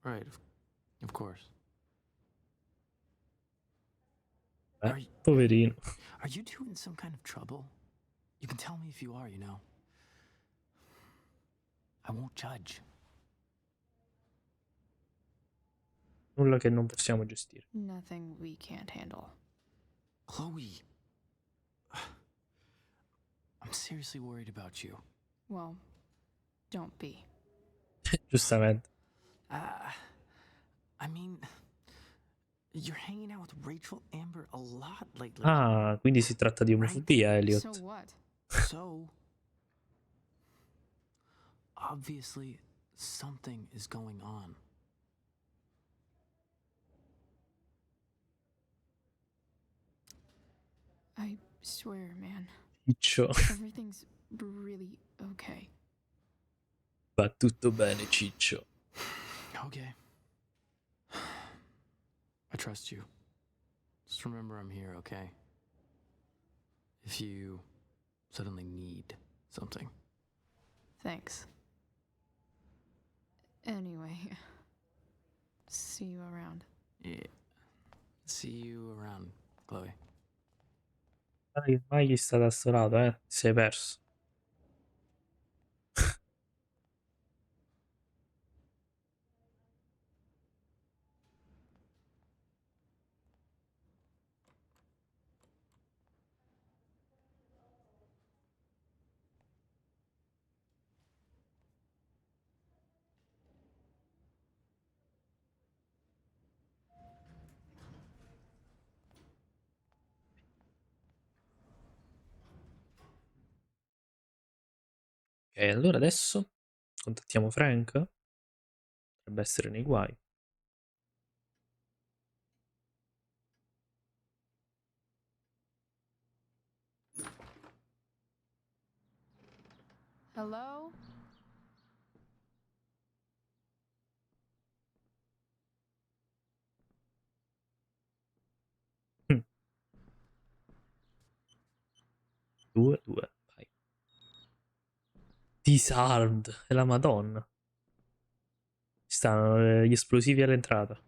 Right, of course. Poverino. Are you two in some kind of trouble? You can tell me if you are, you know. I won't judge. Nulla che non possiamo gestire. Nothing we can't handle. Chloe. I'm seriously worried about you. Well, don't be. Giustamente. I mean, you're hanging out with Rachel Amber a lot lately. Ah, quindi si tratta di omofobia, Elliot. So what? So, obviously, something is going on. I swear, man. Ciccio. Everything's really okay. Va tutto bene, Ciccio. Okay. I trust you. Just remember I'm here, okay? If you suddenly need something. Thanks. Anyway, see you around. Yeah. See you around, Chloe. Dai, mai chi sta da sto lato, Ti sei perso. Ok, allora adesso contattiamo Frank. Potrebbe essere nei guai. Hello? Due, vai. Disarmed, è la Madonna. Ci stanno gli esplosivi all'entrata.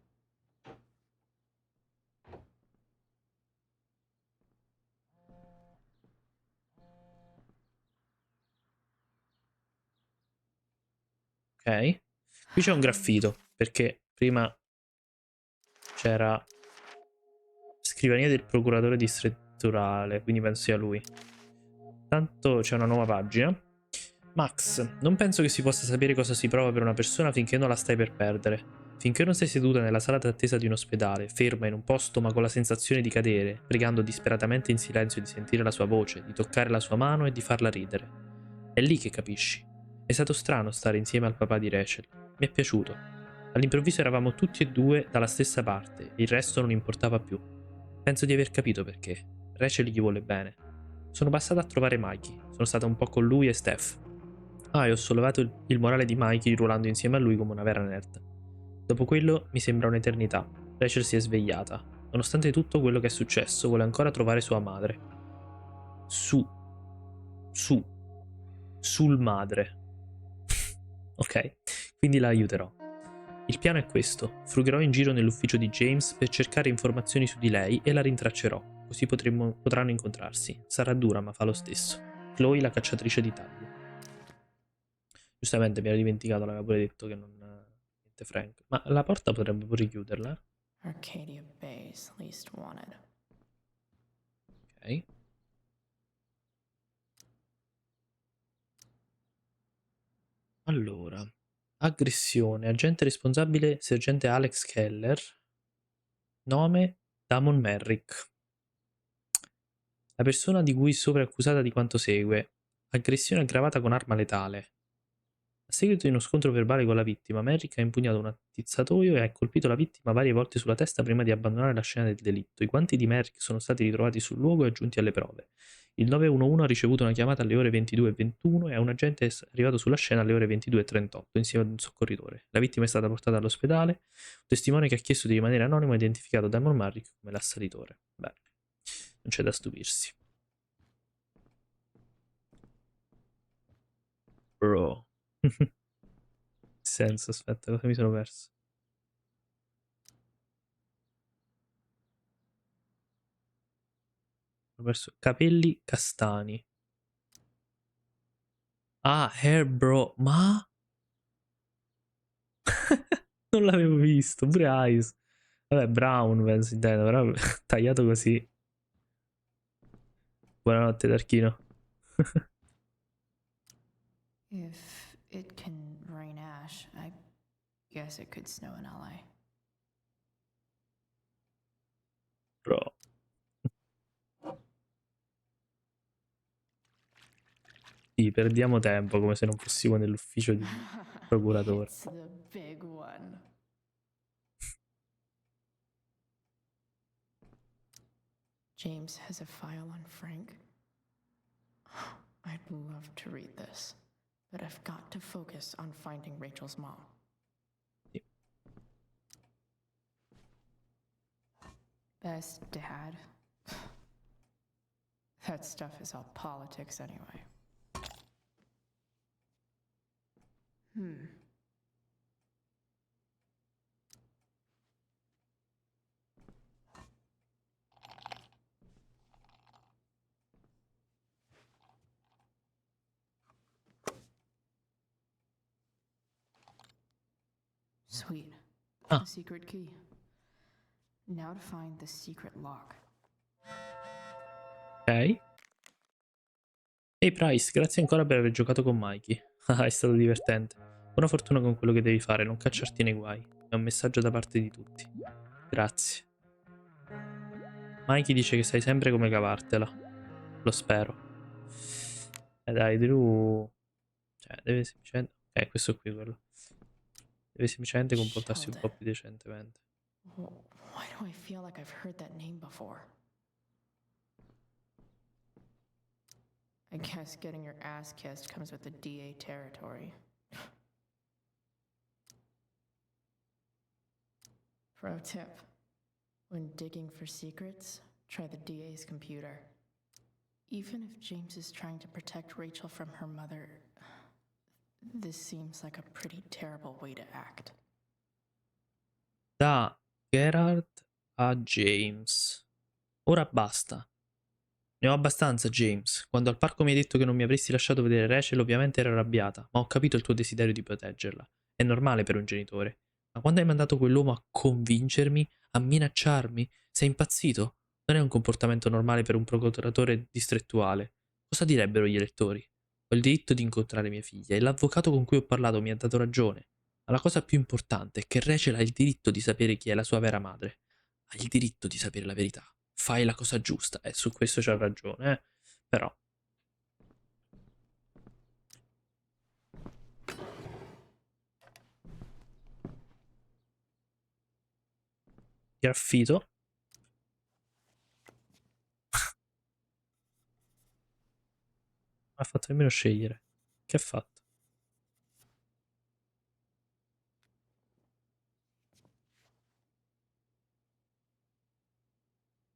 Ok. Qui c'è un graffito, perché prima c'era scrivania del procuratore distrettuale, quindi penso sia lui. Tanto c'è una nuova pagina. Max, non penso che si possa sapere cosa si prova per una persona finché non la stai per perdere. Finché non sei seduta nella sala d'attesa di un ospedale, ferma in un posto ma con la sensazione di cadere, pregando disperatamente in silenzio di sentire la sua voce, di toccare la sua mano e di farla ridere. È lì che capisci. È stato strano stare insieme al papà di Rachel. Mi è piaciuto. All'improvviso eravamo tutti e due dalla stessa parte e il resto non importava più. Penso di aver capito perché. Rachel gli vuole bene. Sono passata a trovare Mikey. Sono stata un po' con lui e Steph. E ho sollevato il morale di Mikey ruolando insieme a lui come una vera nerd. Dopo quello mi sembra un'eternità. Rachel si è svegliata. Nonostante tutto quello che è successo, vuole ancora trovare sua madre. Sul madre. Ok, quindi la aiuterò. Il piano è questo. Frugherò in giro nell'ufficio di James per cercare informazioni su di lei e la rintraccerò. Così potranno incontrarsi. Sarà dura, ma fa lo stesso. Chloe, la cacciatrice di tagli. Giustamente mi ero dimenticato, l'aveva pure detto che non... niente Frank. Ma la porta potrebbe pure chiuderla. Arcadia Bay's least wanted. Ok. Allora, aggressione, agente responsabile, sergente Alex Keller, nome Damon Merrick. La persona di cui sopra è accusata di quanto segue: aggressione aggravata con arma letale. A seguito di uno scontro verbale con la vittima, Merrick ha impugnato un attizzatoio e ha colpito la vittima varie volte sulla testa prima di abbandonare la scena del delitto. I guanti di Merrick sono stati ritrovati sul luogo e aggiunti alle prove. Il 911 ha ricevuto una chiamata alle ore 22:21 e un agente è arrivato sulla scena alle ore 22:38 insieme ad un soccorritore. La vittima è stata portata all'ospedale. Un testimone che ha chiesto di rimanere anonimo ha identificato Damon Merrick come l'assalitore. Beh, non c'è da stupirsi. Bro. Senso, aspetta, cosa mi sono perso? Capelli castani. Ah, hair bro. Ma? Non l'avevo visto. Pure Eyes. Vabbè, brown penso intendo, però tagliato così. Buonanotte, Darchino. If it can rain ash, I guess it could snow in LA. Bro. Sì, perdiamo tempo come se non fossimo nell'ufficio di procuratore. It's the big one. James has a file on Frank. I'd love to read this, but I've got to focus on finding Rachel's mom. Best dad. That stuff is all politics anyway. Sweet. The secret key. Now to find the secret lock. Ok. Ehi Price, grazie ancora per aver giocato con Mikey. Ah, è stato divertente. Buona fortuna con quello che devi fare, non cacciarti nei guai. È un messaggio da parte di tutti. Grazie. Mikey dice che sai sempre come cavartela. Lo spero. Dai, Drew... Cioè, deve semplicemente... questo qui è quello. Deve semplicemente comportarsi un po' più decentemente. Why do I feel like I've heard that name before? I guess getting your ass kissed comes with the DA territory. Pro tip. When digging for secrets, try the DA's computer. Even if James is trying to protect Rachel from her mother, this seems like a pretty terrible way to act. Da Gerard a James. Ora basta. Ne ho abbastanza, James. Quando al parco mi hai detto che non mi avresti lasciato vedere Rachel, ovviamente ero arrabbiata, ma ho capito il tuo desiderio di proteggerla. È normale per un genitore. Ma quando hai mandato quell'uomo a convincermi, a minacciarmi, sei impazzito? Non è un comportamento normale per un procuratore distrettuale. Cosa direbbero gli elettori? Ho il diritto di incontrare mia figlia e l'avvocato con cui ho parlato mi ha dato ragione. Ma la cosa più importante è che Rachel ha il diritto di sapere chi è la sua vera madre. Ha il diritto di sapere la verità. Fai la cosa giusta. Su questo c'ha ragione, Però... Graffito. Non ha fatto nemmeno scegliere. Che ha fatto?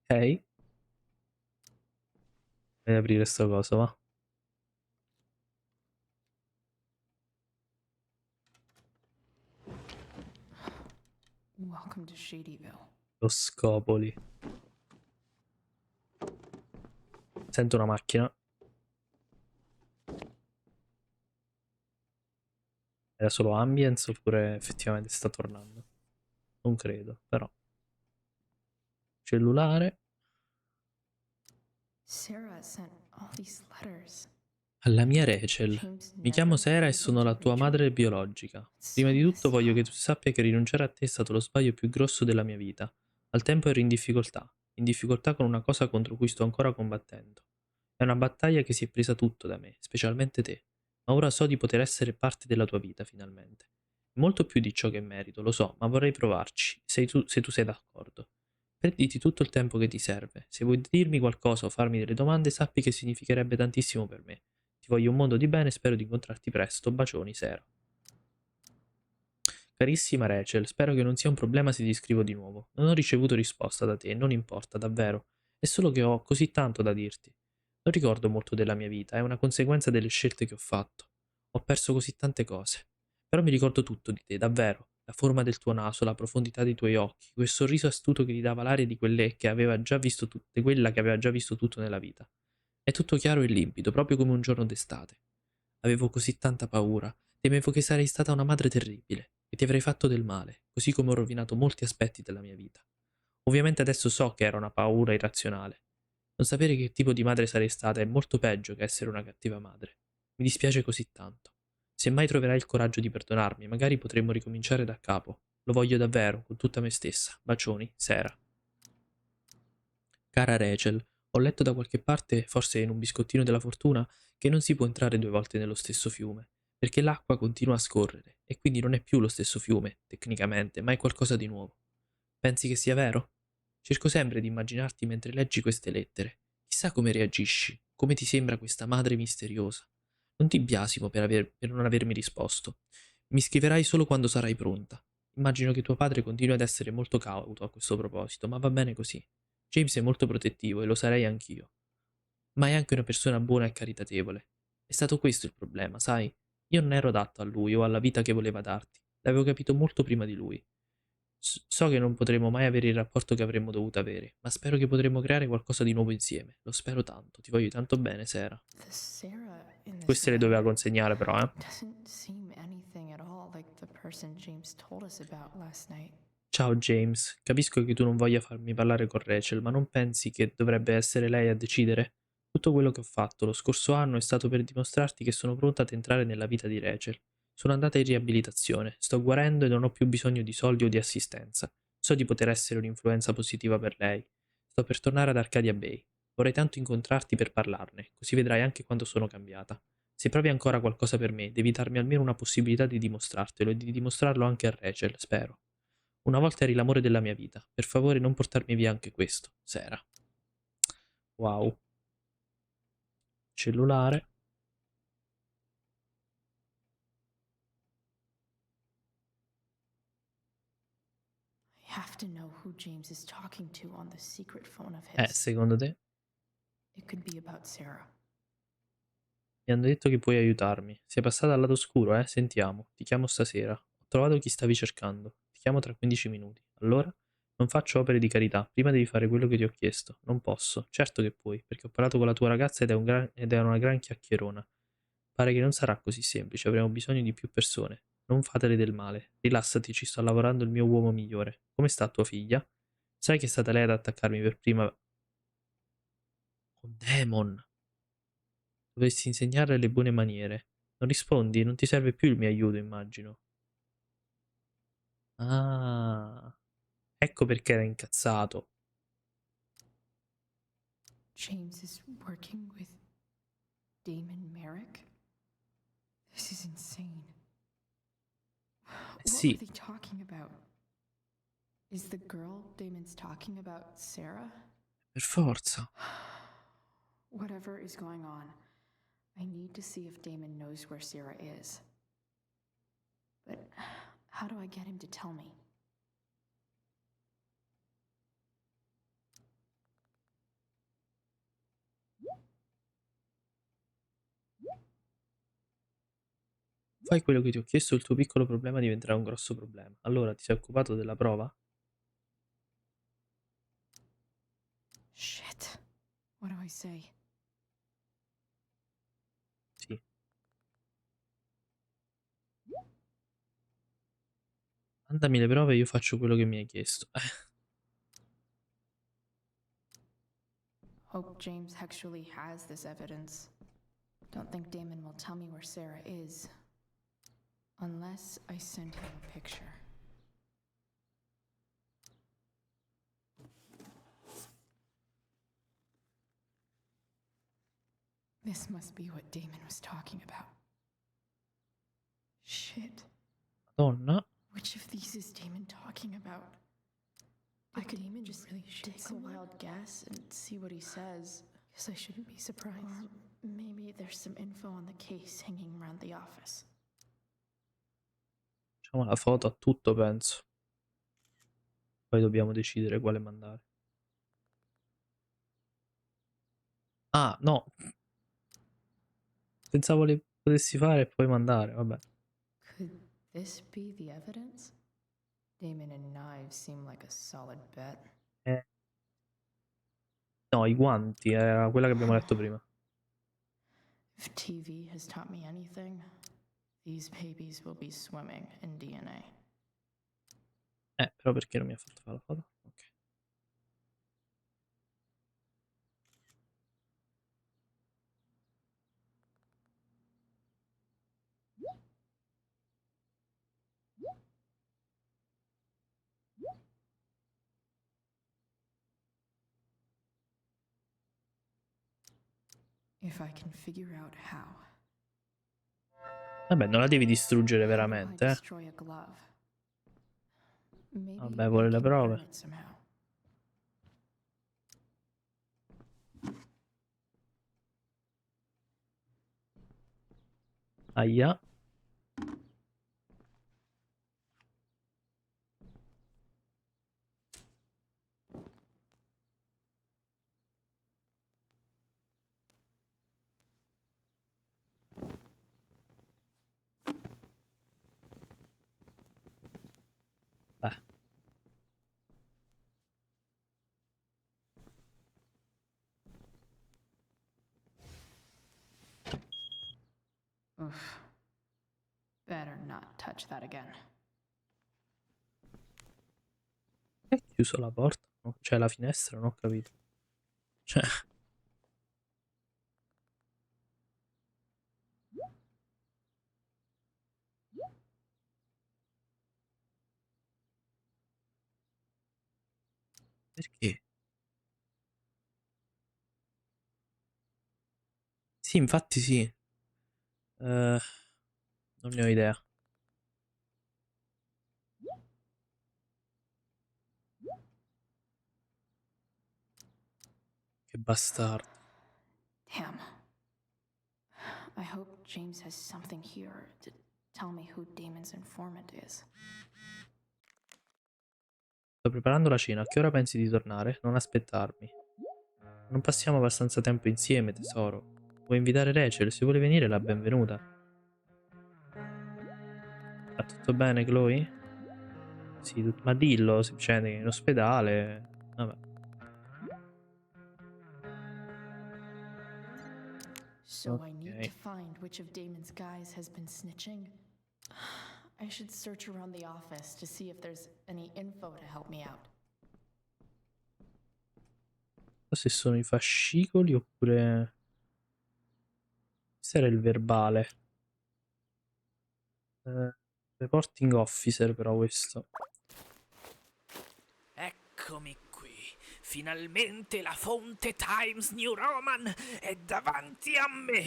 Ok. Vai ad aprire sto coso, va. Welcome to Shadyville. Lo scopoli. Sento una macchina. Era solo ambience oppure effettivamente sta tornando? Non credo, però. Cellulare. Sarah sent all these letters. Alla mia Rachel. Mi chiamo Sarah e sono la tua madre biologica. Prima di tutto voglio che tu sappia che rinunciare a te è stato lo sbaglio più grosso della mia vita. Al tempo ero in difficoltà con una cosa contro cui sto ancora combattendo. È una battaglia che si è presa tutto da me, specialmente te. Ma ora so di poter essere parte della tua vita, finalmente. Molto più di ciò che merito, lo so, ma vorrei provarci, se tu sei d'accordo. Prenditi tutto il tempo che ti serve. Se vuoi dirmi qualcosa o farmi delle domande, sappi che significherebbe tantissimo per me. Ti voglio un mondo di bene e spero di incontrarti presto. Bacioni, Sera. Carissima Rachel, spero che non sia un problema se ti scrivo di nuovo. Non ho ricevuto risposta da te, non importa, davvero. È solo che ho così tanto da dirti. Non ricordo molto della mia vita, è una conseguenza delle scelte che ho fatto. Ho perso così tante cose. Però mi ricordo tutto di te, davvero. La forma del tuo naso, la profondità dei tuoi occhi, quel sorriso astuto che gli dava l'aria di quella che aveva già visto tutto nella vita. È tutto chiaro e limpido, proprio come un giorno d'estate. Avevo così tanta paura, temevo che sarei stata una madre terribile, che ti avrei fatto del male, così come ho rovinato molti aspetti della mia vita. Ovviamente adesso so che era una paura irrazionale. Non sapere che tipo di madre sarei stata è molto peggio che essere una cattiva madre. Mi dispiace così tanto. Se mai troverai il coraggio di perdonarmi, magari potremmo ricominciare da capo. Lo voglio davvero, con tutta me stessa. Bacioni, Sera. Cara Rachel, ho letto da qualche parte, forse in un biscottino della fortuna, che non si può entrare 2 volte nello stesso fiume, perché l'acqua continua a scorrere, e quindi non è più lo stesso fiume, tecnicamente, ma è qualcosa di nuovo. Pensi che sia vero? Cerco sempre di immaginarti mentre leggi queste lettere. Chissà come reagisci, come ti sembra questa madre misteriosa. Non ti biasimo per non avermi risposto. Mi scriverai solo quando sarai pronta. Immagino che tuo padre continui ad essere molto cauto a questo proposito, ma va bene così. James è molto protettivo e lo sarei anch'io. Ma è anche una persona buona e caritatevole. È stato questo il problema, sai? Io non ero adatto a lui o alla vita che voleva darti. L'avevo capito molto prima di lui. So che non potremo mai avere il rapporto che avremmo dovuto avere, ma spero che potremo creare qualcosa di nuovo insieme. Lo spero tanto. Ti voglio tanto bene, Sera. The Sarah in this Queste le doveva consegnare, però, doesn't seem anything at all like the person James told us about last night. Ciao James, capisco che tu non voglia farmi parlare con Rachel, ma non pensi che dovrebbe essere lei a decidere? Tutto quello che ho fatto lo scorso anno è stato per dimostrarti che sono pronta ad entrare nella vita di Rachel. Sono andata in riabilitazione, sto guarendo e non ho più bisogno di soldi o di assistenza. So di poter essere un'influenza positiva per lei. Sto per tornare ad Arcadia Bay. Vorrei tanto incontrarti per parlarne, così vedrai anche quanto sono cambiata. Se provi ancora qualcosa per me, devi darmi almeno una possibilità di dimostrartelo e di dimostrarlo anche a Rachel, spero. Una volta eri l'amore della mia vita. Per favore non portarmi via anche questo. Sera. Wow. Cellulare. I have to know who James is talking to on the secret phone of his. Secondo te? It could be about Sarah. Mi hanno detto che puoi aiutarmi. Sei passata al lato oscuro, eh? Sentiamo. Ti chiamo stasera. Ho trovato chi stavi cercando. Ti chiamo tra 15 minuti. Allora? Non faccio opere di carità. Prima devi fare quello che ti ho chiesto. Non posso. Certo che puoi, perché ho parlato con la tua ragazza ed è una gran chiacchierona. Pare che non sarà così semplice. Avremo bisogno di più persone. Non fatele del male. Rilassati, ci sto lavorando il mio uomo migliore. Come sta tua figlia? Sai che è stata lei ad attaccarmi per prima. Con Demon. Dovresti insegnarle le buone maniere. Non rispondi? Non ti serve più il mio aiuto, immagino. Ah, ecco perché era incazzato. James is working with Damon Merrick? This is insane. What Sì. are they talking about? Is the girl Damon's talking about Sarah? Per forza. Whatever is going on, I need to see if Damon knows where Sarah is. But how do I get him to tell me? Fai quello che ti ho chiesto, il tuo piccolo problema diventerà un grosso problema. Allora, ti sei occupato della prova? Shit. What do I say? Sì. Mandami le prove e io faccio quello che mi hai chiesto. Hope James actually has this evidence. Don't think Damon will tell me where Sarah is. Unless I send him a picture. This must be what Damon was talking about. Shit. Madonna. Which of these is Damon talking about? I could Damon just really take a wild guess and see what he says. Guess I shouldn't be surprised. Or maybe there's some info on the case hanging around the office. Facciamo la foto a tutto, penso. Poi dobbiamo decidere quale mandare. Ah, no. Pensavo le potessi fare e poi mandare, vabbè. Could this be the evidence? Damon and knives seem like a solid bet. No, i guanti, era quella che abbiamo letto prima. If TV has taught me anything, these babies will be swimming in DNA. Però perché non mi ha fatto fare la foto? Ok. If I can figure out how. Vabbè, non la devi distruggere How do I veramente, destroy a glove? Maybe Vabbè, vuole le I can burn prove. it somehow. Aia. Oof. Better not touch that again. Hai chiuso la porta? No, cioè la finestra, non ho capito. Cioè... Perché? Sì, infatti sì. Non ne ho idea. Che bastardo. Damn. I hope James has something here to tell me who Damon's informant is. Sto preparando la cena. A che ora pensi di tornare? Non aspettarmi. Non passiamo abbastanza tempo insieme, tesoro. Vuoi invitare Rachel? Se vuole venire, la benvenuta. Va tutto bene, Chloe? Sì, ma dillo, semplicemente che è in ospedale. Vabbè. So I need to find which of Damon's guys has been snitching. I should search around the office to see if there's any info to help me out. Non so se sono i fascicoli oppure... Questo era il verbale. Reporting officer però questo. Eccomi qui. Finalmente la fonte Times New Roman è davanti a me.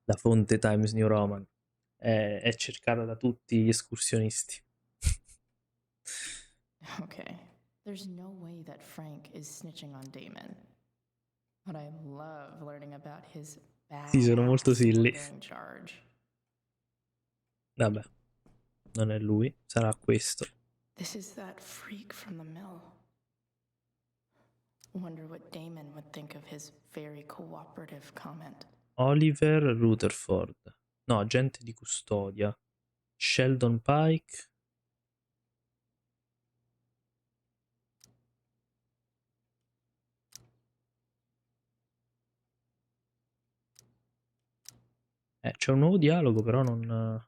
La fonte Times New Roman. È cercata da tutti gli escursionisti. Okay, there's no way that Frank is snitching on Damon. But I love learning about his Sì, sono molto silly. badass charge. Vabbè, non è lui, sarà questo. This is that freak from the mill. Wonder what Damon would think of his very cooperative comment. Oliver Rutherford. No, agente di custodia. Sheldon Pike. C'è un nuovo dialogo, però non...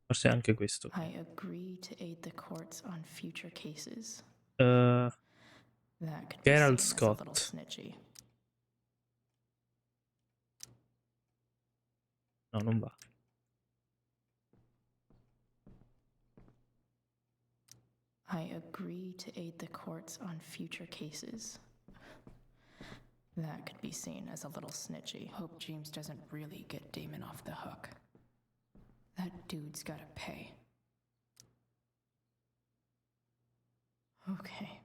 Forse anche questo. I agree to aid the courts on future cases. That could be Gerald seen as a little Scott. snitchy. No, non va. I agree to aid the courts on future cases. That could be seen as a little snitchy. Hope James doesn't really get Damon off the hook. That dude's gotta pay. Okay.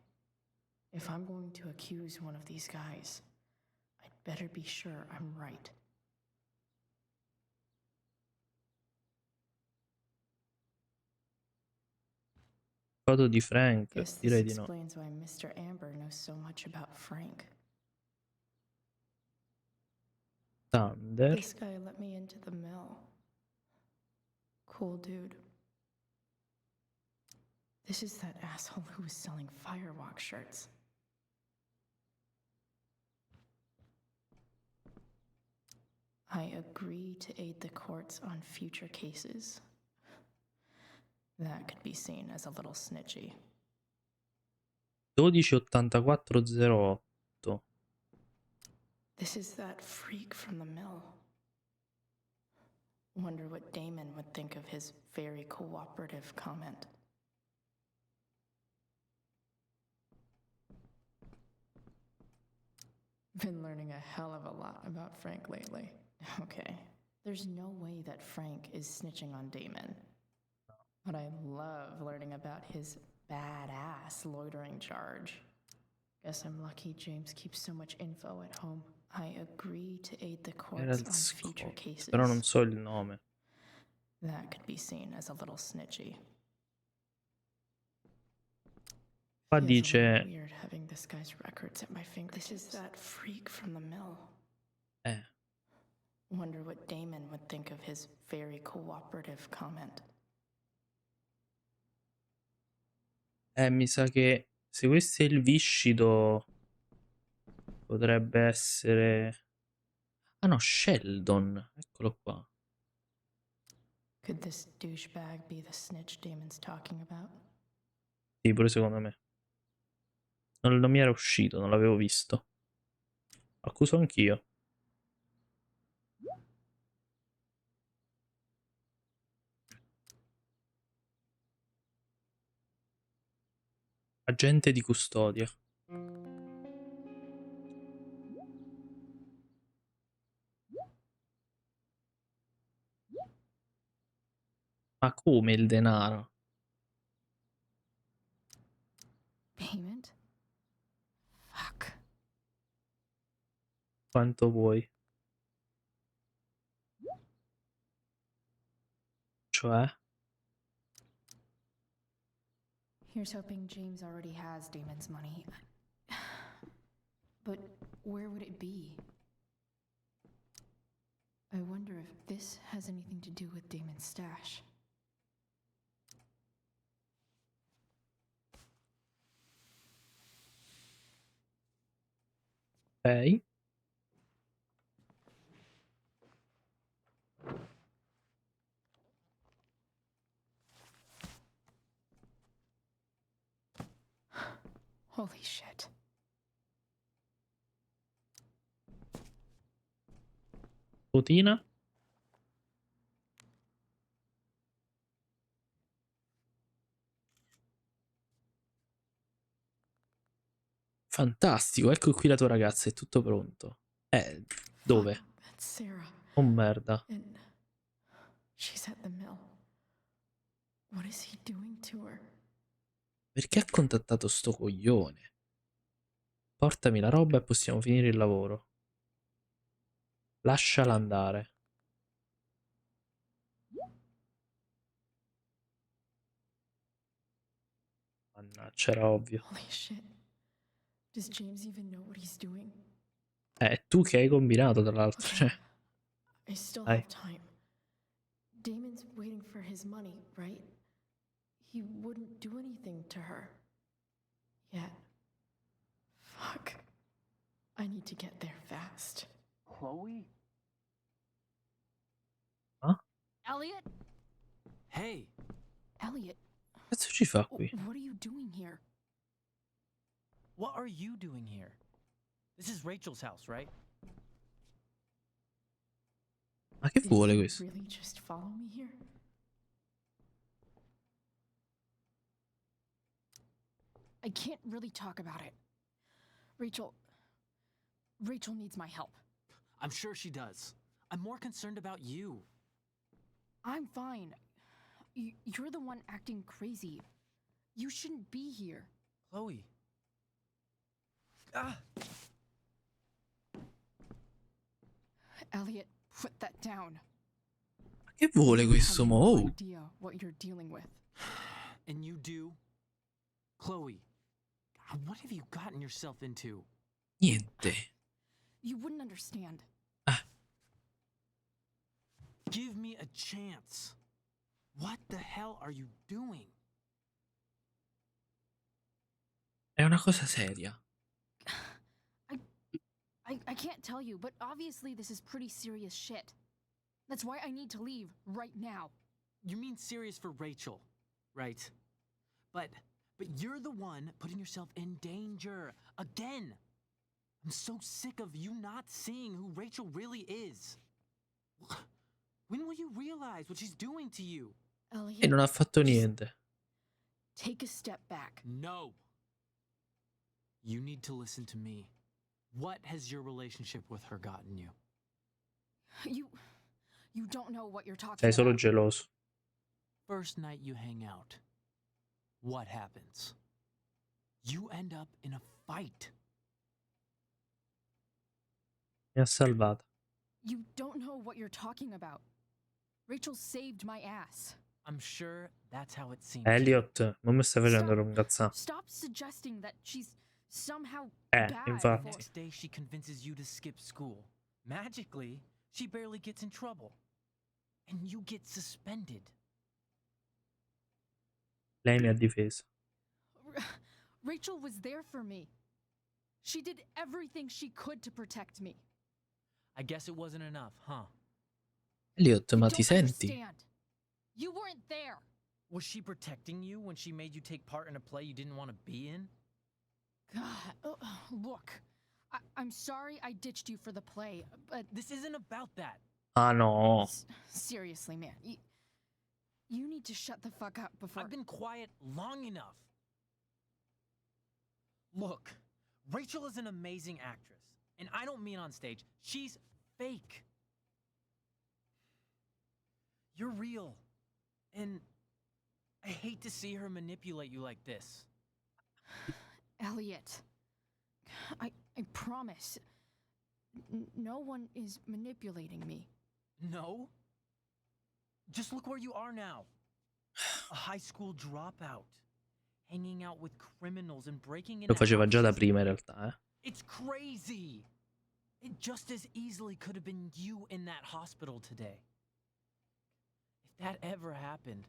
If I'm going to accuse one of these guys, I'd better be sure I'm right. foto di Frank? Guess this Direi di no. explains why Mr. Amber knows so much about Frank. Thunder. This guy let me into the mill. Cool dude. This is that asshole who was selling Firewalk shirts. I agree to aid the courts on future cases. That could be seen as a little snitchy. 128408. This is that freak from the mill. Wonder what Damon would think of his very cooperative comment. Been learning a hell of a lot about Frank lately. Okay, there's no way that Frank is snitching on Damon. But I love learning about his badass loitering charge. Guess I'm lucky James keeps so much info at home. I agree to aid the Era courts il on Scott, future cases. però non so il nome. That could be seen as a little snitchy. Qua Feels a dice little weird having this guy's records at my fingertips. This is that freak from the mill. Wonder what Damon would think of his very cooperative comment. Mi sa che se questo è il viscido potrebbe essere... Ah no, Sheldon. Eccolo qua. Could this douchebag be the snitch Damon's talking about? Sì, pure secondo me. Non mi era uscito, non l'avevo visto. Accuso anch'io. Agente di custodia. Ma come il denaro? Payment? Fuck. Quanto vuoi? Cioè? Here's hoping James already has Damon's money. But where would it be? I wonder if this has anything to do with Damon's stash. Ok. Holy shit. Putina. Fantastico, ecco qui la tua ragazza, è tutto pronto. Dove? That's Sarah. Oh merda. And she's at the mill. What is he doing to her? Perché ha contattato sto coglione? Portami la roba e possiamo finire il lavoro. Lasciala andare. Mannaggia, era ovvio. Holy shit. Does James even know what he's doing? Tu che hai combinato tra l'altro, Okay. cioè. I still Dai. have time. Damon's waiting for his money, right? He wouldn't do anything to her. Yet. Fuck. I need to get there fast. Chloe? Elliot? Hey! Elliot, Che cazzo ci fa qui? what are you doing here? What are you doing here? This is Rachel's house, right? Ma che Did vuole you questo? really just follow me here? I can't really talk about it. Rachel needs my help. I'm sure she does. I'm more concerned about you. I'm fine. You're the one acting crazy. You shouldn't be here. Chloe. Ah! Elliot, put that down. Ma che vuole questo I have mo? no idea what you're dealing with. And you do? Chloe, God, what have you gotten yourself into? Niente. You wouldn't understand. Give me a chance. What the hell are you doing? È una cosa seria. I can't tell you, but obviously this is pretty serious shit. That's why I need to leave right now. You mean serious for Rachel, right? But you're the one putting yourself in danger again. I'm so sick of you not seeing who Rachel really is. When will you realize what she's doing to you? E non ha fatto niente. Take a step back. No. You need to listen to me. What has your relationship with her gotten you? You don't know what you're talking Sei solo about. geloso. First night you hang out, what happens? You end up in a fight. Mi ha salvato. You don't know what you're talking about. Rachel saved my ass. I'm sure that's how it seems. Elliot, non mi stai facendo lungazzare. Stop suggesting that she's somehow bad. Infatti. Next day she convinces you to skip school. Magically, she barely gets in trouble. And you get suspended. Lei mi ha difeso. Rachel was there for me. She did everything she could to protect me. I guess it wasn't enough, huh? Elliot, ma You ti don't senti? understand. You weren't there. Was she protecting you when she made you take part in a play you didn't want to be in? God, look. I'm sorry I ditched you for the play, but this isn't about that. Ah no. Seriously, man. You need to shut the fuck up before. I've been quiet long enough. Look, Rachel is an amazing actress, and I don't mean on stage. She's fake. You're real, and I hate to see her manipulate you like this. Elliot, I promise. No one is manipulating me. No? Just look where you are now. A high school dropout. Hanging out with criminals and breaking Lo into faceva già da houses. prima in realtà, eh. It's crazy. It just as easily could have been you in that hospital today. If that ever happened.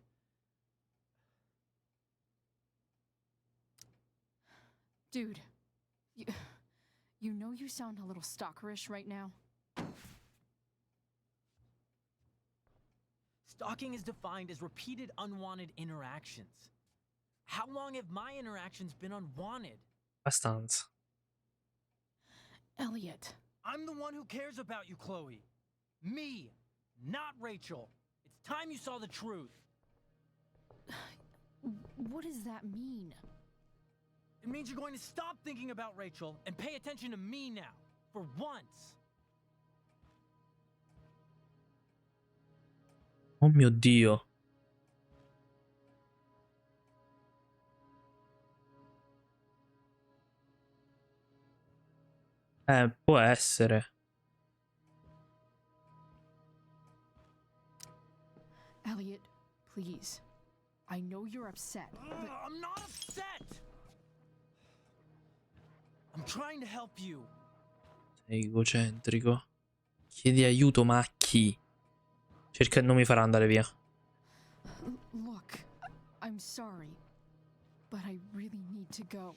Dude, you know you sound a little stalkerish right now. Stalking is defined as repeated unwanted interactions. How long have my interactions been unwanted? Abbastanza. Elliot. I'm the one who cares about you, Chloe. Me, not Rachel. It's time you saw the truth. What does that mean? It means you're going to stop thinking about Rachel and pay attention to me now, for once. Oh mio Dio. Può essere. Elliot, please. I know you're upset, but... I'm not upset! I'm trying to help you. Sei egocentrico. Chiedi aiuto, ma a chi? Cerca, non mi farà andare via. Look, I'm sorry, but I really need to go.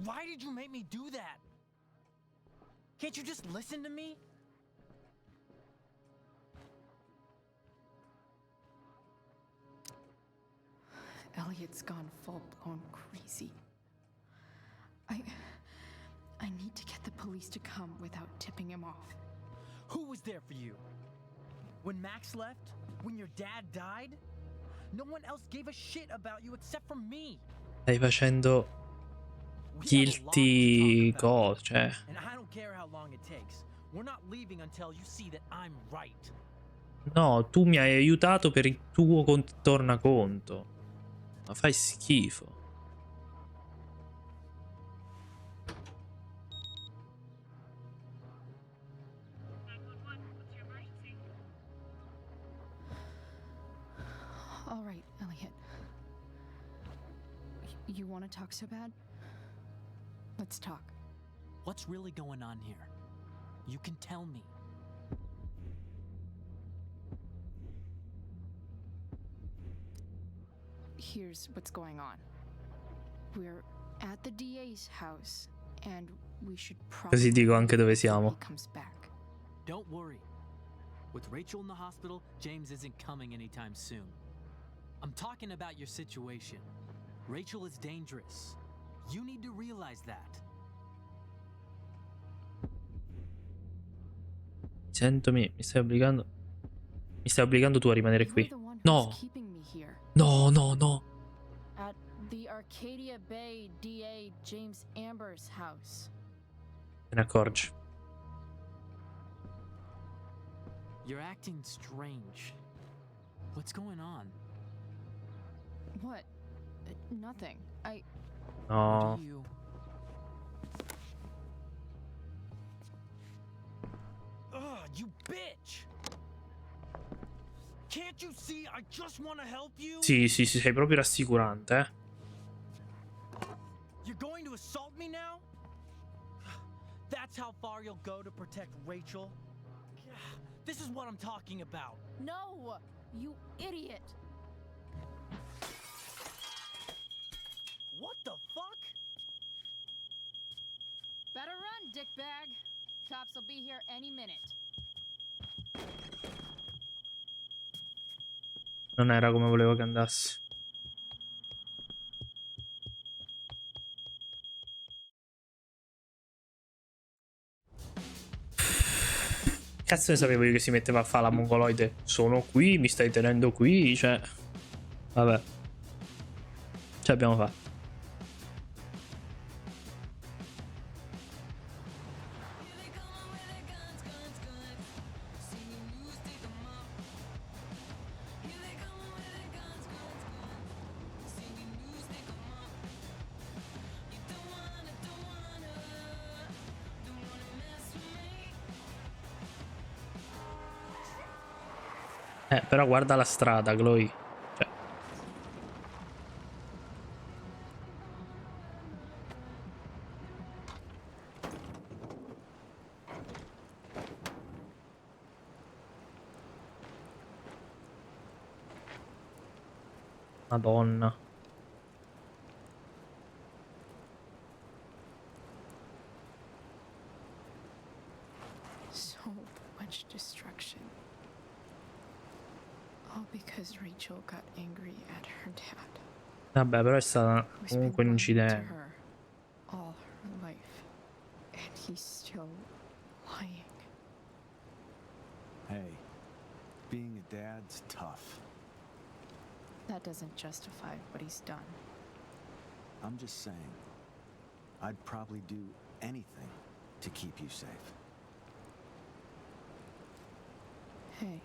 Why did you make me do that? Can't you just listen to me? Elliot's gone full-blown crazy. I need to get the police to come without tipping him off. Who was there for you? When Max left? When your dad died? No one else gave a shit about you except for me. Stai facendo guilty cose, cioè. And I don't care how long it takes. We're not leaving until you see that I'm right. No, tu mi hai aiutato per il tuo tornaconto. Ma fai schifo. right, Elliot. You want to talk so bad? Let's talk. What's really going on here? You can tell me. Here's what's going on. We're at the DA's house, and we should probably Così dico anche dove wait till siamo. he comes back. Don't worry. With Rachel in the hospital, James isn't coming anytime soon. I'm talking about your situation. Rachel is dangerous. You need to realize that. Mi stai obbligando tu a rimanere You're qui. the one who's No, keeping me here. no, no, no. At the Arcadia Bay DA James Amber's house. Te ne accorgi. You're acting strange. What's going on? What? Nothing. No. What do you... Ugh, you bitch! Can't you see I just want to help you? Sì, sì, sì, sei proprio rassicurante, eh. You're going to assault me now? That's how far you'll go to protect Rachel? This is what I'm talking about. No! You idiot! What the fuck? Better run, dickbag. Cops will be here any minute. Non era come volevo che andasse. Cazzo ne sapevo io che si metteva a fare la mongoloide. Sono qui, mi stai tenendo qui, cioè... Vabbè. Ce l'abbiamo fatta. Però guarda la strada, Chloe. Cioè. Madonna. So much destruction. All because Rachel got angry at her dad. Vabbè, però è stata comunque un To incidente. her all her life. And he's still lying. Hey, being a dad's tough. That doesn't justify what he's done. I'm just saying, I'd probably do anything to keep you safe. Hey,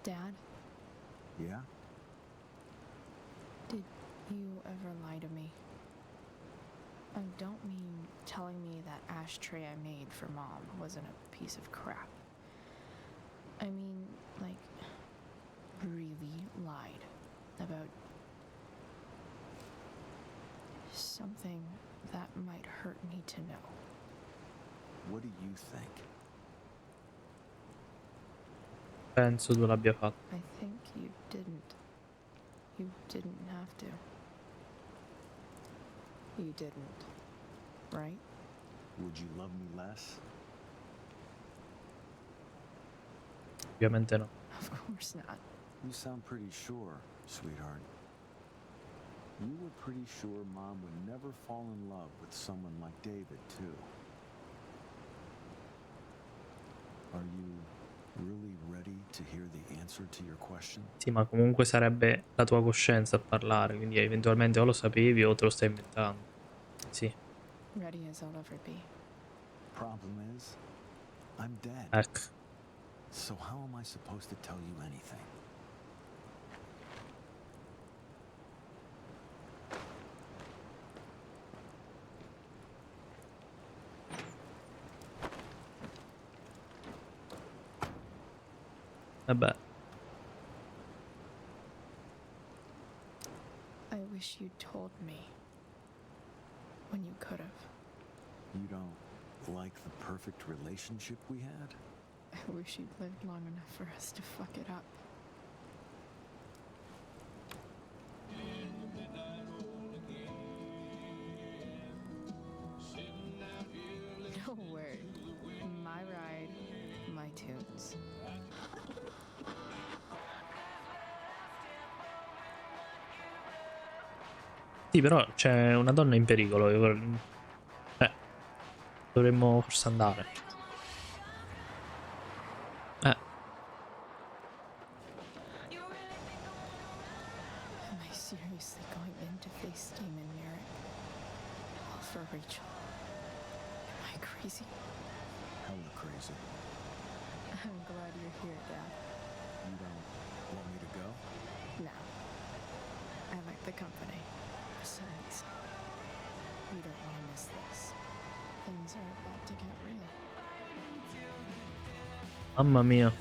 Dad, Yeah? did you ever lie to me? I don't mean telling me that ashtray I made for Mom wasn't a piece of crap. I mean, like, really lied about something that might hurt me to know. What do you think? Penso tu l'abbia fatto. I think you didn't. You didn't have to. You didn't, right? Would you love me less? Ovviamente no. Of course not. You sound pretty sure, sweetheart. You were pretty sure Mom would never fall in love with someone like David, too. Are you really ready to hear the answer to your question? Sì, ma comunque sarebbe la tua coscienza a parlare, quindi eventualmente o lo sapevi o te lo stai inventando. Sì. Ready as I'll ever be. Problem is, I'm dead. Ecco. So how am I supposed to tell you anything? Vabbè. wish you'd told me. When you could have. You don't like the perfect relationship we had? I wish you'd lived long enough for us to fuck it up. No word. My ride, my tunes. Sì, però c'è una donna in pericolo. Dovremmo forse andare. Am I seriously going in to face Demon Merrick? All for Rachel. Am I crazy? Hella crazy. I'm glad you're here, Dad. You don't want me to go? No. I like the company. Besides, you don't want to miss this. Things are about to get real. Mamma mia.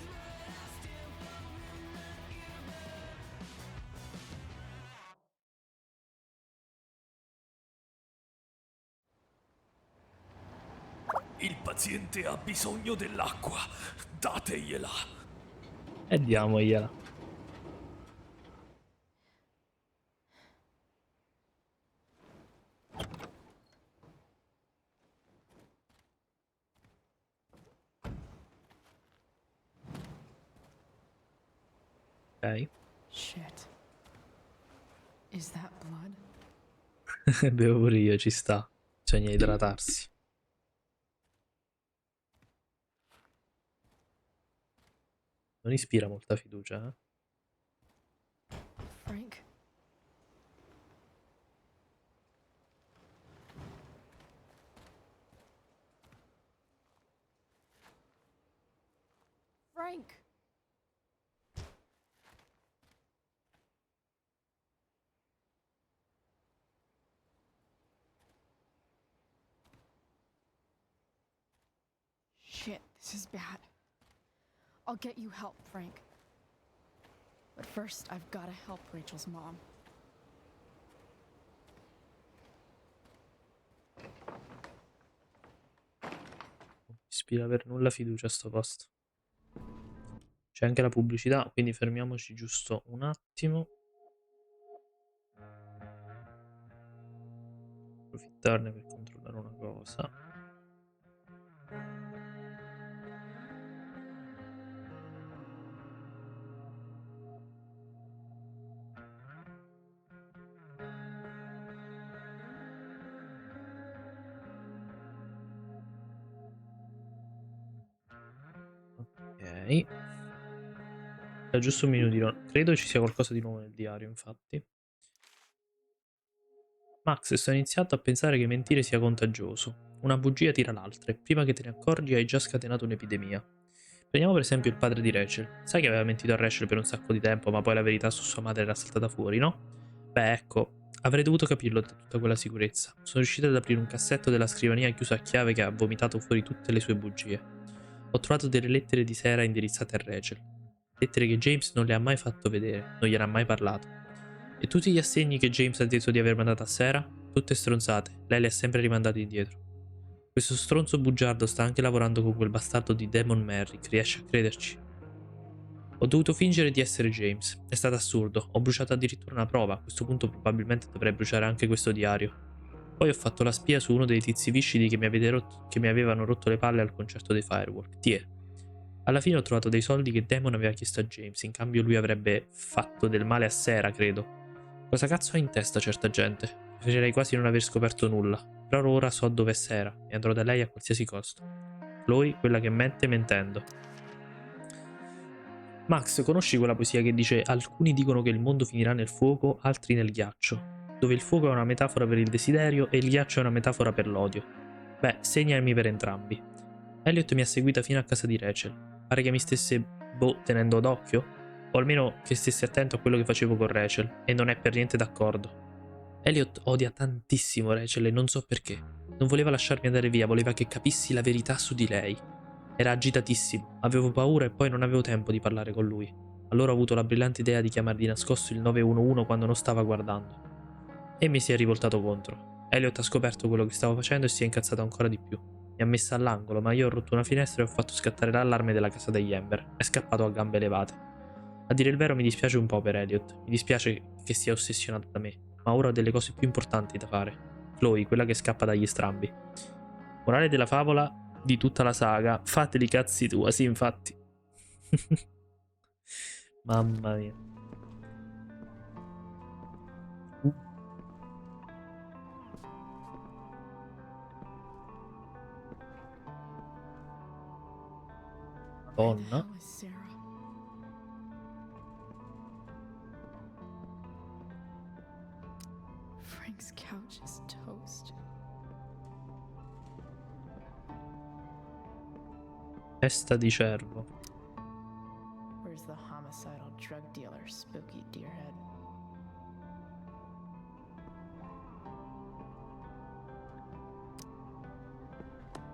Il paziente ha bisogno dell'acqua. Dategliela. E diamogliela. Ok. Shit. Is that blood? Bevo pure io, ci sta. Bisogna idratarsi. Non ispira molta fiducia, eh? Frank? Frank! Shit, this is bad. I'll get you help, Frank. But first, I've gotta help Rachel's mom. Non ispira per nulla fiducia a sto posto. C'è anche la pubblicità, quindi fermiamoci giusto un attimo. Approfittarne per controllare una cosa. Ok. È giusto un minutino. Credo ci sia qualcosa di nuovo nel diario, infatti. Max, sto iniziando a pensare che mentire sia contagioso. Una bugia tira l'altra e prima che te ne accorgi hai già scatenato un'epidemia. Prendiamo per esempio il padre di Rachel. Sai che aveva mentito a Rachel per un sacco di tempo, ma poi la verità su sua madre era saltata fuori, no? Beh, ecco, avrei dovuto capirlo da tutta quella sicurezza. Sono riuscito ad aprire un cassetto della scrivania chiuso a chiave che ha vomitato fuori tutte le sue bugie. Ho trovato delle lettere di Sarah indirizzate a Rachel. Lettere che James non le ha mai fatto vedere, non gliene ha mai parlato. E tutti gli assegni che James ha detto di aver mandato a Sarah? Tutte stronzate, lei le ha sempre rimandate indietro. Questo stronzo bugiardo sta anche lavorando con quel bastardo di Demon Merrick, riesci a crederci? Ho dovuto fingere di essere James, è stato assurdo, ho bruciato addirittura una prova, a questo punto probabilmente dovrei bruciare anche questo diario. Poi ho fatto la spia su uno dei tizi viscidi che mi avevano rotto le palle al concerto dei Firework, Tiè. Alla fine ho trovato dei soldi che Demon aveva chiesto a James, in cambio lui avrebbe fatto del male a Sarah, credo. Cosa cazzo ha in testa certa gente? Preferirei quasi non aver scoperto nulla, però ora so dove è Sarah e andrò da lei a qualsiasi costo. Chloe, quella che mente mentendo. Max, conosci quella poesia che dice alcuni dicono che il mondo finirà nel fuoco, altri nel ghiaccio, dove il fuoco è una metafora per il desiderio e il ghiaccio è una metafora per l'odio? Beh, segnami per entrambi. Elliot mi ha seguita fino a casa di Rachel. Pare che mi stesse, tenendo d'occhio? O almeno che stesse attento a quello che facevo con Rachel, e non è per niente d'accordo. Elliot odia tantissimo Rachel e non so perché. Non voleva lasciarmi andare via, voleva che capissi la verità su di lei. Era agitatissimo, avevo paura e poi non avevo tempo di parlare con lui. Allora ho avuto la brillante idea di chiamare di nascosto il 911 quando non stava guardando. e mi si è rivoltato contro. Elliot ha scoperto quello che stavo facendo e si è incazzato ancora di più. Mi ha messa all'angolo, ma io ho rotto una finestra e ho fatto scattare l'allarme della casa degli Ember. È scappato a gambe levate. A dire il vero mi dispiace un po' per Elliot. Mi dispiace che sia ossessionato da me, ma ora ho delle cose più importanti da fare. Chloe, quella che scappa dagli strambi. Morale della favola di tutta la saga: fateli cazzi tua, sì, infatti. Mamma mia. Madonna. Frank's couch is toast. Testa di cervo. Where's the homicidal drug dealer, Spooky Deerhead?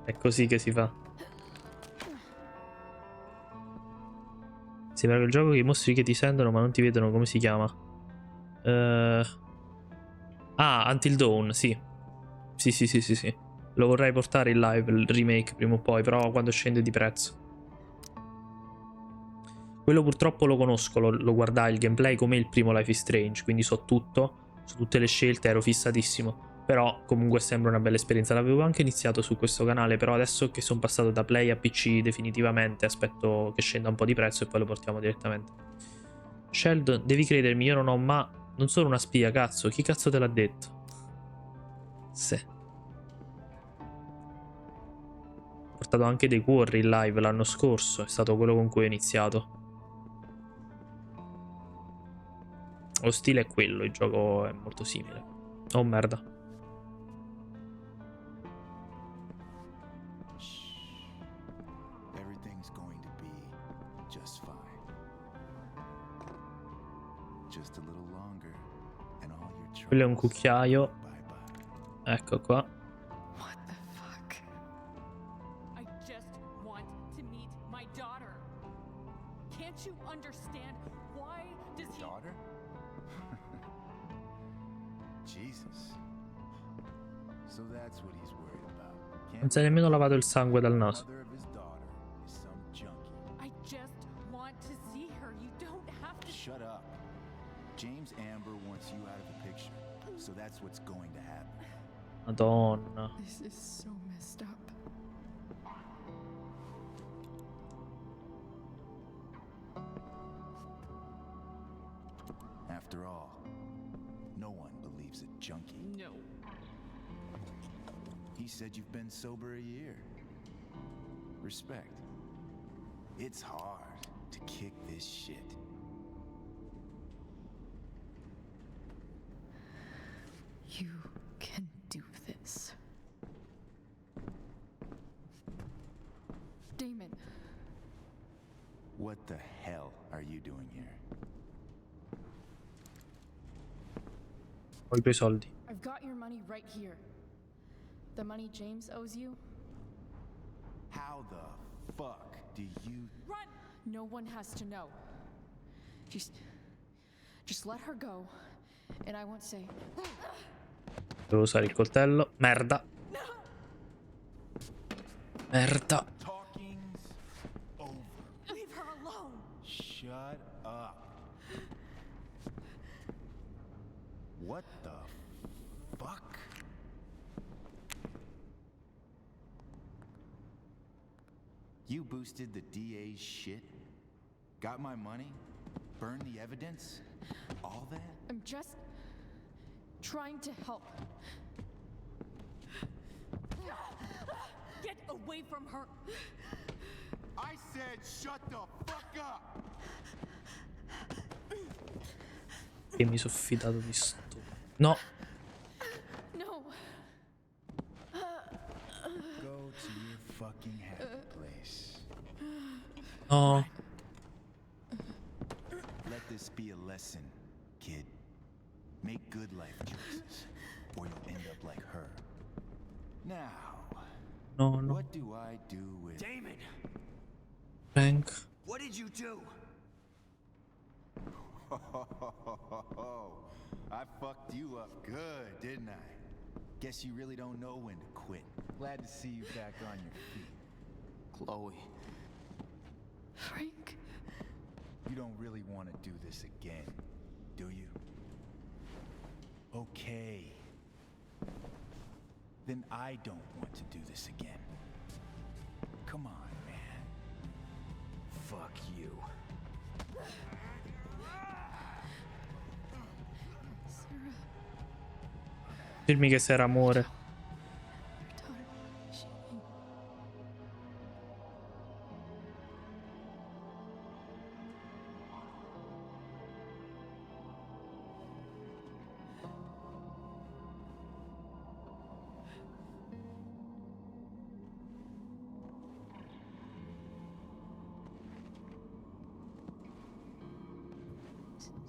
È così che si fa. Sembra quel gioco che i mostri che ti sentono ma non ti vedono, come si chiama? Until Dawn, sì. Sì. Lo vorrei portare in live, il remake, prima o poi, però quando scende di prezzo. Quello purtroppo lo conosco, lo guardai il gameplay come il primo Life is Strange, quindi so tutto, su tutte le scelte, ero fissatissimo. Però comunque sembra una bella esperienza. L'avevo anche iniziato su questo canale, però adesso che sono passato da Play a PC definitivamente aspetto che scenda un po' di prezzo e poi lo portiamo direttamente. Sheldon, devi credermi, io non sono una spia, cazzo. Chi cazzo te l'ha detto? Sì. Ho portato anche dei Quarry in live l'anno scorso, è stato quello con cui ho iniziato. Lo stile è quello, il gioco è molto simile. Oh merda. Quello è un cucchiaio. Ecco qua. What the fuck? I just want to meet my daughter. Can't you understand why does he... Daughter? Jesus. So that's what he's worried about. Non si è nemmeno lavato il sangue dal naso. I just want to see her. You don't have to... Shut up. James Amber wants you out of the picture. So that's what's going to happen. Madonna. This is so messed up. After all, no one believes a junkie. No. He said you've been sober a year. Respect. It's hard to kick this shit. You can do this. Damon. What the hell are you doing here? Ho i tuoi soldi. I've got your money right here. The money James owes you. How the fuck do you... Run! No one has to know. Just let her go, and I won't say. Devo usare il coltello. Merda. Merda. Leave her alone. Shut up. What the fuck? You boosted the DA's shit? Got my money? Burned the evidence? All that? I'm just trying to help. Get away from her. I said shut the fuck up. Che mi sono fidato di sto. No. No. Go to your fucking happy place. No. Let this be a lesson, kid. Make good life choices, or you'll end up like her. Now, No. what do I do with Damon? Frank. What did you do? I fucked you up good, didn't I? Guess you really don't know when to quit. Glad to see you back on your feet. Chloe. Frank. You don't really want to do this again, do you? Okay. Then I don't want to do this again. Come on, man. Fuck you. Dimmi che sei amore.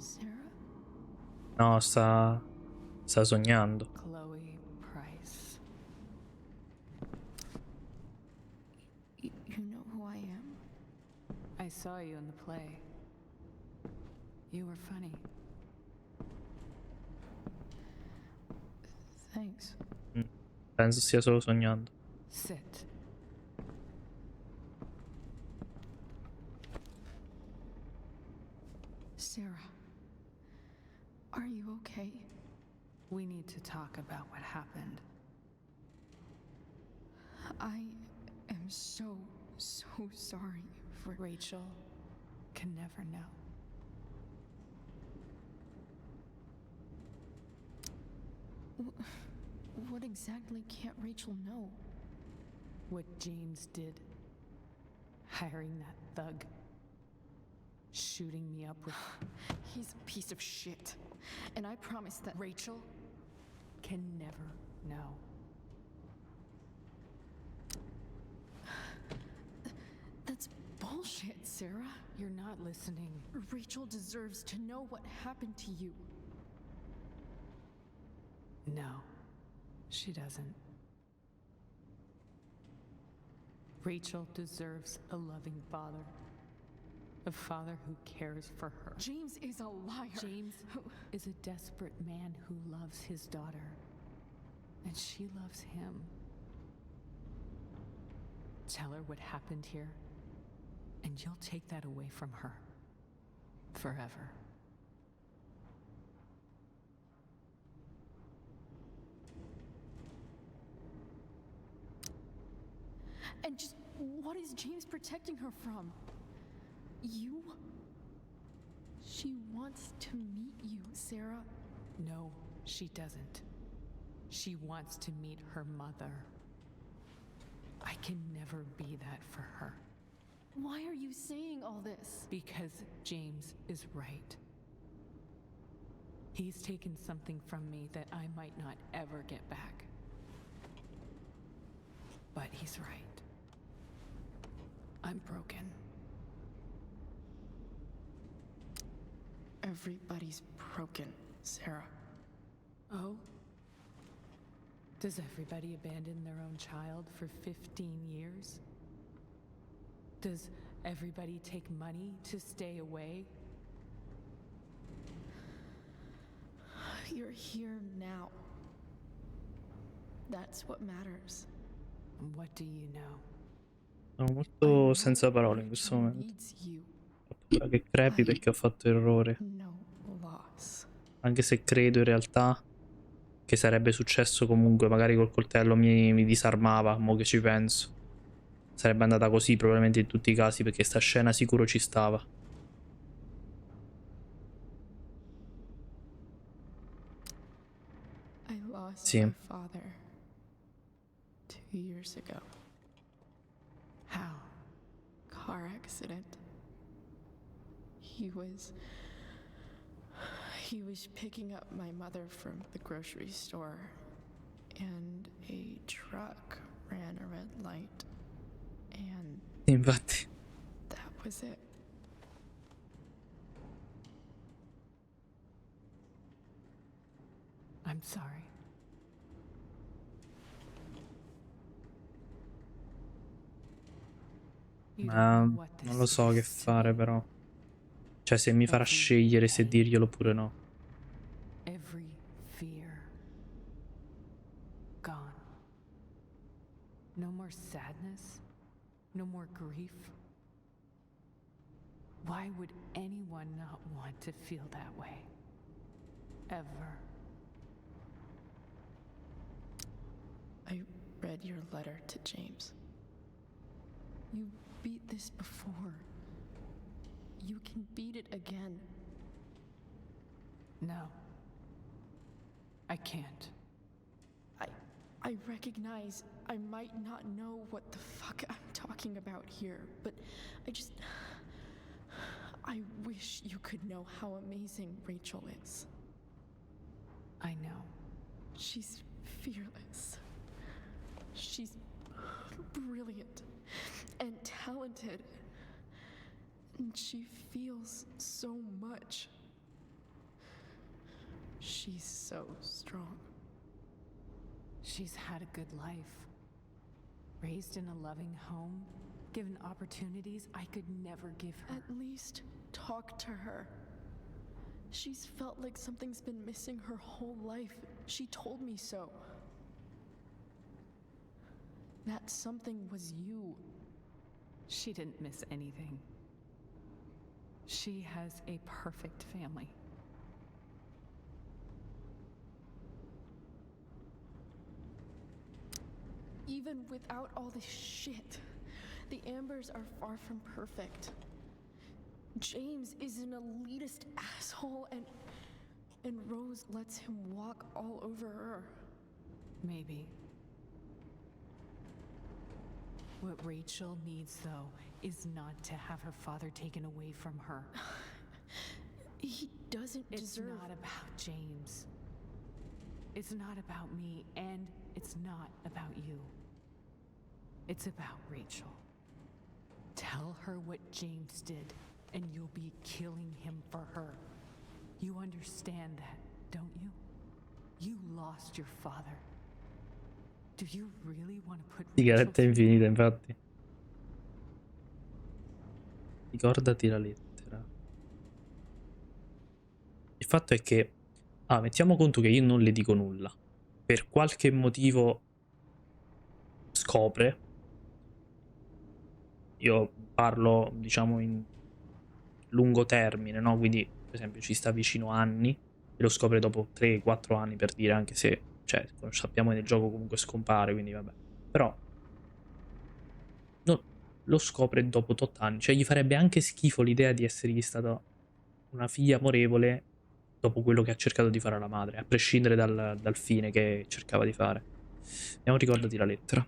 Sarah? No, sta sognando. Chloe Price. You know who I am? I saw you in the play. You were funny. Thanks. Penso stia solo sognando. Sit. Sarah, are you okay? We need to talk about what happened. I am so sorry for... Rachel can never know. What exactly can't Rachel know? What James did. Hiring that thug. Shooting me up with... He's a piece of shit. And I promise that... Rachel can never know. That's bullshit, Sarah. You're not listening. Rachel deserves to know what happened to you. No, she doesn't. Rachel deserves a loving father. A father who cares for her. James is a liar. James is a desperate man who loves his daughter. And she loves him. Tell her what happened here, and you'll take that away from her. Forever. And just what is James protecting her from? You? She wants to meet you, Sarah. No, she doesn't. She wants to meet her mother. I can never be that for her. Why are you saying all this? Because James is right. He's taken something from me that I might not ever get back. But he's right. I'm broken. Everybody's broken, Sarah. Oh? Does everybody abandon their own child for 15 years? Does everybody take money to stay away? You're here now. That's what matters. What do you know? Sono molto senza parole in questo momento. Ho paura che crepi perché ho fatto errore. Anche se credo in realtà che sarebbe successo comunque, magari col coltello mi disarmava, mo che ci penso. Sarebbe andata così probabilmente in tutti i casi, perché sta scena sicuro ci stava. I lost Sì. my father 2 years ago. How? Car accident. He was picking up my mother from the grocery store, and a truck ran a red light, and Infatti. that was it. I'm sorry. Ma non lo so che fare però. Cioè se mi farà scegliere se dirglielo oppure no. Every fear. Gone. No more sadness. No more grief. Why would anyone not want to feel that way? Ever. I read your letter to James. You beat this before. You can beat it again. No. I can't. I recognize I might not know what the fuck I'm talking about here, but I wish you could know how amazing Rachel is. I know. She's fearless. She's brilliant and talented. And she feels so much. She's so strong. She's had a good life. Raised in a loving home, given opportunities I could never give her. At least talk to her. She's felt like something's been missing her whole life. She told me so. That something was you. She didn't miss anything. She has a perfect family. Even without all this shit, the Ambers are far from perfect. James is an elitist asshole, and Rose lets him walk all over her. Maybe. What Rachel needs, though, is not to have her father taken away from her. He doesn't deserve... It's not about James. It's not about me, and it's not about you. It's about Rachel. Tell her what James did, and you'll be killing him for her. You understand that, don't you? You lost your father. Do you really want to put Sigaretta infinita, infatti. Ricordati la lettera. Il fatto è che... mettiamo conto che io non le dico nulla. Per qualche motivo scopre. Io parlo, diciamo, in lungo termine, no? Quindi, per esempio, ci sta vicino anni e lo scopre dopo 3-4 anni, per dire, anche se, cioè, sappiamo che nel gioco comunque scompare, quindi vabbè. Però no, lo scopre dopo 8 anni, cioè gli farebbe anche schifo l'idea di essergli stata una figlia amorevole dopo quello che ha cercato di fare alla madre, a prescindere dal fine che cercava di fare. Andiamo, ricordati la lettera.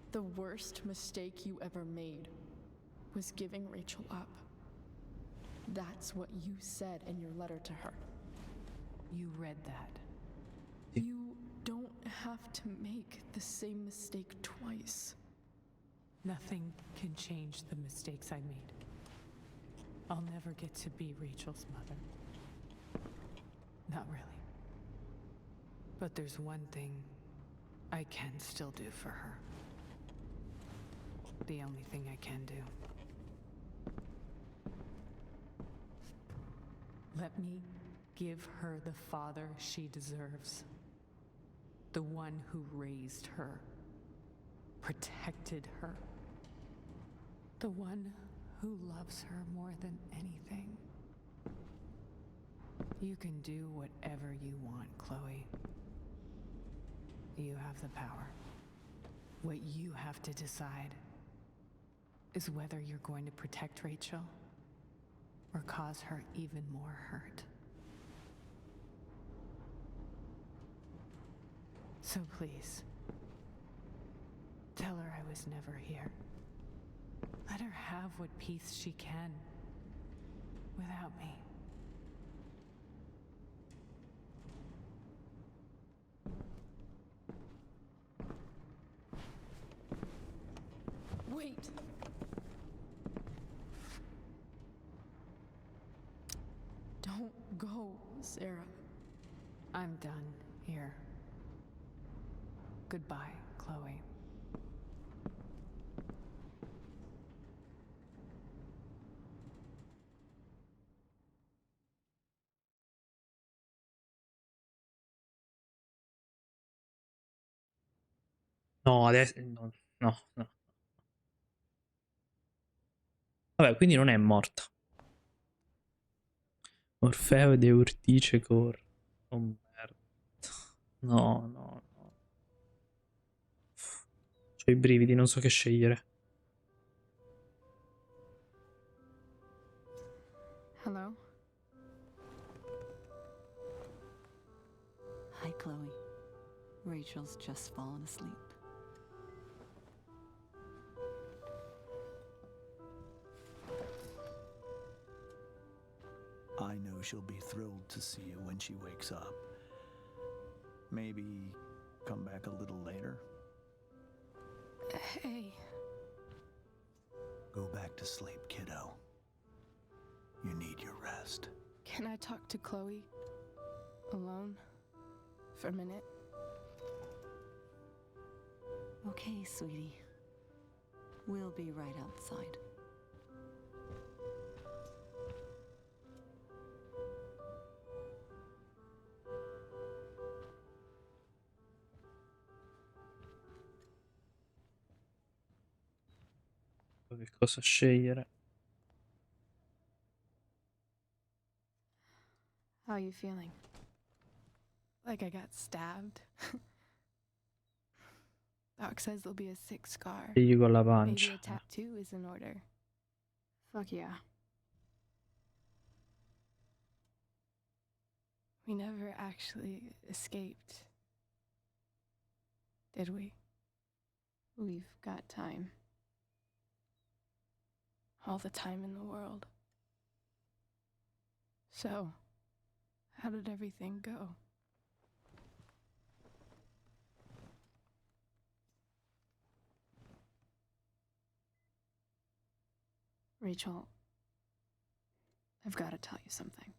The worst mistake you ever made was giving Rachel up. That's what you said in your letter to her. You read that. You don't have to make the same mistake twice. Nothing can change the mistakes I made. I'll never get to be Rachel's mother. Not really. But there's one thing I can still do for her. The only thing I can do. Let me give her the father she deserves. The one who raised her, protected her. The one who loves her more than anything. You can do whatever you want, Chloe. You have the power. What you have to decide is whether you're going to protect Rachel or cause her even more hurt. So please, tell her I was never here. Let her have what peace she can without me. Wait. Don't go, Sarah. I'm done here. Goodbye, Chloe. No, adesso... No, no, no. Vabbè, quindi non è morta. Orfeo ed Euridice Core. Oh merda. No, no, no. C'ho i brividi, non so che scegliere. Hello? Hi, Chloe. Rachel's just fallen asleep. I know she'll be thrilled to see you when she wakes up. Maybe come back a little later? Hey. Go back to sleep, kiddo. You need your rest. Can I talk to Chloe? Alone? For a minute? Okay, sweetie. We'll be right outside. Che cosa scegliere? How are you feeling? Like I got stabbed? Doc says there'll be a sick scar. Figli con la Maybe pancia. a tattoo is in order. Fuck yeah. We never actually escaped, did we? We've got time. All the time in the world. So, how did everything go? Rachel, I've got to tell you something.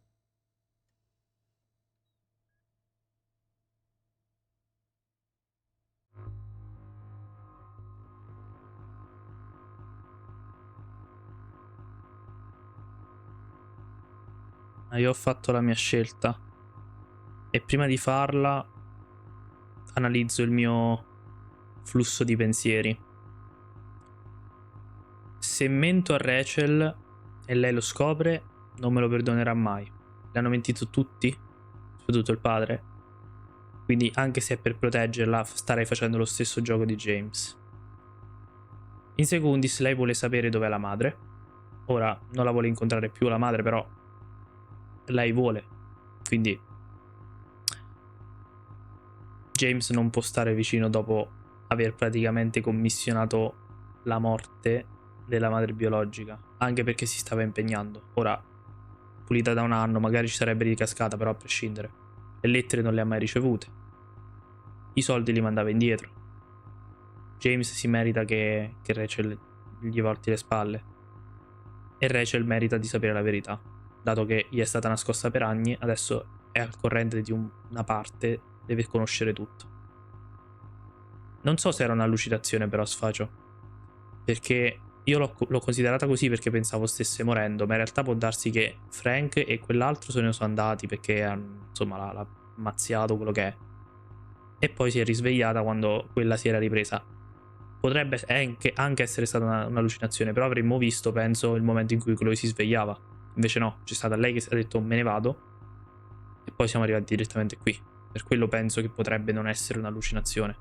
Io ho fatto la mia scelta e prima di farla analizzo il mio flusso di pensieri. Se mento a Rachel e lei lo scopre, non me lo perdonerà mai. Le hanno mentito tutti, soprattutto il padre. Quindi anche se è per proteggerla, starei facendo lo stesso gioco di James. In secundis, lei vuole sapere dov'è la madre. Ora non la vuole incontrare più la madre, però lei vuole. Quindi James non può stare vicino dopo aver praticamente commissionato la morte della madre biologica, anche perché si stava impegnando. Ora, pulita da un anno, magari ci sarebbe ricascata, però a prescindere. Le lettere non le ha mai ricevute. I soldi li mandava indietro. James si merita che Rachel gli volti le spalle. E Rachel merita di sapere la verità. Dato che gli è stata nascosta per anni, adesso è al corrente di una parte, deve conoscere tutto. Non so se era una lucidazione però, Sfacio. Perché io l'ho considerata così perché pensavo stesse morendo, ma in realtà può darsi che Frank e quell'altro se ne sono andati perché insomma l'ha mazziato, quello che è. E poi si è risvegliata quando quella si era ripresa. Potrebbe anche essere stata un'allucinazione, però avremmo visto, penso, il momento in cui Chloe si svegliava. Invece no, c'è stata lei che ha detto me ne vado e poi siamo arrivati direttamente qui. Per quello penso che potrebbe non essere un'allucinazione.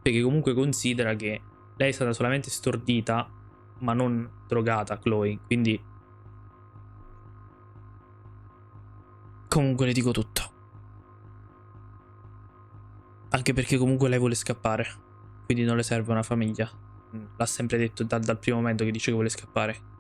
Perché comunque considera che lei è stata solamente stordita, ma non drogata, Chloe. Quindi comunque le dico tutto. Anche perché comunque lei vuole scappare. Quindi non le serve una famiglia. L'ha sempre detto dal primo momento che dice che vuole scappare.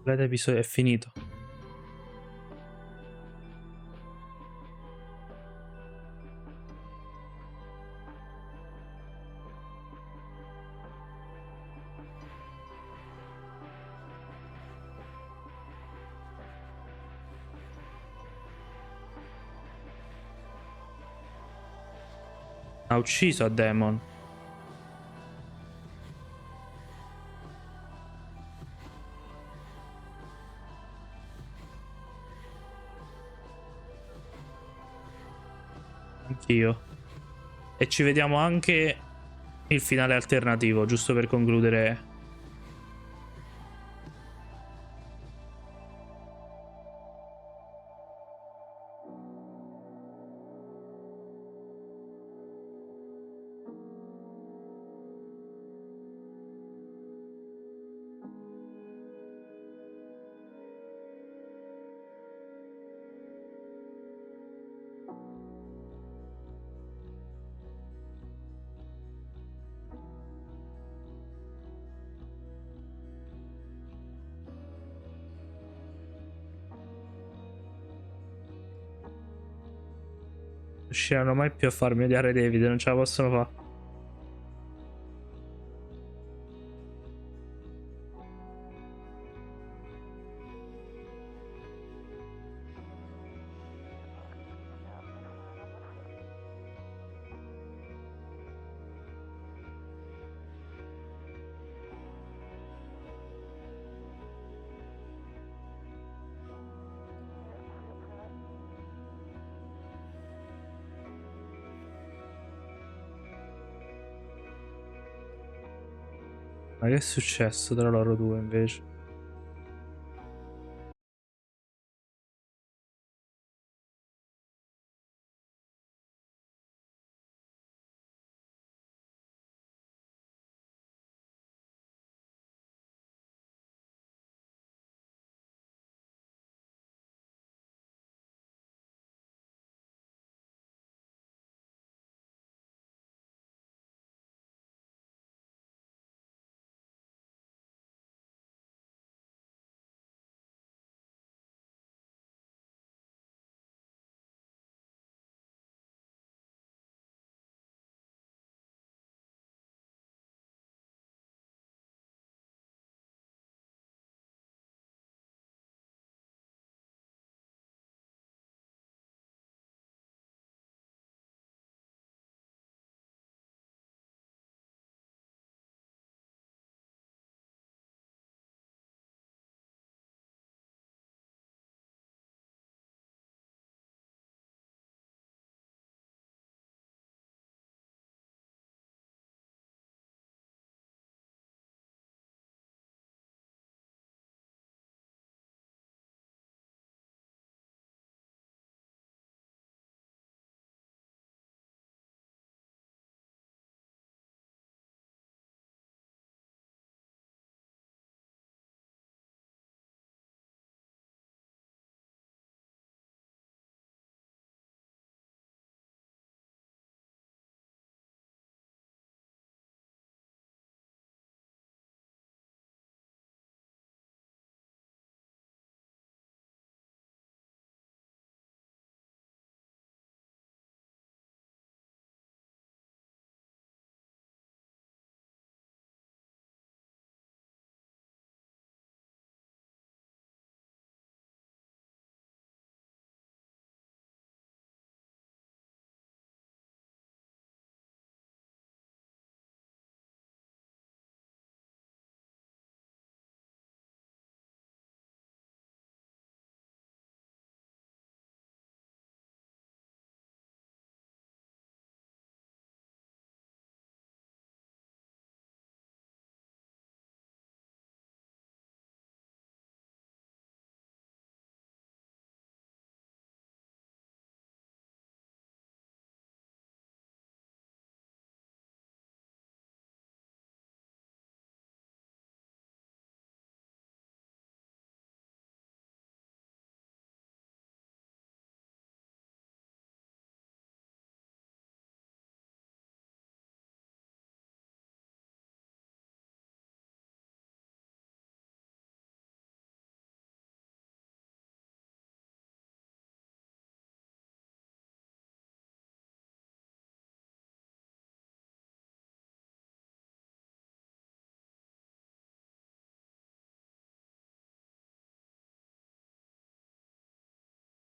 Completo episodio è finito. Ha ucciso a Demon. Anch'io. E ci vediamo anche il finale alternativo, giusto per concludere. Riusciranno mai più a farmi odiare David, non ce la possono fare. Ma che è successo tra loro due invece?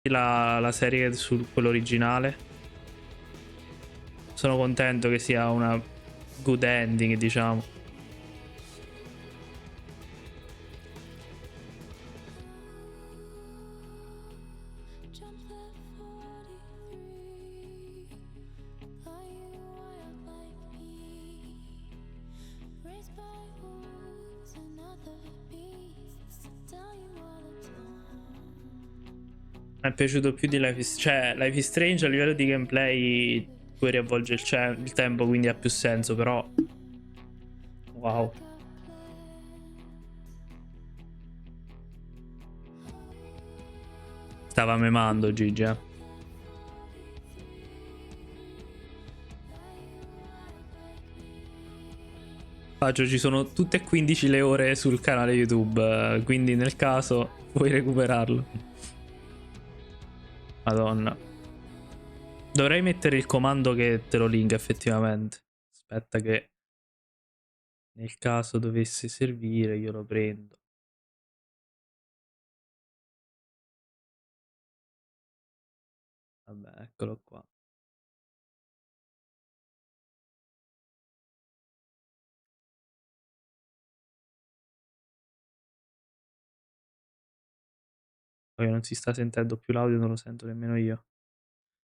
la serie su quello originale. Sono contento che sia una good ending, diciamo. Mi è piaciuto più di Life is... Cioè, Life is Strange a livello di gameplay puoi riavvolgere il tempo, quindi ha più senso, però... Wow. Stava memando Gigi, eh. Faccio, ci sono tutte e 15 le ore sul canale YouTube, quindi nel caso puoi recuperarlo. Madonna. Dovrei mettere il comando che te lo linka effettivamente. Aspetta che nel caso dovesse servire io lo prendo. Vabbè, eccolo qua. Poi non si sta sentendo più l'audio, non lo sento nemmeno io.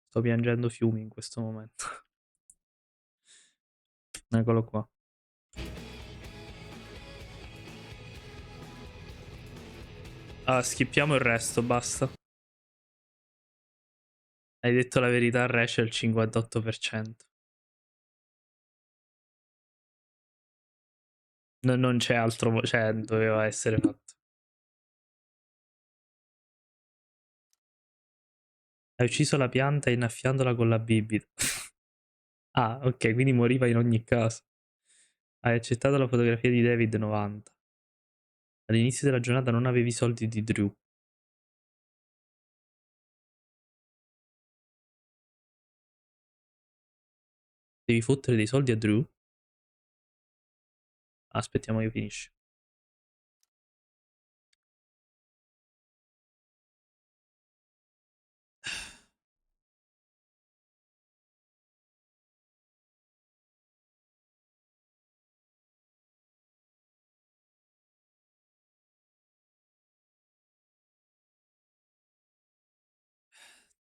Sto piangendo fiumi in questo momento. Eccolo qua. Ah, skippiamo il resto, basta. Hai detto la verità, Rachel, 58%. Non c'è altro, cioè doveva essere fatto. Hai ucciso la pianta innaffiandola con la bibita. Ah, ok, quindi moriva in ogni caso. Hai accettato la fotografia di David 90. All'inizio della giornata non avevi i soldi di Drew. Devi fottere dei soldi a Drew? Aspettiamo che finisce.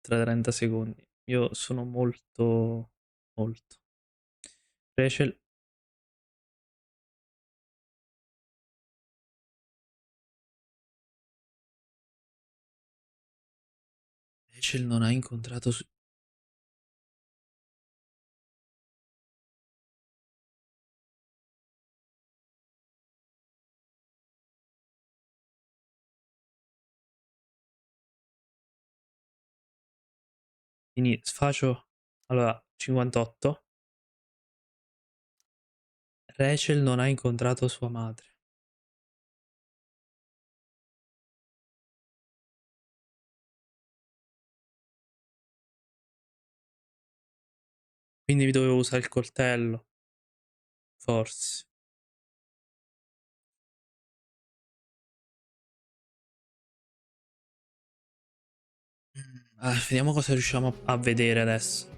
Tra 30 secondi. Io sono molto... Rachel... Rachel non ha incontrato... Quindi sfacio... Allora, 58. Rachel non ha incontrato sua madre. Quindi mi dovevo usare il coltello. Forse. Vediamo cosa riusciamo a vedere adesso.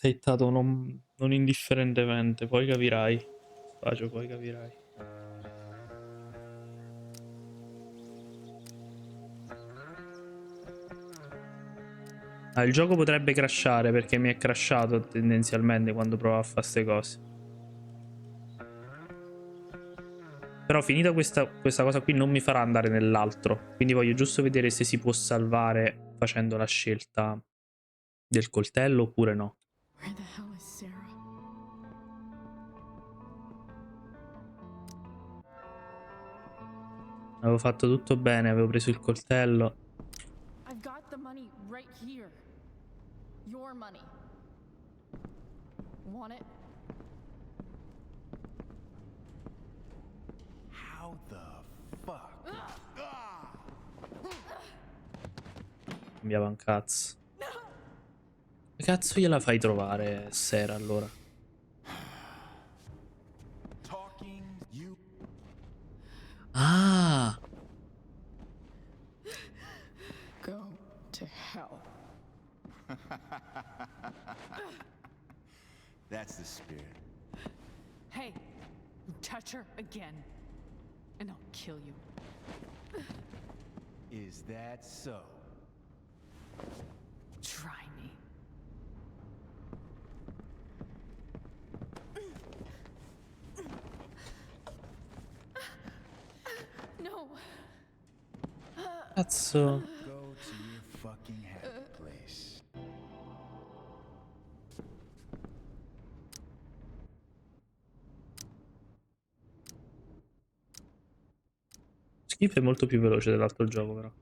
Settato non indifferentemente, poi capirai. Faccio, poi capirai. Ah, il gioco potrebbe crashare perché mi è crashato tendenzialmente quando provo a fare queste cose. Però finita questa cosa qui non mi farà andare nell'altro. Quindi voglio giusto vedere se si può salvare facendo la scelta del coltello oppure no. Where the hell is Sarah? Avevo fatto tutto bene, avevo preso il coltello. I've got the money right here. Your money. Want it? How the fuck? Cambiava un cazzo. Che cazzo gliela fai trovare Sera allora? Ah! Go to hell. That's the spirit. Hey, you touch her again, and I'll kill you. Is that so? Try me. No. Cazzo. Go to your fucking happy place. Skip è molto più veloce dell'altro gioco però.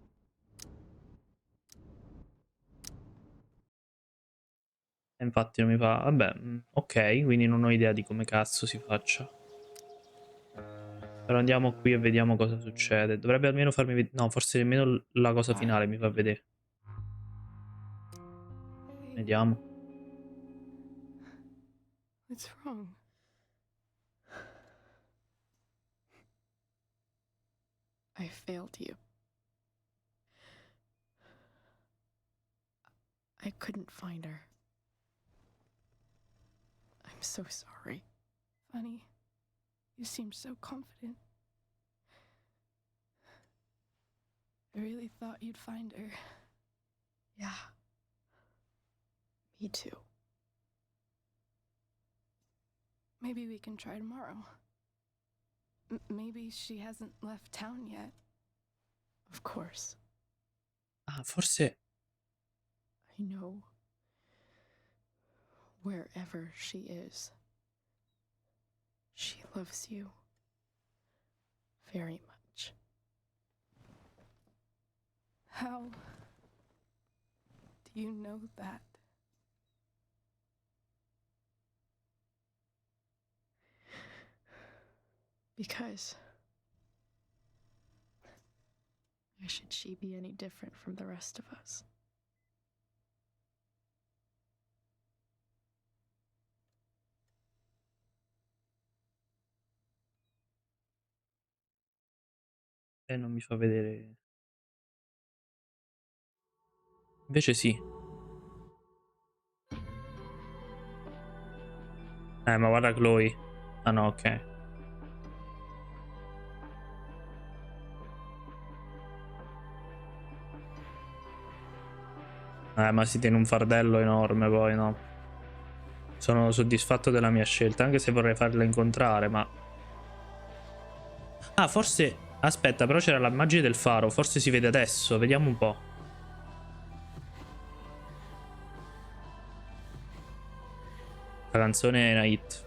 E infatti non mi fa... Vabbè, ok, quindi non ho idea di come cazzo si faccia. Però andiamo qui e vediamo cosa succede. Dovrebbe almeno farmi vedere... No, forse nemmeno la cosa finale mi fa vedere. Vediamo. What's wrong? I failed you. I couldn't find her. I'm so sorry. Funny. You seem so confident. I really thought you'd find her. Yeah. Me too. Maybe we can try tomorrow. Maybe she hasn't left town yet. Of course. Ah, forse... I know. Wherever she is, she loves you very much. How do you know that? Because why should she be any different from the rest of us? E non mi fa vedere... Invece sì. Ma guarda Chloe. Ah no, ok. Ma si tiene un fardello enorme poi, no? Sono soddisfatto della mia scelta, anche se vorrei farla incontrare, ma... Ah, forse... Aspetta, però c'era l'immagine del faro, forse si vede adesso, vediamo un po'. La canzone è una hit.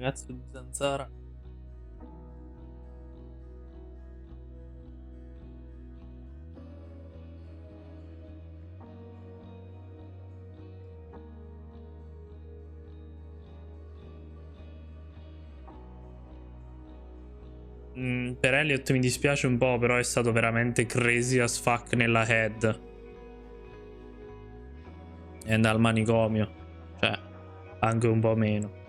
Ragazzo di zanzara. Per Elliot mi dispiace un po', però è stato veramente crazy as fuck nella head. E andare al manicomio. Cioè, anche un po' meno.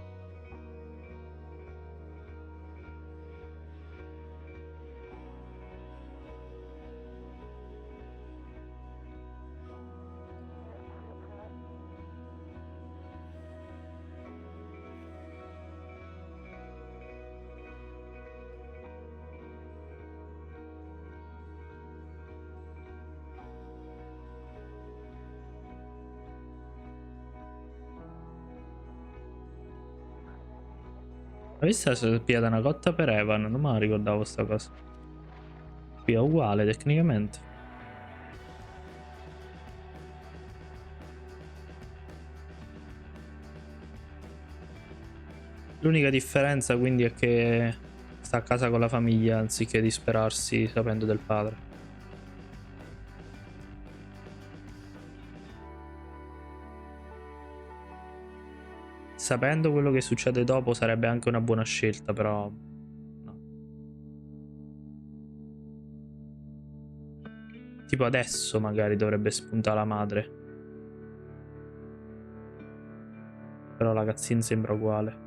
Questa è stata spiata una cotta per Evan, non me la ricordavo sta cosa. Qui è uguale tecnicamente. L'unica differenza quindi è che sta a casa con la famiglia anziché disperarsi sapendo del padre. Sapendo quello che succede dopo sarebbe anche una buona scelta, però no. Tipo adesso magari dovrebbe spuntare la madre. Però la cutscene sembra uguale.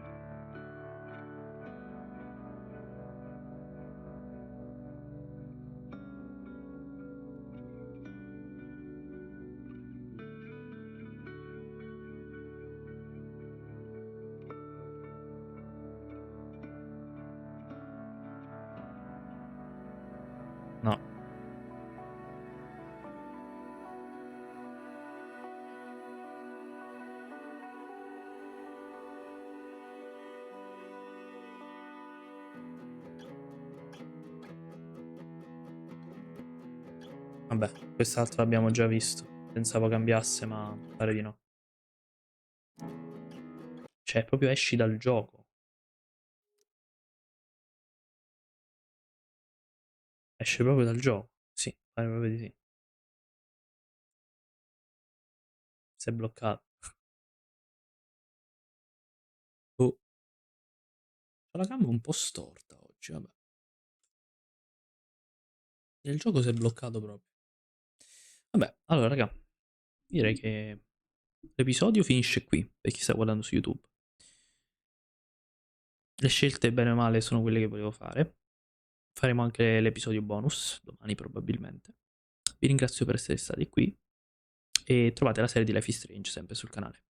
No. Vabbè, quest'altro l'abbiamo già visto. Pensavo cambiasse, ma pare di no. Cioè, proprio esci dal gioco. Esce proprio dal gioco. Sì, pare proprio di sì. Si è bloccato. Oh. Ho la gamba un po' storta oggi, vabbè. Il gioco si è bloccato proprio. Vabbè, allora, raga. Direi che l'episodio finisce qui, per chi sta guardando su YouTube. Le scelte, bene o male, sono quelle che volevo fare. Faremo anche l'episodio bonus, domani probabilmente. Vi ringrazio per essere stati qui. E trovate la serie di Life is Strange sempre sul canale.